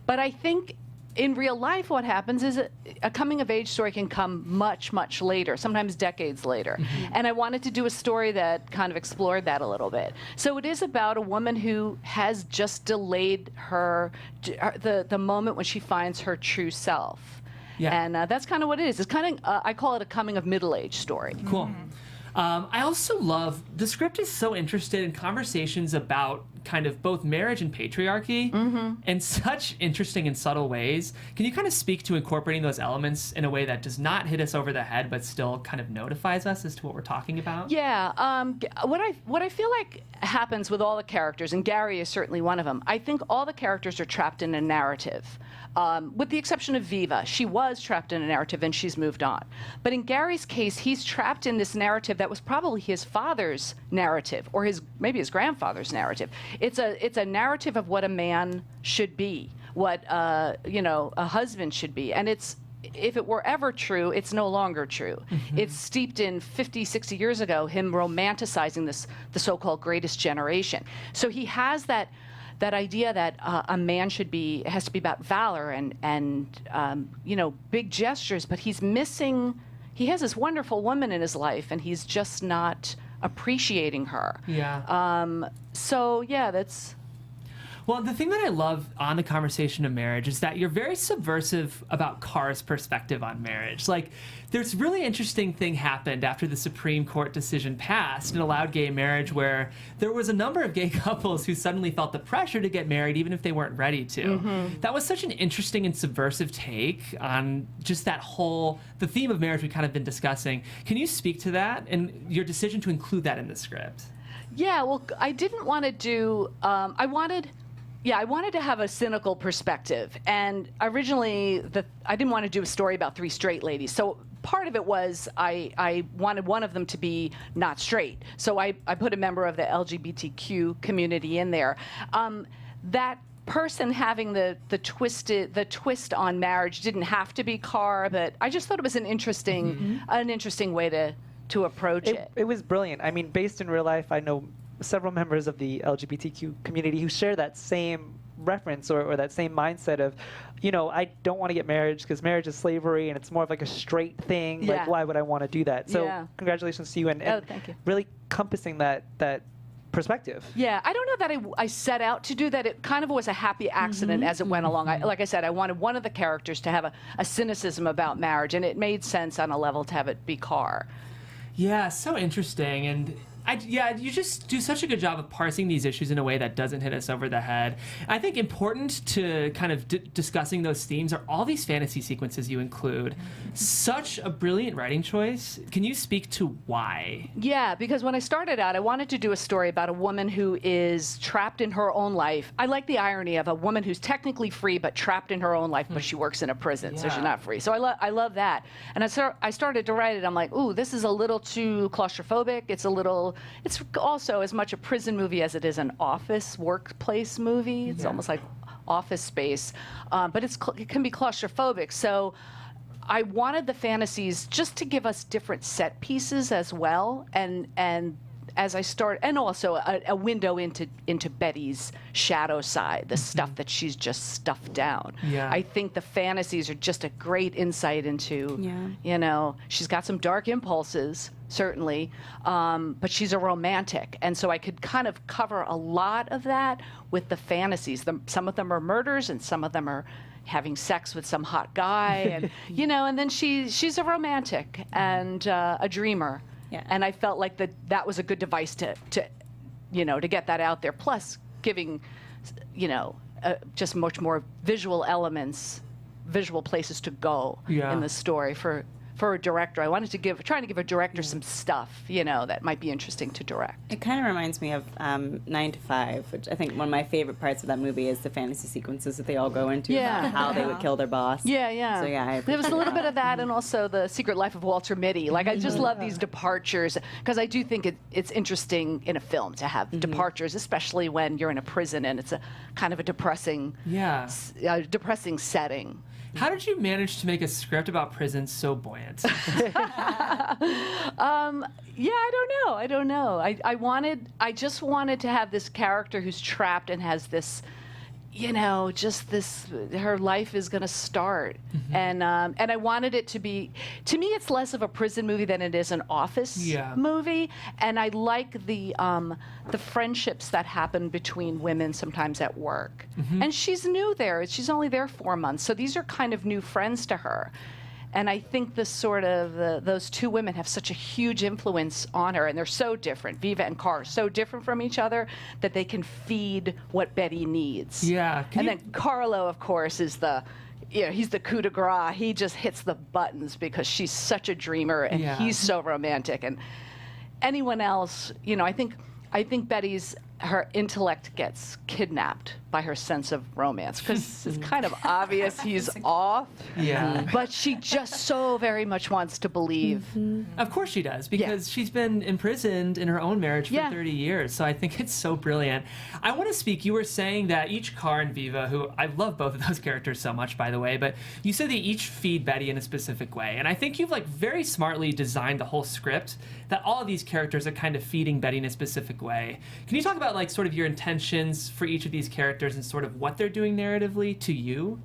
But I think in real life, what happens is a coming of age story can come much, much later, sometimes decades later. And I wanted to do a story that kind of explored that a little bit. So it is about a woman who has just delayed the moment when she finds her true self. Yeah. And that's kind of what it is. It's kind of, I call it a coming of middle-age story. Cool. I also love, the script is so interested in conversations about kind of both marriage and patriarchy in such interesting and subtle ways. Can you kind of speak to incorporating those elements in a way that does not hit us over the head, but still kind of notifies us as to what we're talking about? Yeah. What I feel like happens with all the characters, and Gary is certainly one of them, I think all the characters are trapped in a narrative. With the exception of Viva. She was trapped in a narrative and she's moved on. But in Gary's case, he's trapped in this narrative that was probably his father's narrative, or maybe his grandfather's narrative. It's a narrative of what a man should be, what a husband should be. And if it were ever true, it's no longer true. It's steeped in 50, 60 years ago, him romanticizing the so-called greatest generation. So he has that idea that a man has to be about valor and big gestures, but he has this wonderful woman in his life, and he's just not appreciating her. Yeah. So yeah, that's... Well, the thing that I love on the conversation of marriage is that you're very subversive about Carr's perspective on marriage. Like, there's a really interesting thing happened after the Supreme Court decision passed and allowed gay marriage, where there was a number of gay couples who suddenly felt the pressure to get married even if they weren't ready to. That was such an interesting and subversive take on just the theme of marriage we've kind of been discussing. Can you speak to that and your decision to include that in the script? Yeah, well, I didn't want to do... I wanted to have a cynical perspective, and originally I didn't want to do a story about three straight ladies. So part of it was I wanted one of them to be not straight. So I put a member of the LGBTQ community in there. That person having the twist on marriage didn't have to be Carr, but I just thought it was an interesting way to approach it. It was brilliant. I mean, based in real life, I know several members of the LGBTQ community who share that same reference or that same mindset of, I don't want to get married because marriage is slavery and it's more of like a straight thing. Yeah. Like, why would I want to do that? So congratulations to you and thank you. really compassing that perspective. Yeah, I don't know that I set out to do that. It kind of was a happy accident as it went along. Like I said, I wanted one of the characters to have a cynicism about marriage, and it made sense on a level to have it be Carr. Yeah, so interesting. And you just do such a good job of parsing these issues in a way that doesn't hit us over the head. I think important to kind of discussing those themes are all these fantasy sequences you include. Such a brilliant writing choice. Can you speak to why? Yeah, because when I started out, I wanted to do a story about a woman who is trapped in her own life. I like the irony of a woman who's technically free but trapped in her own life, but she works in a prison, so she's not free. So I love that. And I started to write it. I'm like, ooh, this is a little too claustrophobic. It's also as much a prison movie as it is an office workplace movie. It's almost like Office Space, but it can be claustrophobic. So I wanted the fantasies just to give us different set pieces as well, and as I start, and also a window into Betty's shadow side, the stuff that she's just stuffed down. Yeah. I think the fantasies are just a great insight into, she's got some dark impulses, certainly, but she's a romantic. And so I could kind of cover a lot of that with the fantasies. Some of them are murders and some of them are having sex with some hot guy. And, and then she's a romantic and a dreamer. Yeah. And I felt like that was a good device to get that out there. Plus, giving, just much more visual elements, visual places to go in the story for a director. I wanted to trying to give a director some stuff, that might be interesting to direct. It kind of reminds me of 9 to 5, which I think one of my favorite parts of that movie is the fantasy sequences that they all go into about how they would kill their boss. Yeah. So there was a little bit of that, and also the Secret Life of Walter Mitty. Like, I just love these departures, because I do think it's interesting in a film to have departures, especially when you're in a prison and it's a kind of a depressing setting. How did you manage to make a script about prisons so buoyant? I don't know. I just wanted to have this character who's trapped and has this, her life is going to start. And I wanted it to be, to me, it's less of a prison movie than it is an office movie. And I like the friendships that happen between women sometimes at work. And she's new there. She's only there 4 months. So these are kind of new friends to her. And I think those two women have such a huge influence on her, and they're so different. Viva and Carr are so different from each other that they can feed what Betty needs. Yeah. Then Carlo, of course, is he's the coup de grace. He just hits the buttons because she's such a dreamer, and he's so romantic. And anyone else, I think her intellect gets kidnapped by her sense of romance, because it's kind of obvious he's off. Yeah. But she just so very much wants to believe. Of course she does, because she's been imprisoned in her own marriage for 30 years. So I think it's so brilliant. I want to speak. You were saying that each Carr and Viva, who I love both of those characters so much, by the way, but you said they each feed Betty in a specific way. And I think you've very smartly designed the whole script that all of these characters are kind of feeding Betty in a specific way. Can you talk about sort of your intentions for each of these characters and sort of what they're doing narratively to you?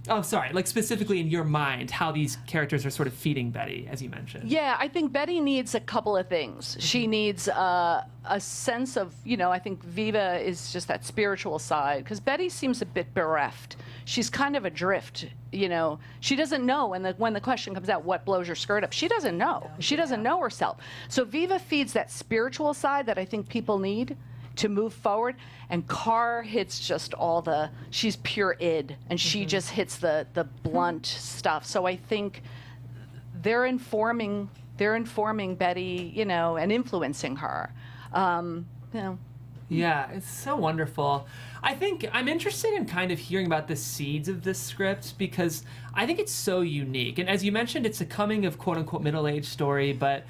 Oh, sorry. Specifically in your mind, how these characters are sort of feeding Betty, as you mentioned. Yeah, I think Betty needs a couple of things. She needs a sense of, I think Viva is just that spiritual side, because Betty seems a bit bereft. She's kind of adrift, She doesn't know when the question comes out, what blows your skirt up? She doesn't know. She doesn't know herself. So Viva feeds that spiritual side that I think people need to move forward, and Carr hits just she's pure id, and she just hits the blunt stuff. So I think they're informing Betty, and influencing her. Yeah, it's so wonderful. I think I'm interested in kind of hearing about the seeds of this script because I think it's so unique. And as you mentioned, it's a coming of quote-unquote middle-aged story, but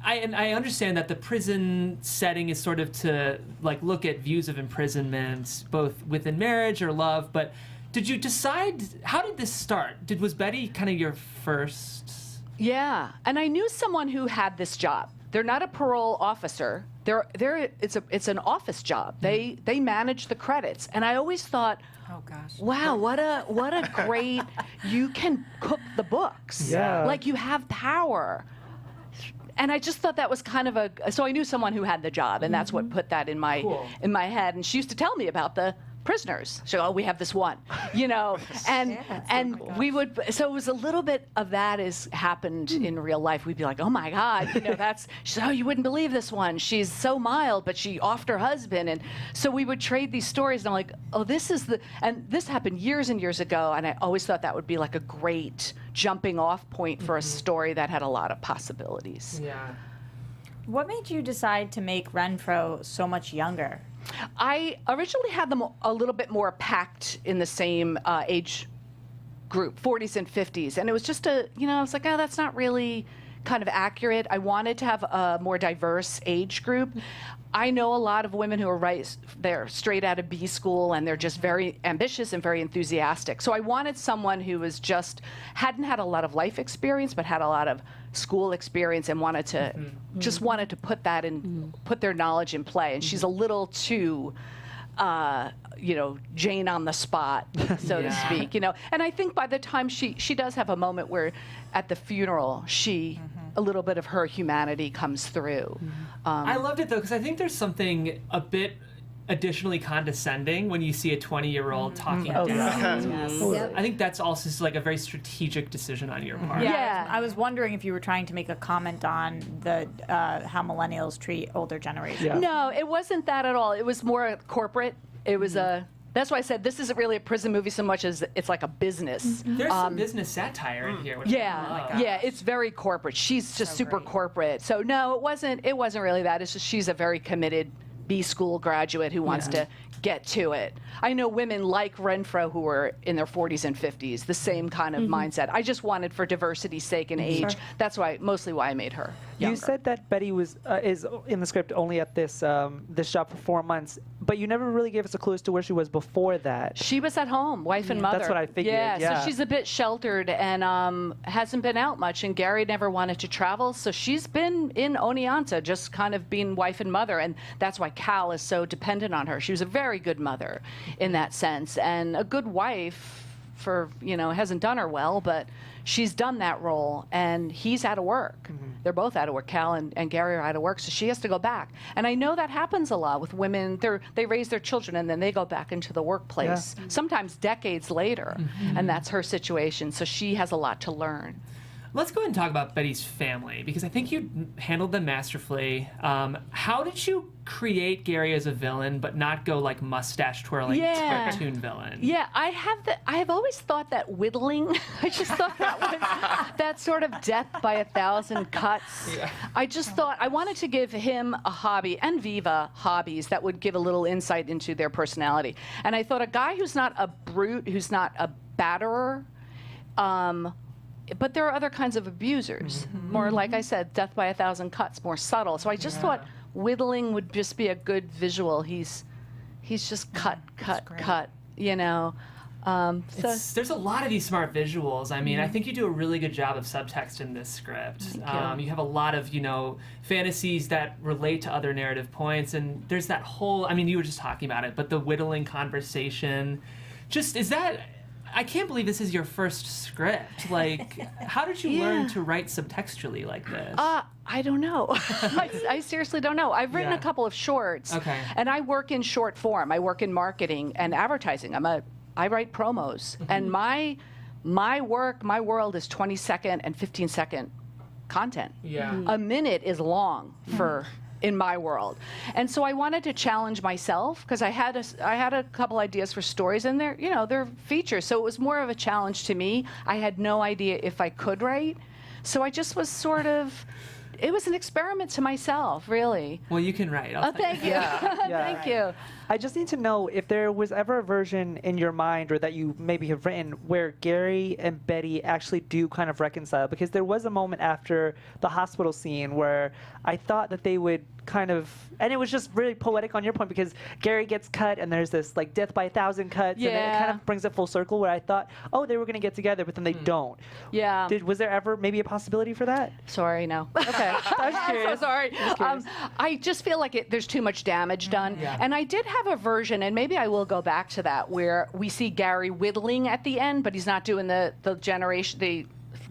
I understand that the prison setting is sort of to like look at views of imprisonment, both within marriage or love, but did you decide, how did this start? Was Betty kind of your first? Yeah, and I knew someone who had this job. They're not a parole officer. It's an office job. They manage the credits, and I always thought, Oh gosh. wow, what a great, you can cook the books. Yeah. Like you have power. And I just thought that was kind of so I knew someone who had the job, and that's what put that in my head. And she used to tell me about the prisoners. So, we have this one, and we would. So it was a little bit of that has happened in real life. We'd be like, oh my God, that's. She said, oh, you wouldn't believe this one. She's so mild, but she offed her husband, and so we would trade these stories. And I'm like, oh, this is and this happened years and years ago, and I always thought that would be like a great jumping off point for a story that had a lot of possibilities. Yeah. What made you decide to make Renfro so much younger? I originally had them a little bit more packed in the same age group, 40s and 50s. And it was just I was like, oh, that's not really kind of accurate. I wanted to have a more diverse age group. I know a lot of women who are they're straight out of B school and they're just very ambitious and very enthusiastic. So I wanted someone who was hadn't had a lot of life experience, but had a lot of school experience and wanted to put that in, put their knowledge in play. And she's a little too, Jane on the spot, so to speak, And I think by the time she does have a moment where at the funeral, a little bit of her humanity comes through. I loved it though, because I think there's something a bit additionally condescending when you see a 20-year-old talking down. Yep. I think that's also just like a very strategic decision on your part. Yeah. I was wondering if you were trying to make a comment on the how millennials treat older generations. Yeah. No, it wasn't that at all. It was more corporate. It was that's why I said this isn't really a prison movie so much as it's like a business. There's some business satire in here, which I love. Yeah, it's very corporate. She's just super corporate. So no, it wasn't really that. It's just she's a very committed B school graduate who wants to get to it. I know women like Renfro who are in their 40s and 50s, the same kind of mindset. I just wanted, for diversity's sake and age, that's mostly why I made her younger. You said that Betty is in the script only at this job for 4 months, but you never really gave us a clue as to where she was before that. She was at home, wife and mother. That's what I figured. Yeah, so she's a bit sheltered and hasn't been out much. And Gary never wanted to travel, so she's been in Oneonta, just kind of being wife and mother. And that's why Cal is so dependent on her. She was a very good mother in that sense, and a good wife for, hasn't done her well, but she's done that role, and he's out of work. They're both out of work. Cal and Gary are out of work, so she has to go back. And I know that happens a lot with women. They raise their children, and then they go back into the workplace, sometimes decades later, and that's her situation. So she has a lot to learn. Let's go ahead and talk about Betty's family, because I think you handled them masterfully. How did you create Gary as a villain, but not go like mustache twirling cartoon villain? Yeah, I have always thought that whittling. I just thought that was that sort of death by 1,000 cuts. Yeah. I just thought I wanted to give him a hobby, and Viva hobbies that would give a little insight into their personality. And I thought a guy who's not a brute, who's not a batterer, but there are other kinds of abusers. More, like I said, death by 1,000 cuts, more subtle. So I just thought whittling would just be a good visual. He's just cut. There's a lot of these smart visuals. I mean, I think you do a really good job of subtext in this script. You have a lot of, fantasies that relate to other narrative points, and there's that whole, you were just talking about it, but the whittling conversation, I can't believe this is your first script. Like, how did you learn to write subtextually like this? I don't know. I seriously don't know. I've written a couple of shorts, and I work in short form. I work in marketing and advertising. I write promos, and my world is 20-second and 15-second content. Yeah. A minute is long in my world. And so I wanted to challenge myself, because I had a couple ideas for stories, and they're features. So it was more of a challenge to me. I had no idea if I could write. So I just was sort of it was an experiment to myself, really. Well, you can write. I'll tell Thank you. Thank you. I just need to know if there was ever a version in your mind or that you maybe have written where Gary and Betty actually do kind of reconcile, because there was a moment after the hospital scene where I thought that they would kind of, and it was just really poetic on your point because Gary gets cut and there's this like death by 1,000 cuts and it kind of brings it full circle where I thought, oh, they were going to get together, but then they don't. Yeah. Was there ever maybe a possibility for that? Sorry, no. Okay. I was curious. I'm so sorry. I just feel like there's too much damage done. Yeah. And I did have a version, and maybe I will go back to that, where we see Gary whittling at the end, but he's not doing the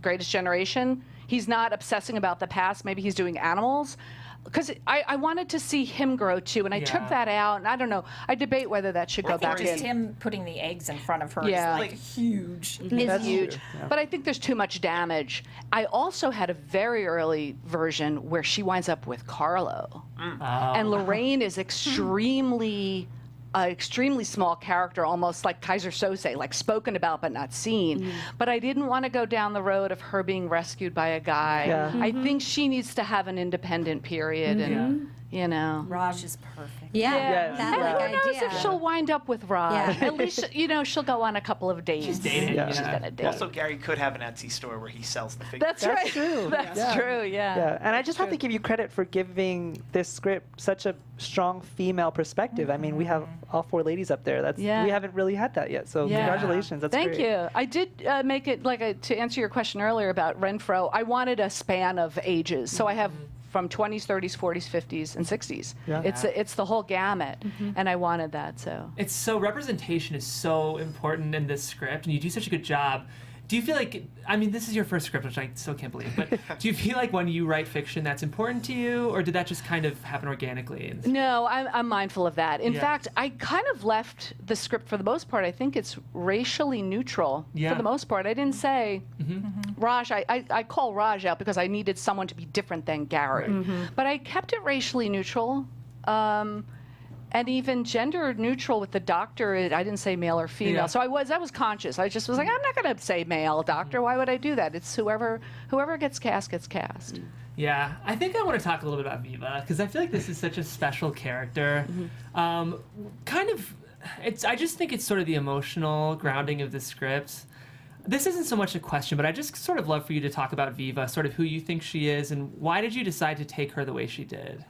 greatest generation. He's not obsessing about the past. Maybe he's doing animals. Because I wanted to see him grow too, and I took that out, and I don't know. I debate whether that should go back just in. him putting the eggs in front of her is like huge. It's huge. Yeah. But I think there's too much damage. I also had a very early version where she winds up with Carlo. And Lorraine is extremely small character, almost like Kaiser Sose, like spoken about but not seen. But I didn't want to go down the road of her being rescued by a guy. Yeah. I think she needs to have an independent period, and you know. Raj is perfect. Yeah, Yes. that And like who knows idea. if she'll wind up with Raj? Yeah. At least she'll go on a couple of dates. She's dating. Yeah. She's gonna date. Also, Gary could have an Etsy store where he sells the figures. That's right. true. That's true. Yeah. Yeah, and I just have to give you credit for giving this script such a strong female perspective. I mean, we have all 4 ladies up there. We haven't really had that yet. So congratulations. That's Thank great. you. I did make it to answer your question earlier about Renfro. I wanted a span of ages, so I have from 20s, 30s, 40s, 50s, and 60s. Yeah. It's the whole gamut, and I wanted that. So It's so representation is so important in this script, and you do such a good job. Do you feel like, I mean, this is your first script, which I still can't believe, but do you feel like when you write fiction that's important to you, or did that just kind of happen organically? no, I'm mindful of that. In fact, I kind of left the script for the most part. I think it's racially neutral for the most part. I didn't say Raj. I call Raj out because I needed someone to be different than Gary, but I kept it racially neutral. And even gender neutral with the doctor, I didn't say male or female. Yeah. So I was conscious. I just was like, I'm not going to say male doctor. Why would I do that? It's whoever gets cast gets cast. Yeah, I think I want to talk a little bit about Viva, because I feel like this is such a special character. I just think it's sort of the emotional grounding of the script. This isn't so much a question, but I just sort of love for you to talk about Viva, sort of who you think she is, and why did you decide to take her the way she did?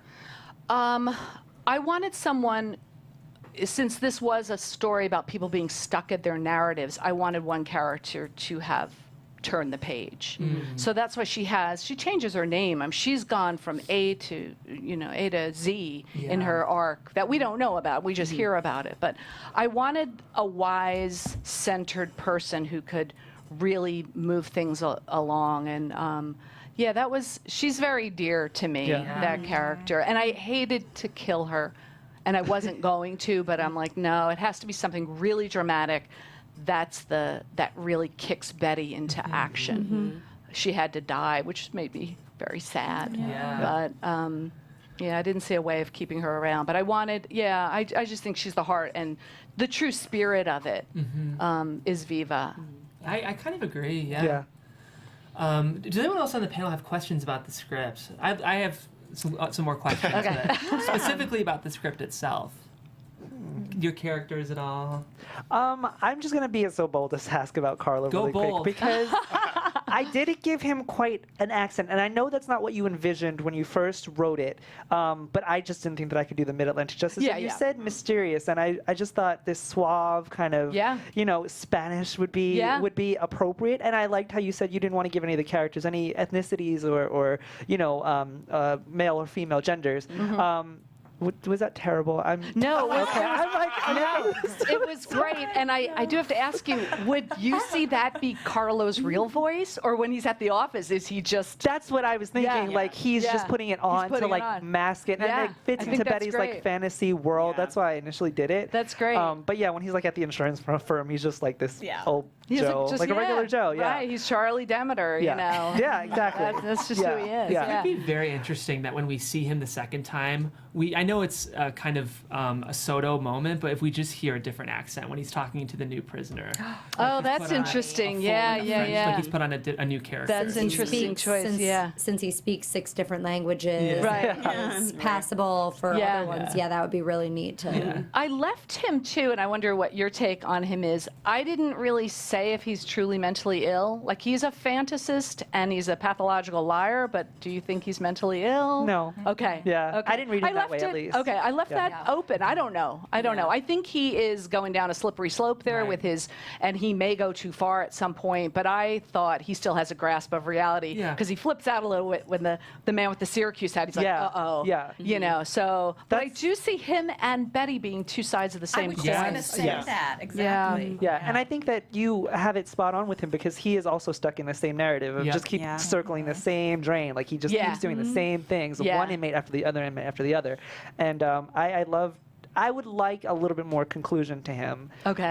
I wanted someone, since this was a story about people being stuck at their narratives, I wanted one character to have turned the page. So that's why she changes her name. She's gone from A to Z in her arc that we don't know about. We just hear about it. But I wanted a wise, centered person who could really move things along. And she's very dear to me, that character. And I hated to kill her, and I wasn't going to, but I'm like, no, it has to be something really dramatic. That really kicks Betty into action. She had to die, which made me very sad. But I didn't see a way of keeping her around. But I wanted, I just think she's the heart, and the true spirit of it is Viva. I kind of agree, yeah. Does anyone else on the panel have questions about the script? I have some more questions, specifically about the script itself. Your characters at all? I'm just going to be so bold as to ask about Carlo really quick, because I did give him quite an accent, and I know that's not what you envisioned when you first wrote it, but I just didn't think that I could do the Mid-Atlantic justice. You said mysterious, and I just thought this suave kind of, Spanish would be appropriate, and I liked how you said you didn't want to give any of the characters any ethnicities or male or female genders. Was that terrible? No, it was great. And I do have to ask you, would you see that be Carlo's real voice? Or when he's at the office, is he just... That's what I was thinking. Like, he's just putting it on to mask it. And it fits into Betty's fantasy world. That's why I initially did it. That's great. But when he's at the insurance firm, he's just like this old He's Joe. a regular Joe. Right, he's Charlie Demeter, you know. Yeah, exactly. That's just who he is. It would be very interesting that when we see him the second time, I know know it's kind of a Soto moment, but if we just hear a different accent when he's talking to the new prisoner. Oh, that's interesting. Yeah. Like he's put on a new character. That's interesting choice. Since he speaks 6 different languages, Right. it's passable for other ones. Yeah, that would be really neat to. I left him too, and I wonder what your take on him is. I didn't really say if he's truly mentally ill. Like, he's a fantasist and he's a pathological liar, but do you think he's mentally ill? No. Okay. Yeah. Okay. I didn't read it that way, at least. Okay, I left that open. I don't know. I think he is going down a slippery slope there with his, and he may go too far at some point, but I thought he still has a grasp of reality because he flips out a little bit when the man with the Syracuse hat, he's like, uh-oh. Yeah. You know, so, but I do see him and Betty being two sides of the same coin. I was just going to say that, exactly. Yeah, and I think that you have it spot on with him because he is also stuck in the same narrative of just keep circling the same drain. Like, he just keeps doing the same things, one inmate after the other inmate after the other. And I would like a little bit more conclusion to him. Okay.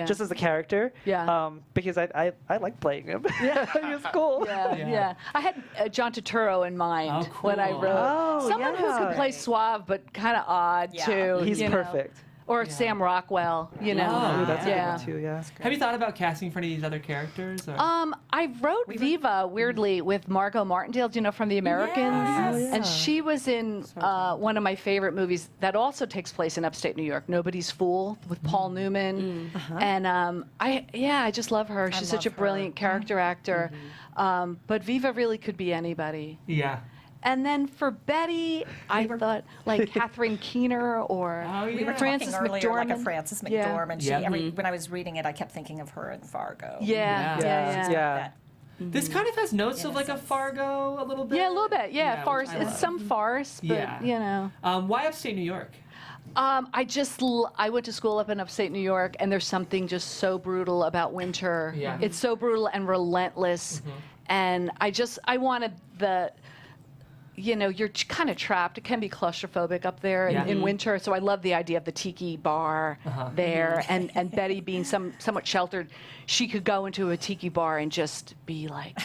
Just as a character. Yeah. Because I like playing him. He was cool. Yeah. I had John Turturro in mind when I wrote. Someone who could play suave but kind of odd too. He's perfect. Or Sam Rockwell, you know. Oh, that's a good one too, yeah. Have you thought about casting for any of these other characters? Or? I wrote Viva, weirdly, with Margot Martindale, do you know, from The Americans? Yes. And she was in one of my favorite movies that also takes place in upstate New York, Nobody's Fool, with Paul Newman. And I just love her. She's such a brilliant character actor. But Viva really could be anybody. Yeah. And then for Betty, I thought like Catherine Keener or We were Frances talking earlier, McDormand. like a Frances McDormand. When I was reading it, I kept thinking of her in Fargo. Yeah. This kind of has notes of like a Fargo a little bit. Yeah, a little bit. Yeah, farce. It's some farce, but you know. Why upstate New York? I went to school up in upstate New York, and there's something just so brutal about winter. Yeah. It's so brutal and relentless, and I wanted the. You know, you're kind of trapped. It can be claustrophobic up there in winter. So I love the idea of the tiki bar there, and Betty being somewhat sheltered. She could go into a tiki bar and just be like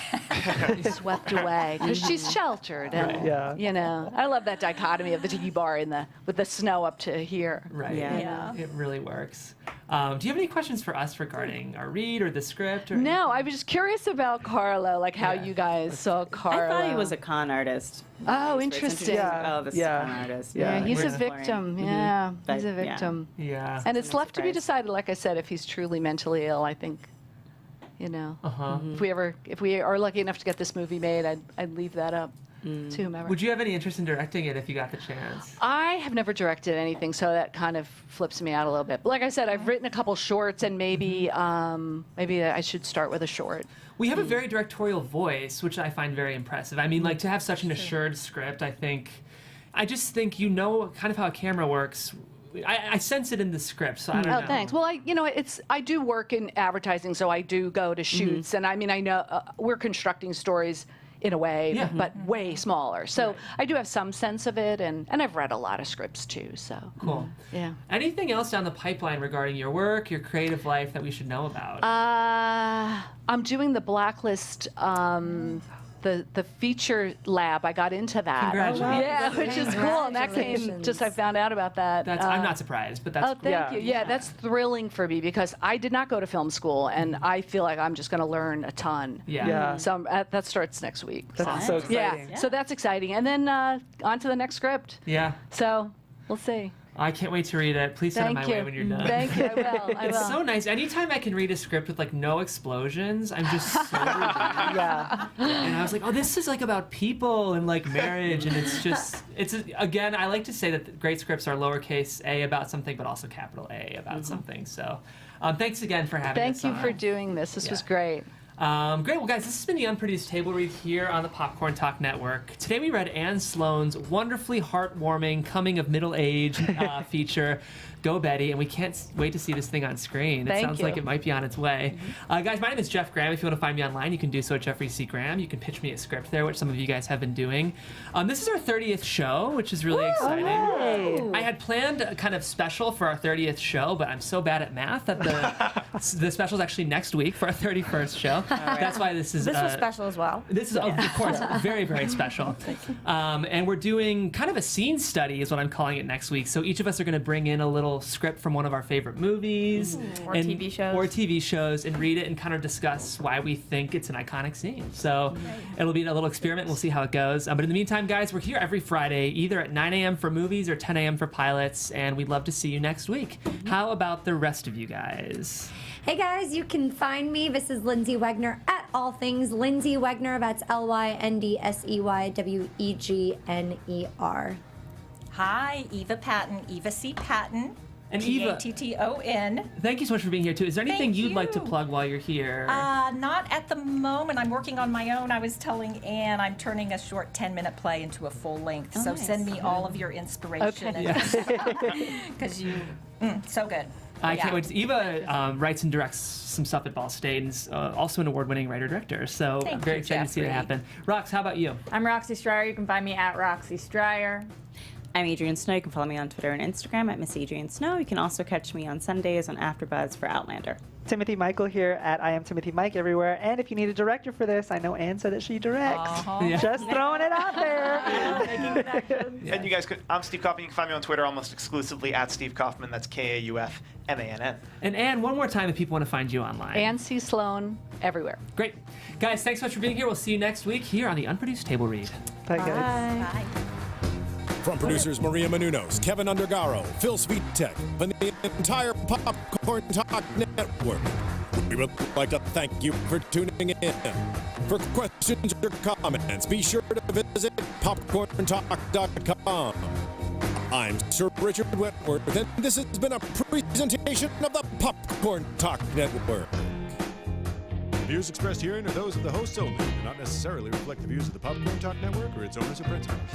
swept away because she's sheltered. And, you know, I love that dichotomy of the tiki bar with the snow up to here. Right. Yeah. It really works. Do you have any questions for us regarding our read or the script? Or no, I was just curious about Carlo, like how you guys saw Carlo. I thought he was a con artist. Oh, interesting. Oh, this is a con artist. Yeah, he's a victim. Yeah, he's a victim. Yeah. And it's left to be decided, like I said, if he's truly mentally ill. I think, you know, if we are lucky enough to get this movie made, I'd leave that up to whomever. Would you have any interest in directing it if you got the chance? I have never directed anything, so that kind of flips me out a little bit. But like I said, I've written a couple shorts, and maybe I should start with a short. We have a very directorial voice, which I find very impressive. I mean, like, to have such an assured script, I just think you know kind of how a camera works. I sense it in the script, so I don't know. Oh, thanks. Well, I do work in advertising, so I do go to shoots, and I mean, I know we're constructing stories in a way, but way smaller. So I do have some sense of it, and I've read a lot of scripts too. So cool. Yeah. Anything else down the pipeline regarding your work, your creative life that we should know about? I'm doing the Blacklist. The feature lab, I got into that. Congratulations. Yeah, which is cool. And that came just I found out about that. I'm not surprised, but that's oh, thank you. Yeah, that's thrilling for me because I did not go to film school, and I feel like I'm just going to learn a ton. Yeah. So that starts next week. That's so exciting. Yeah. So that's exciting. And then on to the next script. Yeah. So we'll see. I can't wait to read it. Please send it my way when you're done. Thank you. I will. It's so nice. Anytime I can read a script with like no explosions, I'm just so relieved. And I was like, oh, this is like about people and like marriage, and again, I like to say that great scripts are lowercase a about something, but also capital A about something. So, thanks again for having us. Thank you for doing this. This was great. Great. Well, guys, this has been the Unproduced Table Read here on the Popcorn Talk Network. Today we read Anne Sloan's wonderfully heartwarming coming of middle age feature, Go Betty, and we can't wait to see this thing on screen. It sounds like it might be on its way. Guys, my name is Jeff Graham. If you want to find me online, you can do so at Jeffrey C. Graham. You can pitch me a script there, which some of you guys have been doing. This is our 30th show, which is really exciting. I had planned a kind of special for our 30th show, but I'm so bad at math that The special is actually next week for our 31st show. That's why this is... This was special as well. This is, of course, very, very special. And we're doing kind of a scene study is what I'm calling it next week. So each of us are going to bring in a little script from one of our favorite movies. Or TV shows. Or TV shows and read it and kind of discuss why we think it's an iconic scene. So it'll be a little experiment. We'll see how it goes. But in the meantime, guys, we're here every Friday, either at 9 a.m. for movies or 10 a.m. for pilots. And we'd love to see you next week. How about the rest of you guys? Hey guys, you can find me. This is Lindsay Wegner at all things Lindsay Wegner. That's LYNDSEYWEGNER. Hi, Eva Patton, Eva C. Patton. And Eva, Patton. thank you so much for being here too. Is there anything Thank you'd like to you. plug while you're here? Not at the moment. I'm working on my own. I was telling Anne I'm turning a short 10-minute play into a full length. So nice. send me all of your inspiration. Because you, so good. I can't wait. Eva writes and directs some stuff at Ball State and is also an award-winning writer-director. So I'm Thank very you, excited to see that Jeffrey. happen. Rox, how about you? I'm Roxy Stryer. You can find me at Roxy Stryer. I'm Adrienne Snow. You can follow me on Twitter and Instagram at Miss Adrienne Snow. You can also catch me on Sundays on AfterBuzz for Outlander. Timothy Michael here at I Am Timothy Mike everywhere. And if you need a director for this, I know Anne said that she directs. Yeah. Just throwing it out there. And you guys could, I'm Steve Kaufman. You can find me on Twitter almost exclusively at Steve Kaufman. That's KAUFMANN. And Anne, one more time if people want to find you online. And see Sloan everywhere. Great. Guys, thanks so much for being here. We'll see you next week here on the Unproduced Table Read. Bye, guys. Bye. From producers Maria Menounos, Kevin Undergaro, Phil Svitek, and the entire Popcorn Talk Network, we would like to thank you for tuning in. For questions or comments, be sure to visit popcorntalk.com. I'm Sir Richard Wentworth, and this has been a presentation of the Popcorn Talk Network. The views expressed herein are those of the hosts only and do not necessarily reflect the views of the Popcorn Talk Network or its owners or principals.